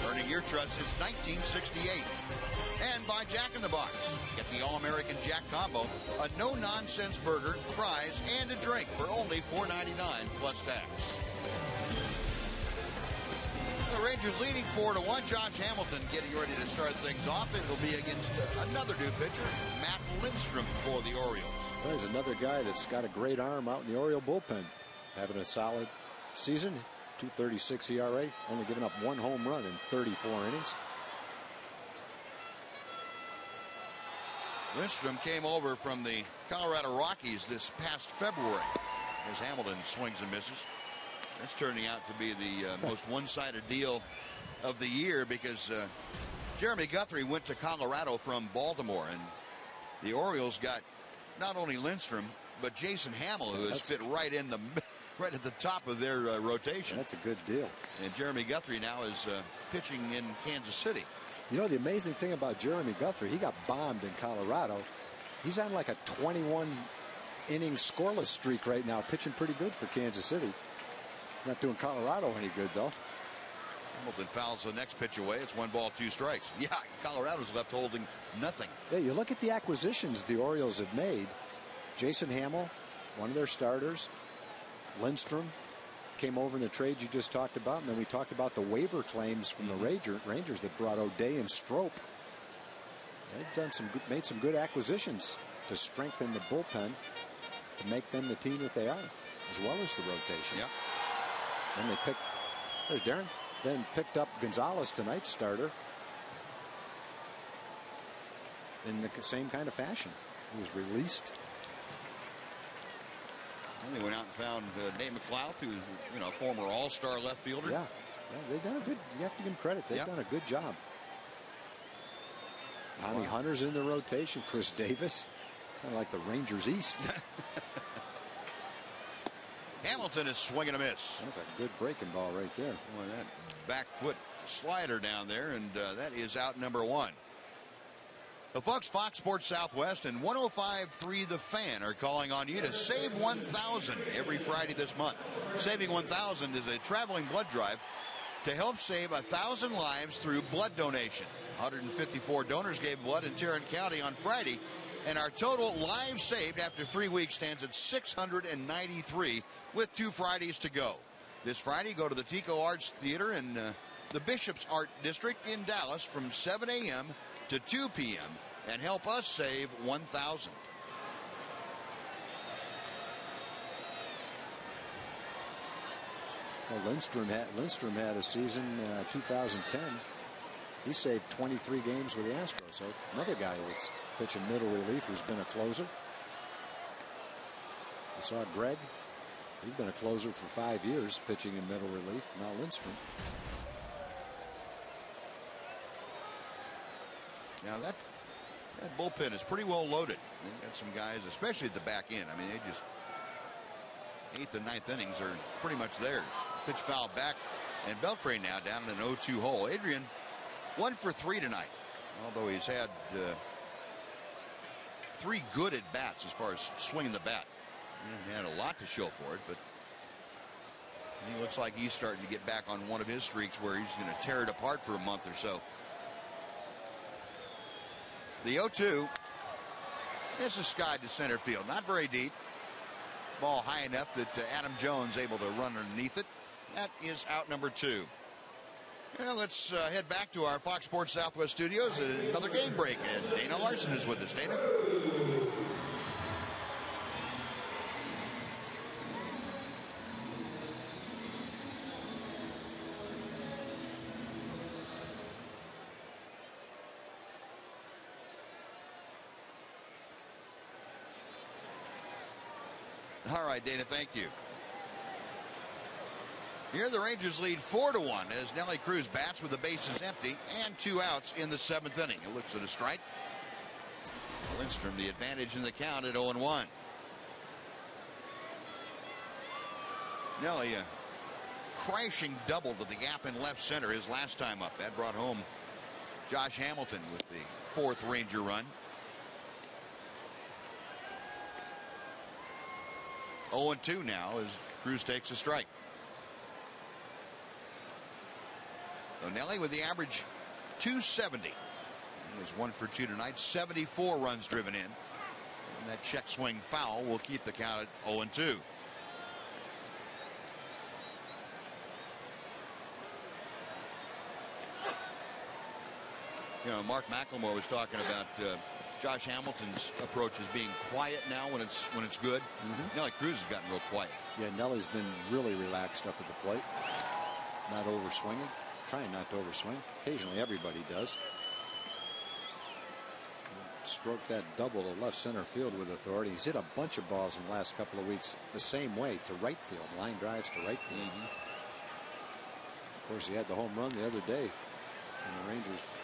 earning your trust since 1968. And by Jack in the Box. Get the All-American Jack Combo, a no-nonsense burger, fries, and a drink for only $4.99 plus tax. The Rangers leading 4-1. Josh Hamilton getting ready to start things off. It will be against another new pitcher, Matt Lindstrom, for the Orioles. There's another guy that's got a great arm out in the Oriole bullpen. Having a solid season. 2.36 ERA. Only giving up 1 home run in 34 innings. Lindstrom came over from the Colorado Rockies this past February as Hamilton swings and misses. That's turning out to be the most one-sided deal of the year because Jeremy Guthrie went to Colorado from Baltimore, and the Orioles got not only Lindstrom but Jason Hamill, who has fit right at the top of their rotation. That's a good deal. And Jeremy Guthrie now is pitching in Kansas City. You know, the amazing thing about Jeremy Guthrie, he got bombed in Colorado. He's on like a 21 inning scoreless streak right now, pitching pretty good for Kansas City. Not doing Colorado any good, though. Hamilton fouls the next pitch away. It's 1 ball, 2 strikes. Yeah, Colorado's left holding nothing. Yeah, you look at the acquisitions the Orioles have made. Jason Hamill, one of their starters. Lindstrom came over in the trade you just talked about, and then we talked about the waiver claims from the Rangers that brought O'Day and Strope. They've made some good acquisitions to strengthen the bullpen to make them the team that they are, as well as the rotation. Yep. Then they picked, there's Darren, then picked up Gonzalez tonight, starter, in the same kind of fashion. He was released. And they went out and found Nate McLouth, who's a former All-Star left fielder. Yeah, they've done a good. You have to give them credit. They've done a good job. Tommy Hunter's in the rotation. Chris Davis. It's kind of like the Rangers East. Hamilton is swinging a miss. That's a good breaking ball right there. Boy, that back foot slider down there, and that is out number 1. The folks, Fox Sports Southwest and 105.3 The Fan are calling on you to save 1,000 every Friday this month. Saving 1,000 is a traveling blood drive to help save 1,000 lives through blood donation. 154 donors gave blood in Tarrant County on Friday, and our total lives saved after 3 weeks stands at 693 with 2 Fridays to go. This Friday, go to the Tico Arts Theater in the Bishop's Art District in Dallas from 7 a.m. to 2 p.m. and help us save 1,000. Well, Lindstrom had a season 2010. He saved 23 games with the Astros. So another guy that's pitching middle relief who's been a closer. We saw Greg. He's been a closer for 5 years, pitching in middle relief. Now Lindstrom. Now that bullpen is pretty well loaded. They got some guys, especially at the back end. I mean, they just 8th and 9th innings are pretty much theirs. Pitch foul back, and Beltran now down in an 0-2 hole. Adrian 1 for 3 tonight, although he's had 3 good at bats as far as swinging the bat. He had a lot to show for it, but he looks like he's starting to get back on one of his streaks where he's going to tear it apart for a month or so. The 0-2. This is skied to center field. Not very deep. Ball high enough that Adam Jones able to run underneath it. That is out number 2. Well, let's head back to our Fox Sports Southwest studios. Another game break, and Dana Larson is with us. Dana. All right, Dana, thank you. Here the Rangers lead 4-1 as Nelly Cruz bats with the bases empty and 2 outs in the 7th inning. He looks at a strike. Lindstrom the advantage in the count at 0-1. Nelly crashing double to the gap in left center his last time up. That brought home Josh Hamilton with the 4th Ranger run. 0-2 now as Cruz takes a strike. So Nelly with the average 270. He is 1 for 2 tonight. 74 runs driven in. And that check swing foul will keep the count at 0-2. You know, Mark McLemore was talking about Josh Hamilton's approach as being quiet now when it's good. Nelly Cruz has gotten real quiet. Yeah, Nelly's been really relaxed up at the plate. Not overswinging. Trying not to overswing. Occasionally everybody does. Stroke that double to left center field with authority. He's hit a bunch of balls in the last couple of weeks the same way to right field. Line drives to right field. Of course, he had the home run the other day. And the Rangers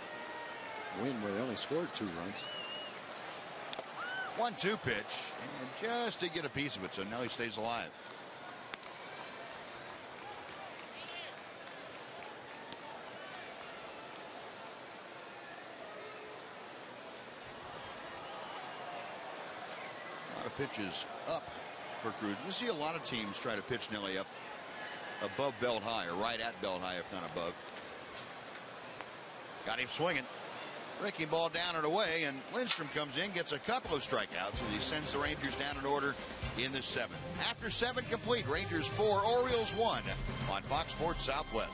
win where they only scored 2 runs. 1-2 pitch, and just to get a piece of it, so now he stays alive. A lot of pitches up for Cruz. You see a lot of teams try to pitch Nelly up above belt high, or right at belt high, if not above. Got him swinging. Breaking ball down and away, and Lindstrom comes in, gets a couple of strikeouts, and he sends the Rangers down in order in the 7th. After 7 complete, Rangers 4, Orioles 1 on Fox Sports Southwest.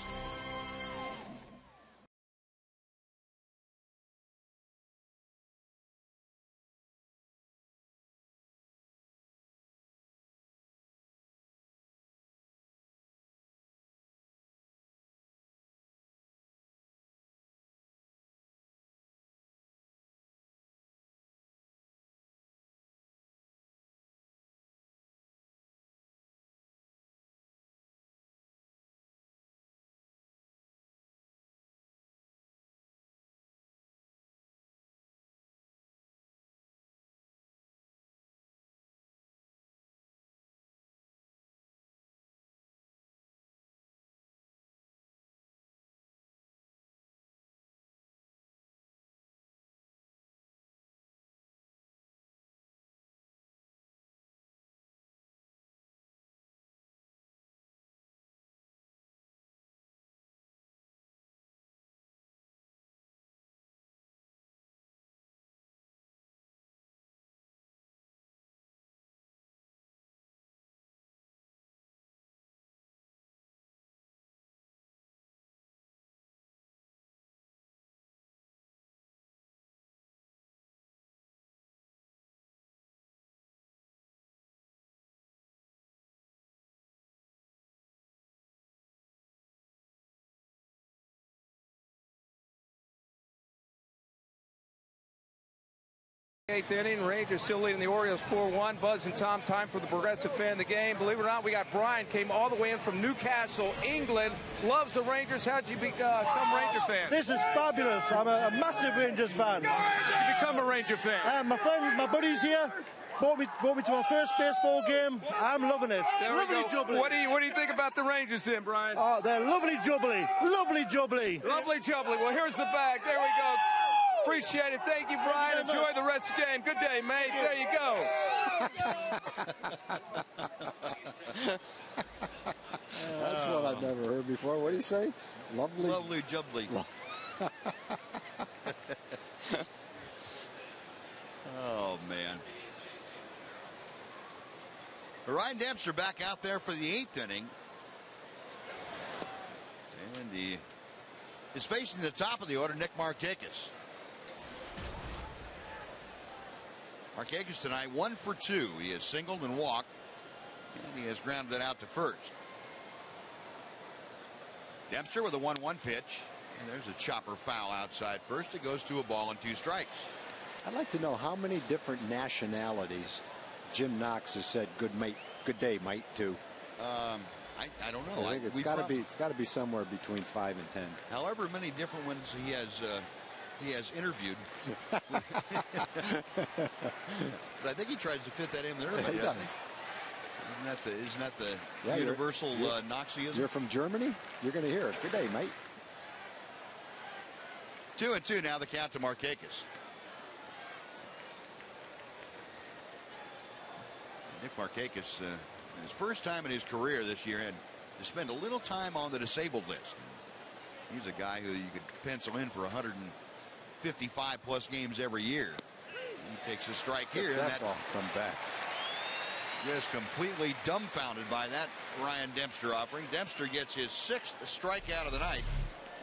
Eighth inning, Rangers still leading the Orioles 4-1. Buzz and Tom, time for the Progressive fan of the game. Believe it or not, we got Brian, came all the way in from Newcastle, England. Loves the Rangers. How'd you become Ranger fan? This is fabulous. I'm a massive Rangers fan. How'd you become a Ranger fan? My friends, my buddies here brought me to my first baseball game. I'm loving it. Lovely jubbly. What do you think about the Rangers then, Brian? Oh, they're lovely jubbly. Lovely jubbly. Lovely jubbly. Well, here's the bag. There we go. Appreciate it. Thank you, Brian. Enjoy the rest of the game. Good day, mate. There you go. That's what I've never heard before. What do you say? Lovely. Lovely jubbly. Oh, man. Ryan Dempster back out there for the 8th inning. And he is facing the top of the order, Nick Markakis. Markakis tonight 1 for 2. He has singled and walked, and he has grounded it out to first. Dempster with a 1-1 pitch, and there's a chopper foul outside first. It goes to a ball and 2 strikes. I'd like to know how many different nationalities Jim Knox has said "good day, mate" to. I don't know. I think it's got to be somewhere between 5 and 10. However many different ones he has interviewed. But I think he tries to fit that in there. He does. Isn't that the universal Knoxiism? You're from Germany. You're going to hear it. Good day, mate. 2-2 now. The count to Markakis. Nick Markakis, his first time in his career this year, had to spend a little time on the disabled list. He's a guy who you could pencil in for 155 plus games every year. He takes a strike here, and that ball come back. Just completely dumbfounded by that Ryan Dempster offering. Dempster gets his 6th strikeout of the night,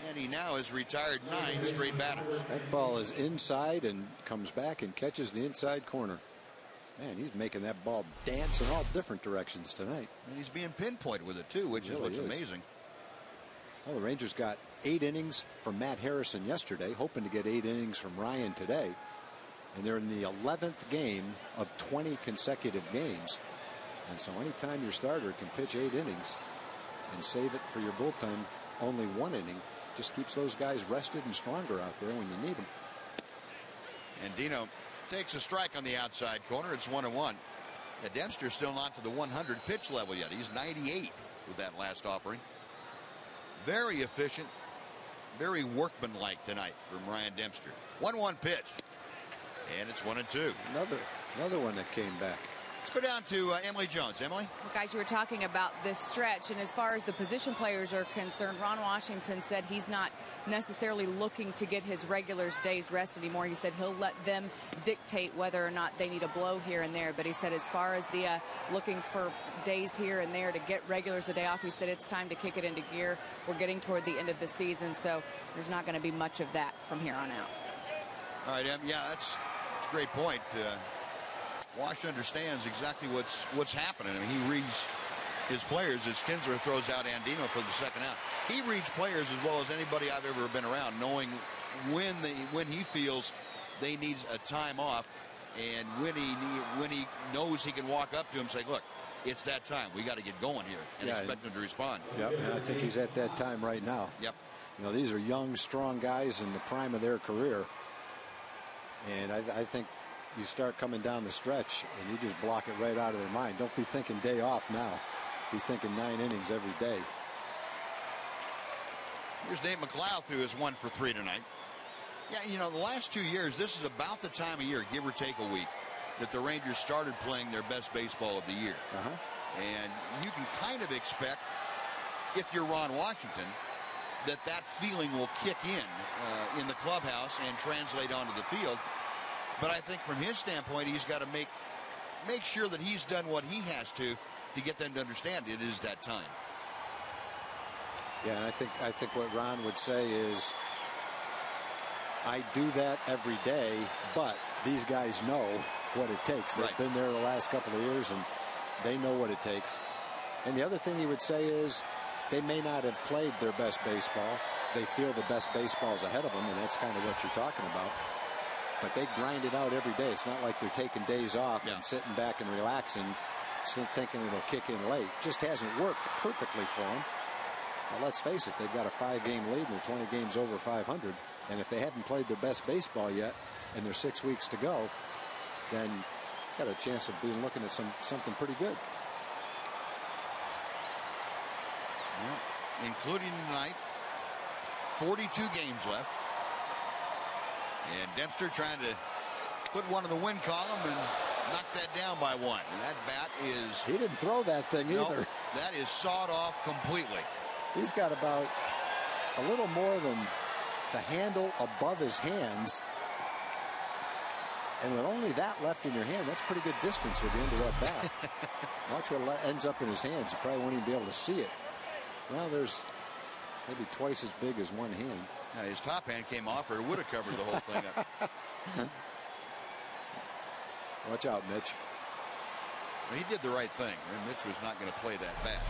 and he now has retired 9 straight batters. That ball is inside and comes back and catches the inside corner. Man, he's making that ball dance in all different directions tonight. And he's being pinpointed with it too, which is what's amazing. Well, the Rangers got 8 innings from Matt Harrison yesterday, hoping to get 8 innings from Ryan today. And they're in the 11th game of 20 consecutive games. And so anytime your starter can pitch 8 innings and save it for your bullpen only 1 inning, just keeps those guys rested and stronger out there when you need them. And Dino takes a strike on the outside corner. It's 1-1. Dempster's still not to the 100 pitch level yet. He's 98 with that last offering. Very efficient, very workmanlike tonight from Ryan Dempster. 1-1 pitch. And it's 1-2. Another one that came back. Let's go down to Emily Jones. Emily? Well, guys, you were talking about this stretch, and as far as the position players are concerned, Ron Washington said he's not necessarily looking to get his regulars days rest anymore. He said he'll let them dictate whether or not they need a blow here and there. But he said as far as the looking for days here and there to get regulars a day off, he said it's time to kick it into gear. We're getting toward the end of the season, so there's not going to be much of that from here on out. All right, yeah, that's a great point. Wash understands exactly what's happening. I mean, he reads his players as Kinsler throws out Andino for the second out. He reads players as well as anybody I've ever been around, knowing when he feels they need a time off, and when he knows he can walk up to him and say, look, it's that time. We got to get going here, and expect him to respond. Yep, and I think he's at that time right now. Yep. You know, these are young, strong guys in the prime of their career, and I think you start coming down the stretch and you just block it right out of their mind. Don't be thinking day off now. Be thinking 9 innings every day. Here's Nate McLeod through his 1 for 3 tonight. Yeah, you know, the last 2 years, this is about the time of year, give or take a week, that the Rangers started playing their best baseball of the year. And you can kind of expect, if you're Ron Washington, that feeling will kick in the clubhouse and translate onto the field. But I think from his standpoint, he's got to make sure that he's done what he has to get them to understand it is that time. Yeah, and I think what Ron would say is, I do that every day, but these guys know what it takes. They've been there the last couple of years, and they know what it takes. And the other thing he would say is, they may not have played their best baseball. They feel the best baseball's ahead of them, and that's kind of what you're talking about. But they grind it out every day. It's not like they're taking days off and sitting back and relaxing, thinking it'll kick in late. Just hasn't worked perfectly for them. Well, let's face it, they've got a 5-game lead and they're 20 games over 500. And if they haven't played their best baseball yet and there's 6 weeks to go, then got a chance of being looking at something pretty good. Yeah. Including tonight, 42 games left. And Dempster trying to put one in the win column and knock that down by 1. And that bat is... He didn't throw that thing either. That is sawed off completely. He's got about a little more than the handle above his hands. And with only that left in your hand, that's pretty good distance with the end of that bat. Watch what ends up in his hands. You probably won't even be able to see it. Well, there's maybe twice as big as one hand. Yeah, his top hand came off, or it would have covered the whole thing up. Watch out, Mitch. Well, he did the right thing. Mitch was not going to play that bat.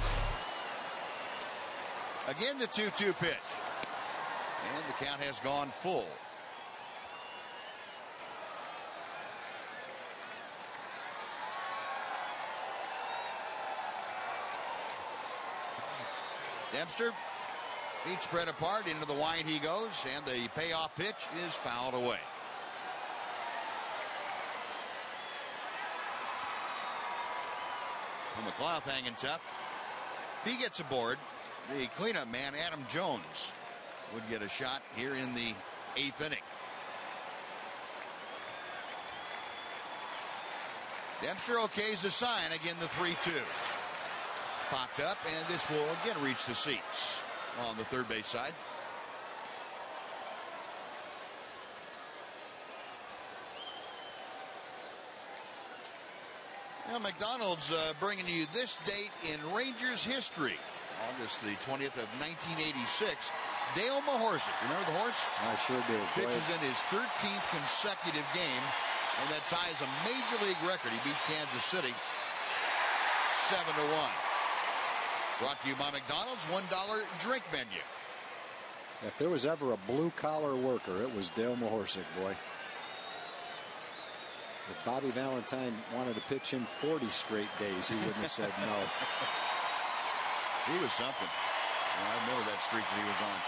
Again, the 2-2 pitch. And the count has gone full. Dempster, feet spread apart, into the wind he goes, and the payoff pitch is fouled away. Well, McLeod hanging tough. If he gets aboard, the cleanup man, Adam Jones, would get a shot here in the 8th inning. Dempster okays the sign. Again, the 3-2. Popped up, and this will again reach the seats on the third base side. Well, McDonald's bringing you this date in Rangers history. August the 20th of 1986. Dale Mahorsic, remember the horse? I sure do. Pitches in his 13th consecutive game, and that ties a major league record. He beat Kansas City 7-1. Brought to you by McDonald's $1 drink menu. If there was ever a blue-collar worker, it was Dale Mahorsic, boy. If Bobby Valentine wanted to pitch him 40 straight days, he wouldn't have said no. He was something. I remember that streak that he was on.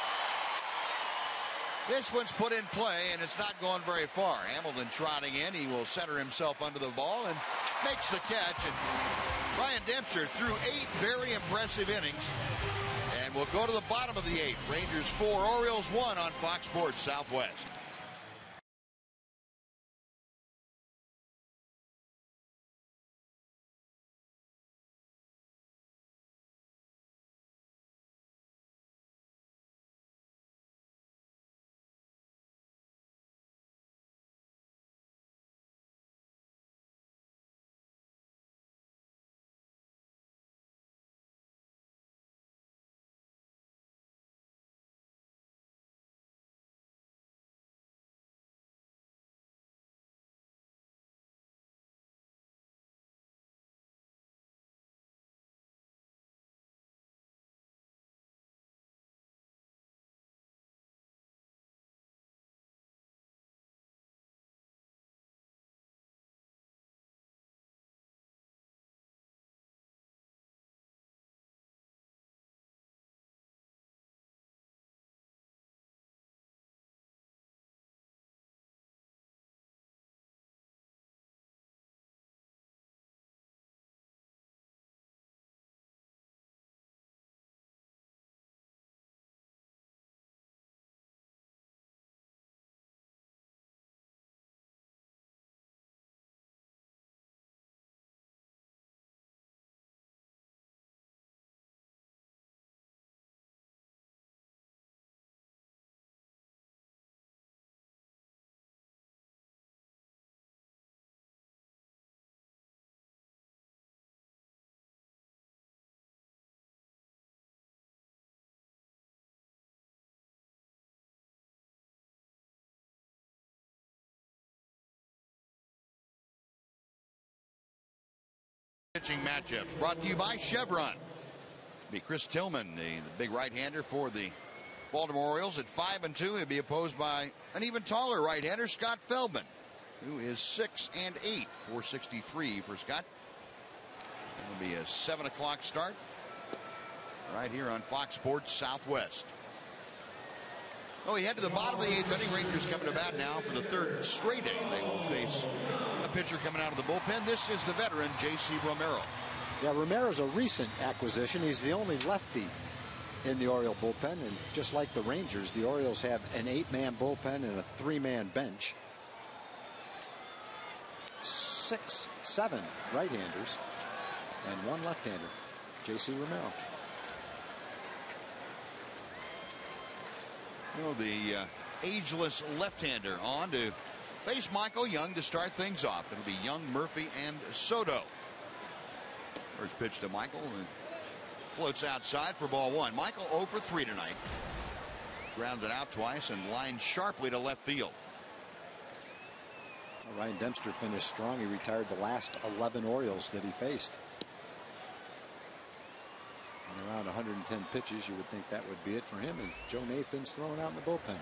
This one's put in play, and it's not going very far. Hamilton trotting in. He will center himself under the ball and makes the catch. And Ryan Dempster threw 8 very impressive innings. And we'll go to the bottom of the 8th. Rangers 4, Orioles 1 on Fox Sports Southwest. Pitching matchups brought to you by Chevron. Be Chris Tillman, the big right-hander for the Baltimore Orioles at 5-2. He'll be opposed by an even taller right-hander, Scott Feldman, who is 6-8, 463 for Scott. It'll be a 7 o'clock start right here on Fox Sports Southwest. Oh, we head to the bottom of the 8th inning. Rangers coming to bat now for the 3rd straight inning. They will face a pitcher coming out of the bullpen. This is the veteran, J.C. Romero. Yeah, Romero's a recent acquisition. He's the only lefty in the Oriole bullpen. And just like the Rangers, the Orioles have an 8-man bullpen and a 3-man bench. 6, 7 right-handers and 1 left-hander, J.C. Romero. You know, the ageless left-hander on to face Michael Young to start things off. It'll be Young, Murphy, and Soto. First pitch to Michael, and floats outside for ball 1. Michael 0 for 3 tonight. Grounded out twice and lined sharply to left field. Ryan Dempster finished strong. He retired the last 11 Orioles that he faced. And around 110 pitches, you would think that would be it for him. And Joe Nathan's throwing out in the bullpen.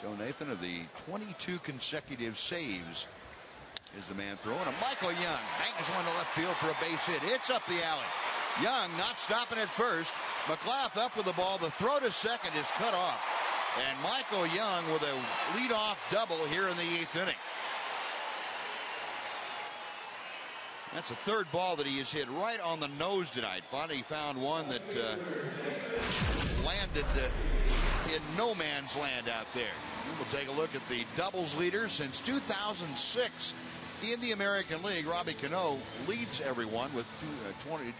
Joe Nathan of the 22 consecutive saves is the man throwing. And Michael Young bangs one to left field for a base hit. It's up the alley. Young not stopping at first. McLeod up with the ball. The throw to second is cut off. And Michael Young with a leadoff double here in the 8th inning. That's the 3rd ball that he has hit right on the nose tonight. Finally he found one that landed in no man's land out there. We'll take a look at the doubles leader since 2006 in the American League. Robbie Cano leads everyone with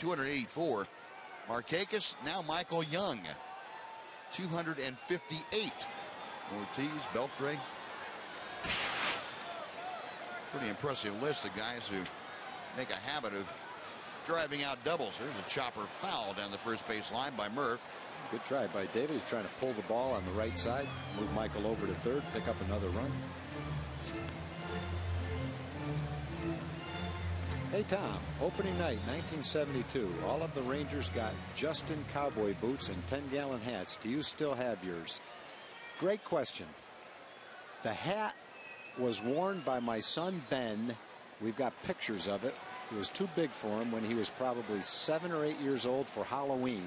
284. Markakis, now Michael Young, 258. Ortiz, Beltre, Pretty impressive list of guys who make a habit of driving out doubles. There's a chopper foul down the first base line by Murph. Good try by David. He's trying to pull the ball on the right side, move Michael over to third, pick up another run. Hey Tom, opening night 1972. All of the Rangers got Justin cowboy boots and 10-gallon hats. Do you still have yours? Great question. The hat was worn by my son Ben. We've got pictures of it. It was too big for him when he was probably 7 or 8 years old for Halloween.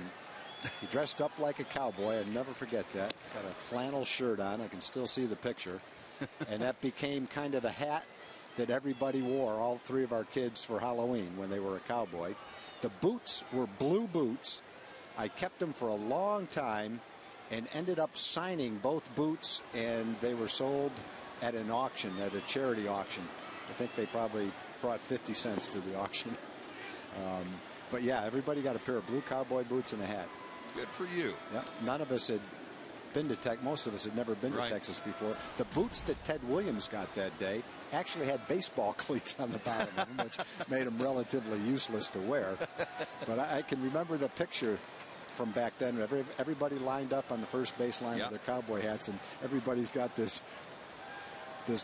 He dressed up like a cowboy. I'll never forget that. He's got a flannel shirt on. I can still see the picture. And that became kind of the hat that everybody wore, all 3 of our kids, for Halloween when they were a cowboy. The boots were blue boots. I kept them for a long time and ended up signing both boots, and they were sold at an auction, at a charity auction. I think they probably brought 50 cents to the auction. But yeah, everybody got a pair of blue cowboy boots and a hat. Good for you. Yeah, none of us had been to Texas. Most of us had never been to Texas before. The boots that Ted Williams got that day actually had baseball cleats on the bottom of them, which made them relatively useless to wear. But I can remember the picture from back then. Everybody lined up on the first base line with their cowboy hats, and everybody's got this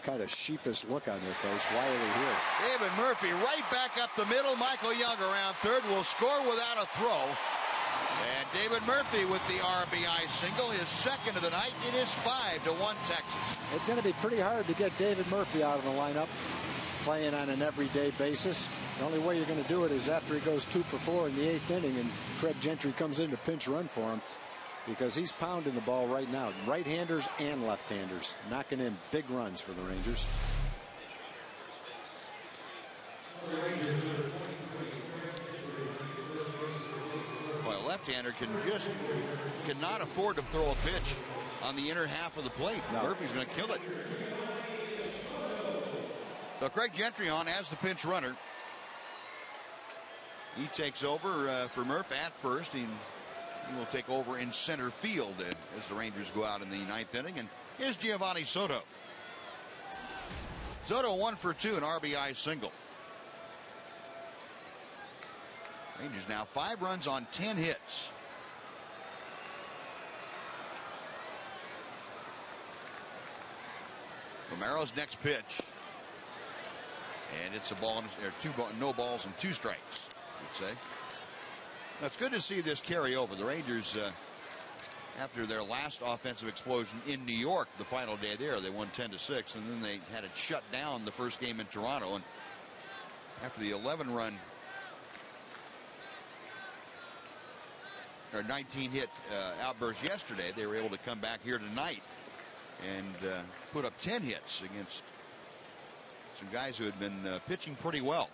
kind of sheepish look on their face. Why are we here? David Murphy right back up the middle. Michael Young around third will score without a throw. And David Murphy with the RBI single, his second of the night. It is 5-1 Texas. It's going to be pretty hard to get David Murphy out of the lineup, playing on an everyday basis. The only way you're going to do it is after he goes 2 for 4 in the 8th inning and Craig Gentry comes in to pinch run for him, because he's pounding the ball right now. Right-handers and left-handers knocking in big runs for the Rangers. Well, a left-hander cannot afford to throw a pitch on the inner half of the plate. No. Murphy's going to kill it. So Craig Gentry on as the pinch runner. He takes over for Murph at first. He will take over in center field as the Rangers go out in the 9th inning. And here's Giovanni Soto. Soto 1 for 2, an RBI single. Rangers now 5 runs on 10 hits. Romero's next pitch. And it's a ball, no balls and 2 strikes, I would say. Now, it's good to see this carry over. The Rangers, after their last offensive explosion in New York, the final day there, they won 10-6, and then they had it shut down the first game in Toronto. And after the 11-run or 19-hit outburst yesterday, they were able to come back here tonight and put up 10 hits against some guys who had been pitching pretty well.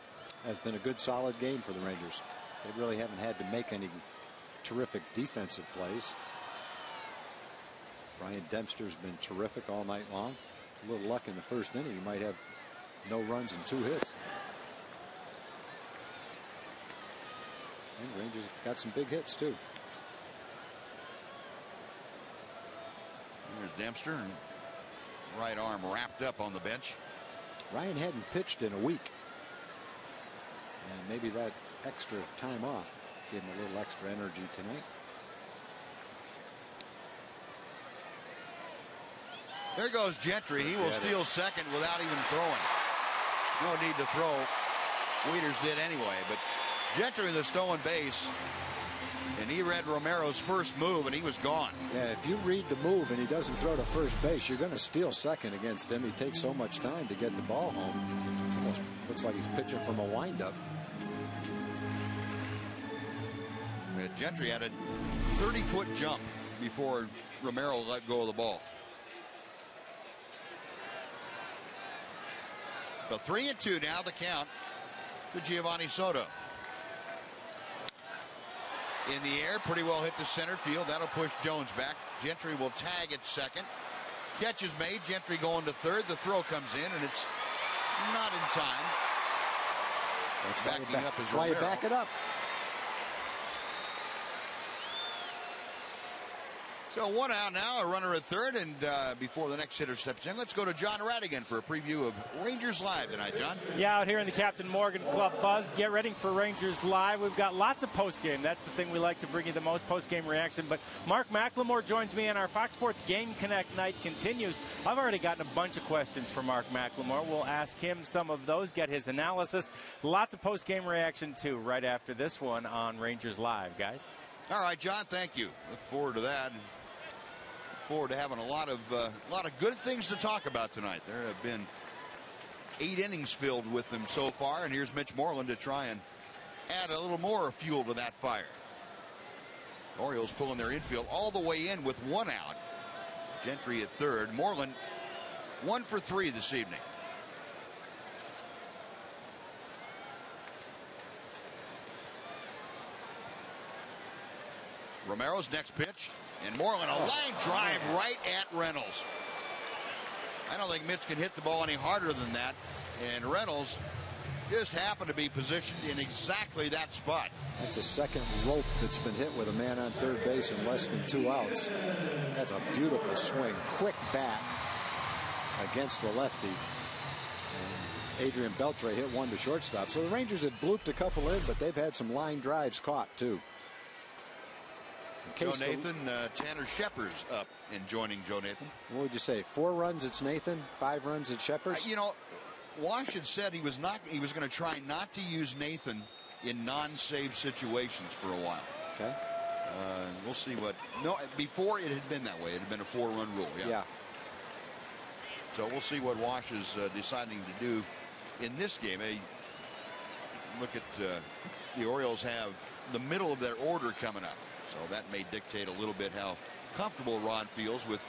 Has been a good, solid game for the Rangers. They really haven't had to make any terrific defensive plays. Ryan Dempster's been terrific all night long. A little luck in the first inning. He might have no runs and 2 hits. And the Rangers got some big hits, too. There's Dempster, and right arm wrapped up on the bench. Ryan hadn't pitched in a week. And maybe that extra time off gave him a little extra energy tonight. There goes Gentry. He will steal second without even throwing. No need to throw. Wieters did anyway, but Gentry in the stolen base, and he read Romero's first move, and he was gone. Yeah, if you read the move and he doesn't throw to first base, you're going to steal second against him. He takes so much time to get the ball home. Almost looks like he's pitching from a windup. Gentry had a 30-foot jump before Romero let go of the ball. But 3-2 now, the count to Giovanni Soto. In the air, pretty well hit to center field. That'll push Jones back. Gentry will tag at second. Catch is made. Gentry going to third. The throw comes in, and it's not in time. That's why you back it up. So 1 out now, a runner at third, and before the next hitter steps in, let's go to John Radigan for a preview of Rangers Live tonight, John. Yeah, out here in the Captain Morgan Club buzz. Get ready for Rangers Live. We've got lots of postgame. That's the thing we like to bring you the most, postgame reaction. But Mark McLemore joins me, and our Fox Sports Game Connect night continues. I've already gotten a bunch of questions for Mark McLemore. We'll ask him some of those, get his analysis. Lots of postgame reaction, too, right after this one on Rangers Live, guys. All right, John, thank you. Look forward to that. Forward to having a lot of good things to talk about tonight. There have been 8 innings filled with them so far, and here's Mitch Moreland to try and add a little more fuel to that fire. Orioles pulling their infield all the way in with 1 out. Gentry at third. Moreland 1 for 3 this evening. Romero's next pitch. And Moreland, a line drive right at Reynolds. I don't think Mitch can hit the ball any harder than that. And Reynolds just happened to be positioned in exactly that spot. That's a second rope that's been hit with a man on third base in less than 2 outs. That's a beautiful swing. Quick bat against the lefty. And Adrian Beltre hit one to shortstop. So the Rangers have blooped a couple in, but they've had some line drives caught, too. Joe Nathan, Tanner Shepard's up and joining Joe Nathan. What would you say? 4 runs it's Nathan, 5 runs it's Shepard? You know, Wash had said he was going to try not to use Nathan in non-save situations for a while. Okay. We'll see what. No, before it had been that way. It had been a 4-run rule. Yeah. So we'll see what Wash is deciding to do in this game. Look at the Orioles have the middle of their order coming up. So that may dictate a little bit how comfortable Ron feels with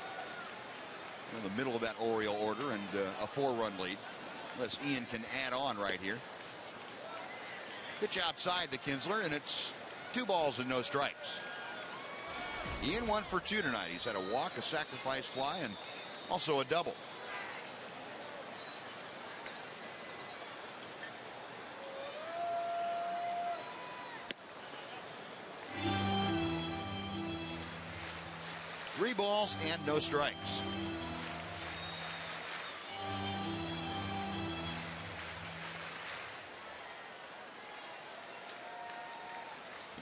the middle of that Oriole order and a 4-run lead. Unless Ian can add on right here. Pitch outside to Kinsler, and it's 2 balls and no strikes. Ian 1 for 2 tonight. He's had a walk, a sacrifice fly, and also a double. Three balls and no strikes.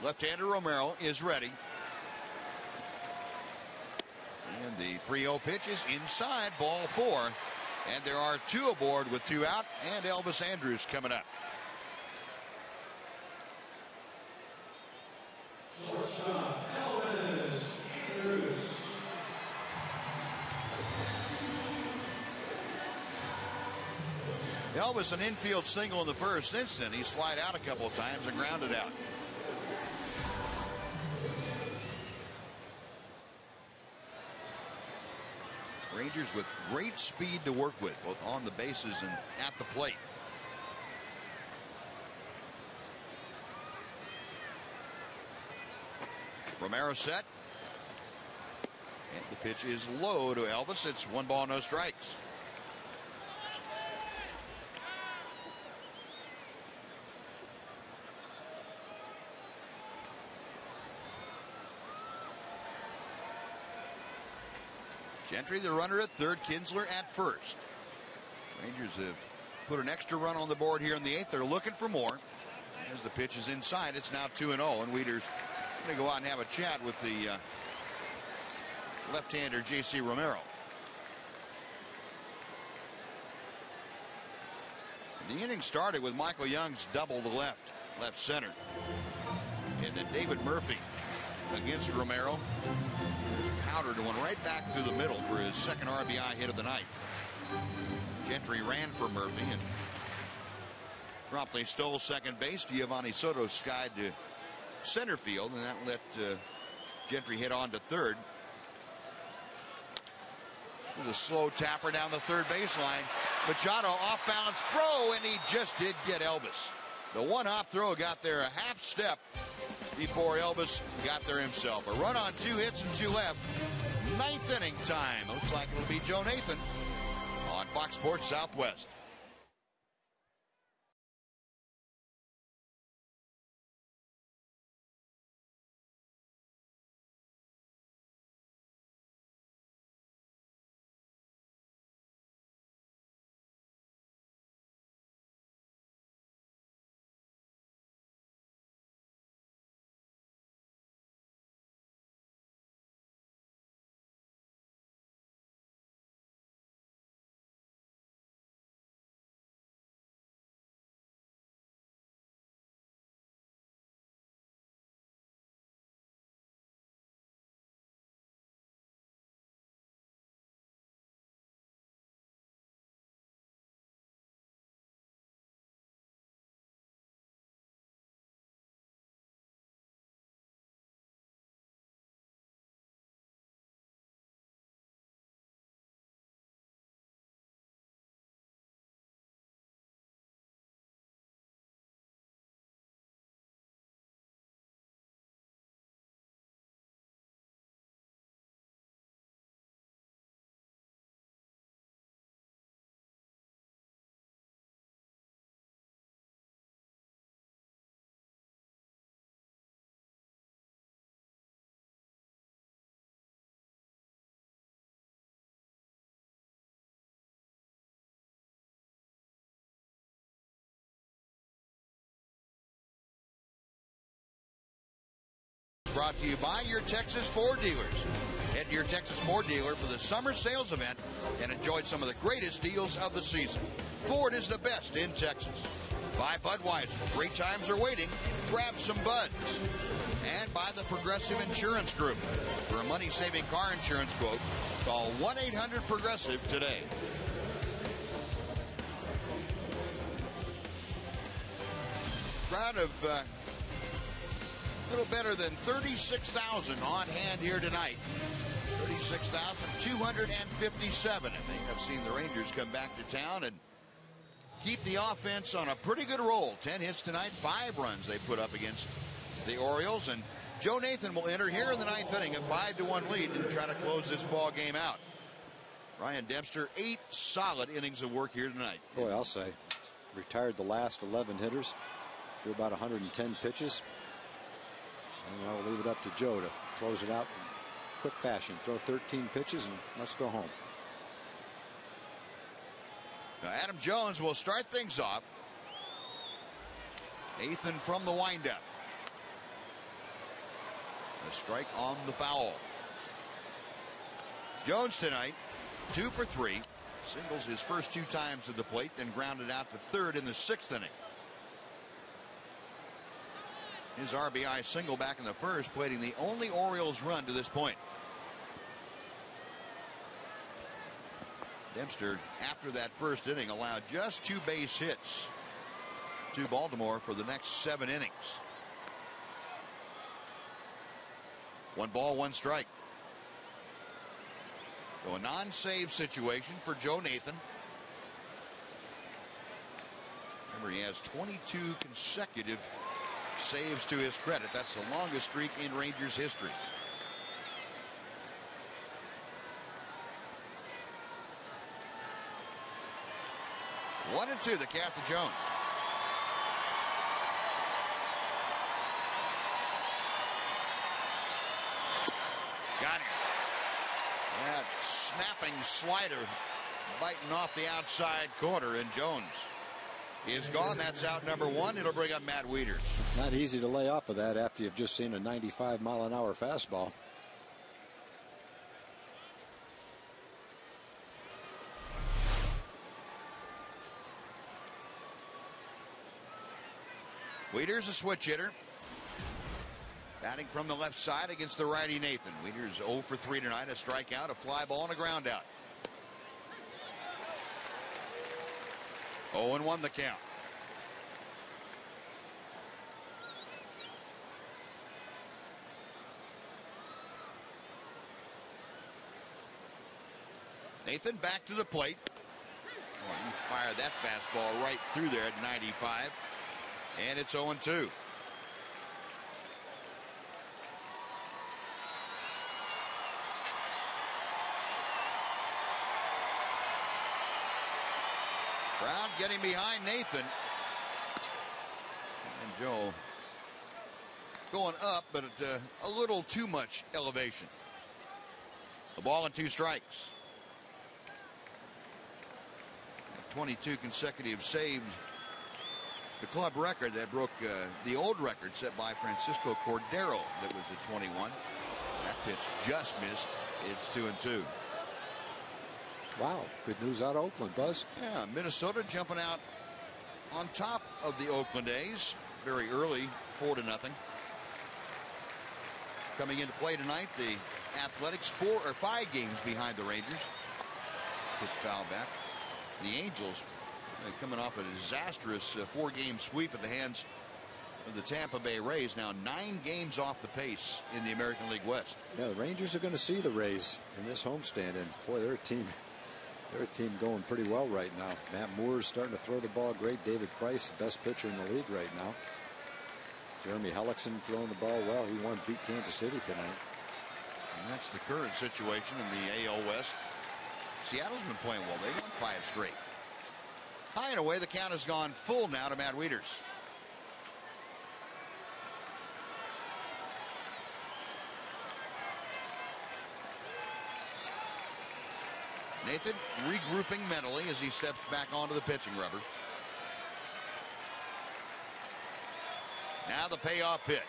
Left-hander Romero is ready. And the 3-0 pitch is inside, ball 4. And there are 2 aboard with 2 out, and Elvis Andrus coming up. Elvis an infield single in the first instant. He's flied out a couple of times and grounded out. Rangers with great speed to work with, both on the bases and at the plate. Romero set. And the pitch is low to Elvis. It's 1 ball, no strikes. Gentry the runner at third, Kinsler at first. Rangers have put an extra run on the board here in the 8th. They're looking for more. As the pitch is inside, it's now 2-0, and Wieters going to go out and have a chat with the left-hander J.C. Romero. The inning started with Michael Young's double to left center. And then David Murphy against Romero. Powdered one right back through the middle for his second RBI hit of the night. Gentry ran for Murphy and promptly stole second base. Giovanni Soto skied to center field, and that let Gentry hit on to third. It was a slow tapper down the third baseline. Machado off balance throw, and he just did get Elvis. The one-hop throw got there a half step before Elvis got there himself. A run on 2 hits and 2 left. 9th inning time. Looks like it'll be Joe Nathan on Fox Sports Southwest. brought to you by your Texas Ford dealers. Head to your Texas Ford dealer for the summer sales event and enjoy some of the greatest deals of the season. Ford is the best in Texas. By Budweiser. Great times are waiting. Grab some buds. And by the Progressive Insurance Group. For a money-saving car insurance quote, call 1-800-PROGRESSIVE today. Crowd of a little better than 36,000 on hand here tonight. 36,257. I think I've seen the Rangers come back to town and keep the offense on a pretty good roll. 10 hits tonight, 5 runs they put up against the Orioles. And Joe Nathan will enter here in the 9th inning, a 5-1 lead, to try to close this ball game out. Ryan Dempster, 8 solid innings of work here tonight. Boy, I'll say, retired the last 11 hitters. Threw about 110 pitches. And I'll leave it up to Joe to close it out in quick fashion. Throw 13 pitches and let's go home. Now Adam Jones will start things off. Nathan from the windup. A strike on the foul. Jones tonight, 2 for 3. Singles his first 2 times to the plate, then grounded out to third in the 6th inning. His RBI single back in the first, plating the only Orioles run to this point. Dempster, after that first inning, allowed just 2 base hits to Baltimore for the next 7 innings. 1 ball, 1 strike. So a non-save situation for Joe Nathan. Remember, he has 22 consecutive saves to his credit. That's the longest streak in Rangers history. One and 2, the count to Jones. Got him. That snapping slider biting off the outside corner, and Jones is gone. That's out number 1. It'll bring up Matt Wieters. It's not easy to lay off of that after you've just seen a 95-mile-an-hour fastball. Wieters a switch hitter. Batting from the left side against the righty Nathan. Wieters 0 for 3 tonight. A strikeout, a fly ball, and a ground out. 0-1 the count. Nathan back to the plate. Oh, he fired that fastball right through there at 95. And it's 0-2. Crowd getting behind Nathan. And Joe going up, but at a little too much elevation. A ball and 2 strikes. 22 consecutive saves. The club record that broke the old record set by Francisco Cordero that was at 21. That pitch just missed. It's 2-2. Wow, good news out of Oakland, Buzz. Yeah, Minnesota jumping out on top of the Oakland A's very early, 4-0. Coming into play tonight, the Athletics 4 or 5 games behind the Rangers. Pitch foul back. The Angels coming off a disastrous 4-game sweep at the hands of the Tampa Bay Rays. Now 9 games off the pace in the American League West. Yeah, the Rangers are going to see the Rays in this homestand, and boy, they're a team going pretty well right now. Matt Moore's starting to throw the ball great. David Price, best pitcher in the league right now. Jeremy Hellickson throwing the ball well. He beat Kansas City tonight. And that's the current situation in the AL West. Seattle's been playing well. They won 5 straight. High and away, the count has gone full now to Matt Wieters. Nathan regrouping mentally as he steps back onto the pitching rubber. Now the payoff pitch.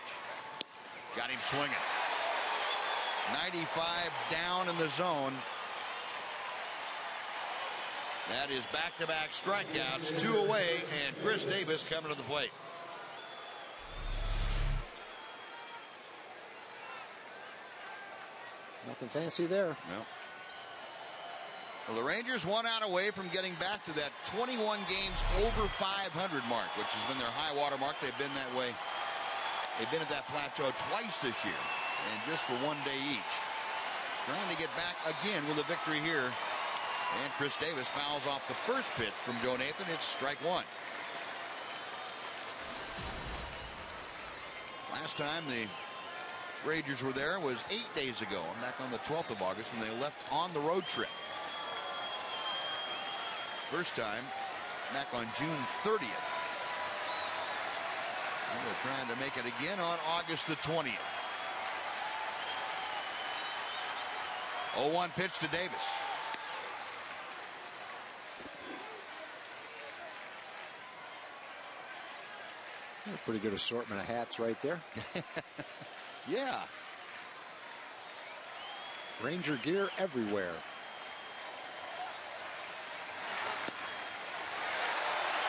Got him swinging. 95 down in the zone. That is back-to-back strikeouts, 2 away, and Chris Davis coming to the plate. Nothing fancy there. No. Well, the Rangers 1 out away from getting back to that 21 games over 500 mark, which has been their high water mark. They've been that way. They've been at that plateau twice this year, and just for 1 day each. Trying to get back again with a victory here. And Chris Davis fouls off the first pitch from Joe Nathan. It's strike 1. Last time the Rangers were there was 8 days ago, and back on the 12th of August when they left on the road trip. First time back on June 30th. And they're trying to make it again on August the 20th. 0-1 pitch to Davis. A pretty good assortment of hats right there. Yeah. Ranger gear everywhere.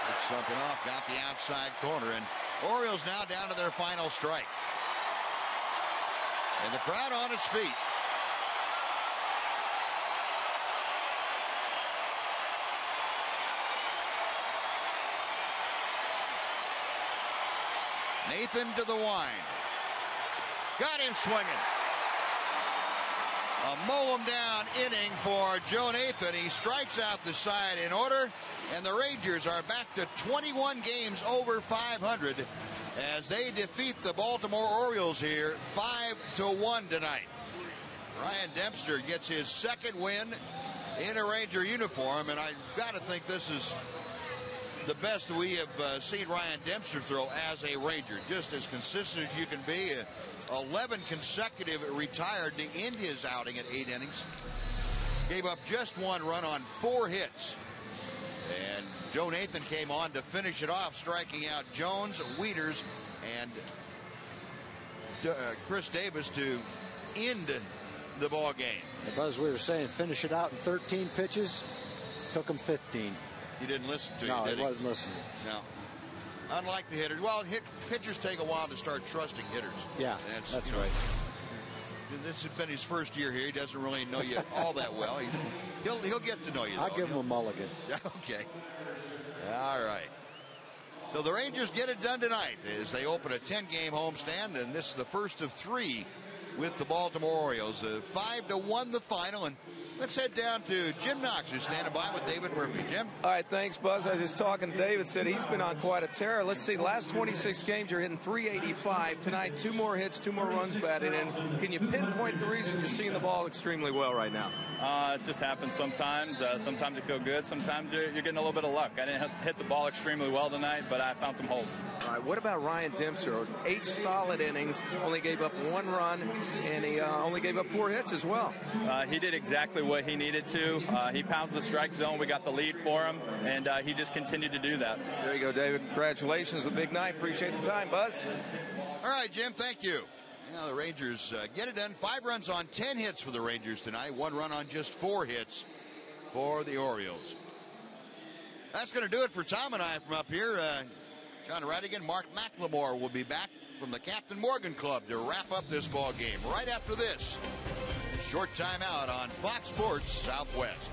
It's something off, got the outside corner, and Orioles now down to their final strike. And the crowd on its feet. Nathan to the wind. Got him swinging. A mow him down inning for Joe Nathan. He strikes out the side in order, and the Rangers are back to 21 games over 500 as they defeat the Baltimore Orioles here 5-1 tonight. Ryan Dempster gets his second win in a Ranger uniform, and I've got to think this is the best we have seen Ryan Dempster throw as a Ranger. Just as consistent as you can be. 11 consecutive retired to end his outing at 8 innings. Gave up just 1 run on 4 hits. And Joe Nathan came on to finish it off, striking out Jones, Wieters, and Chris Davis to end the ball game. Buzz, we were saying finish it out in 13 pitches. Took him 15. He didn't listen to you, no, did he? No, he wasn't listening. No. Unlike the hitters. Well, pitchers take a while to start trusting hitters. Yeah, that's right. This has been his first year here. He doesn't really know you all that well. He'll get to know you, though. I'll give him a mulligan. Okay. All right. So the Rangers get it done tonight as they open a 10-game homestand, and this is the first of 3 with the Baltimore Orioles. 5-1 the final, and let's head down to Jim Knox, who's standing by with David Murphy. Jim? All right, thanks, Buzz. I was just talking to David, said he's been on quite a tear. Let's see, the last 26 games, you're hitting .385. Tonight, 2 more hits, 2 more runs batted in. Can you pinpoint the reason you're seeing the ball extremely well right now? It just happens sometimes. Sometimes you feel good. Sometimes you're getting a little bit of luck. I didn't hit the ball extremely well tonight, but I found some holes. All right, what about Ryan Dempster? 8 solid innings, only gave up 1 run, and he only gave up 4 hits as well. He did exactly what he needed to. He pounds the strike zone. We got the lead for him, and he just continued to do that. There you go, David. Congratulations. A big night. Appreciate the time, Buzz. All right, Jim, thank you. Now the Rangers get it done. 5 runs on 10 hits for the Rangers tonight. 1 run on just 4 hits for the Orioles. That's going to do it for Tom and I from up here. John Radigan, Mark McLemore will be back from the Captain Morgan Club to wrap up this ball game right after this short timeout on Fox Sports Southwest.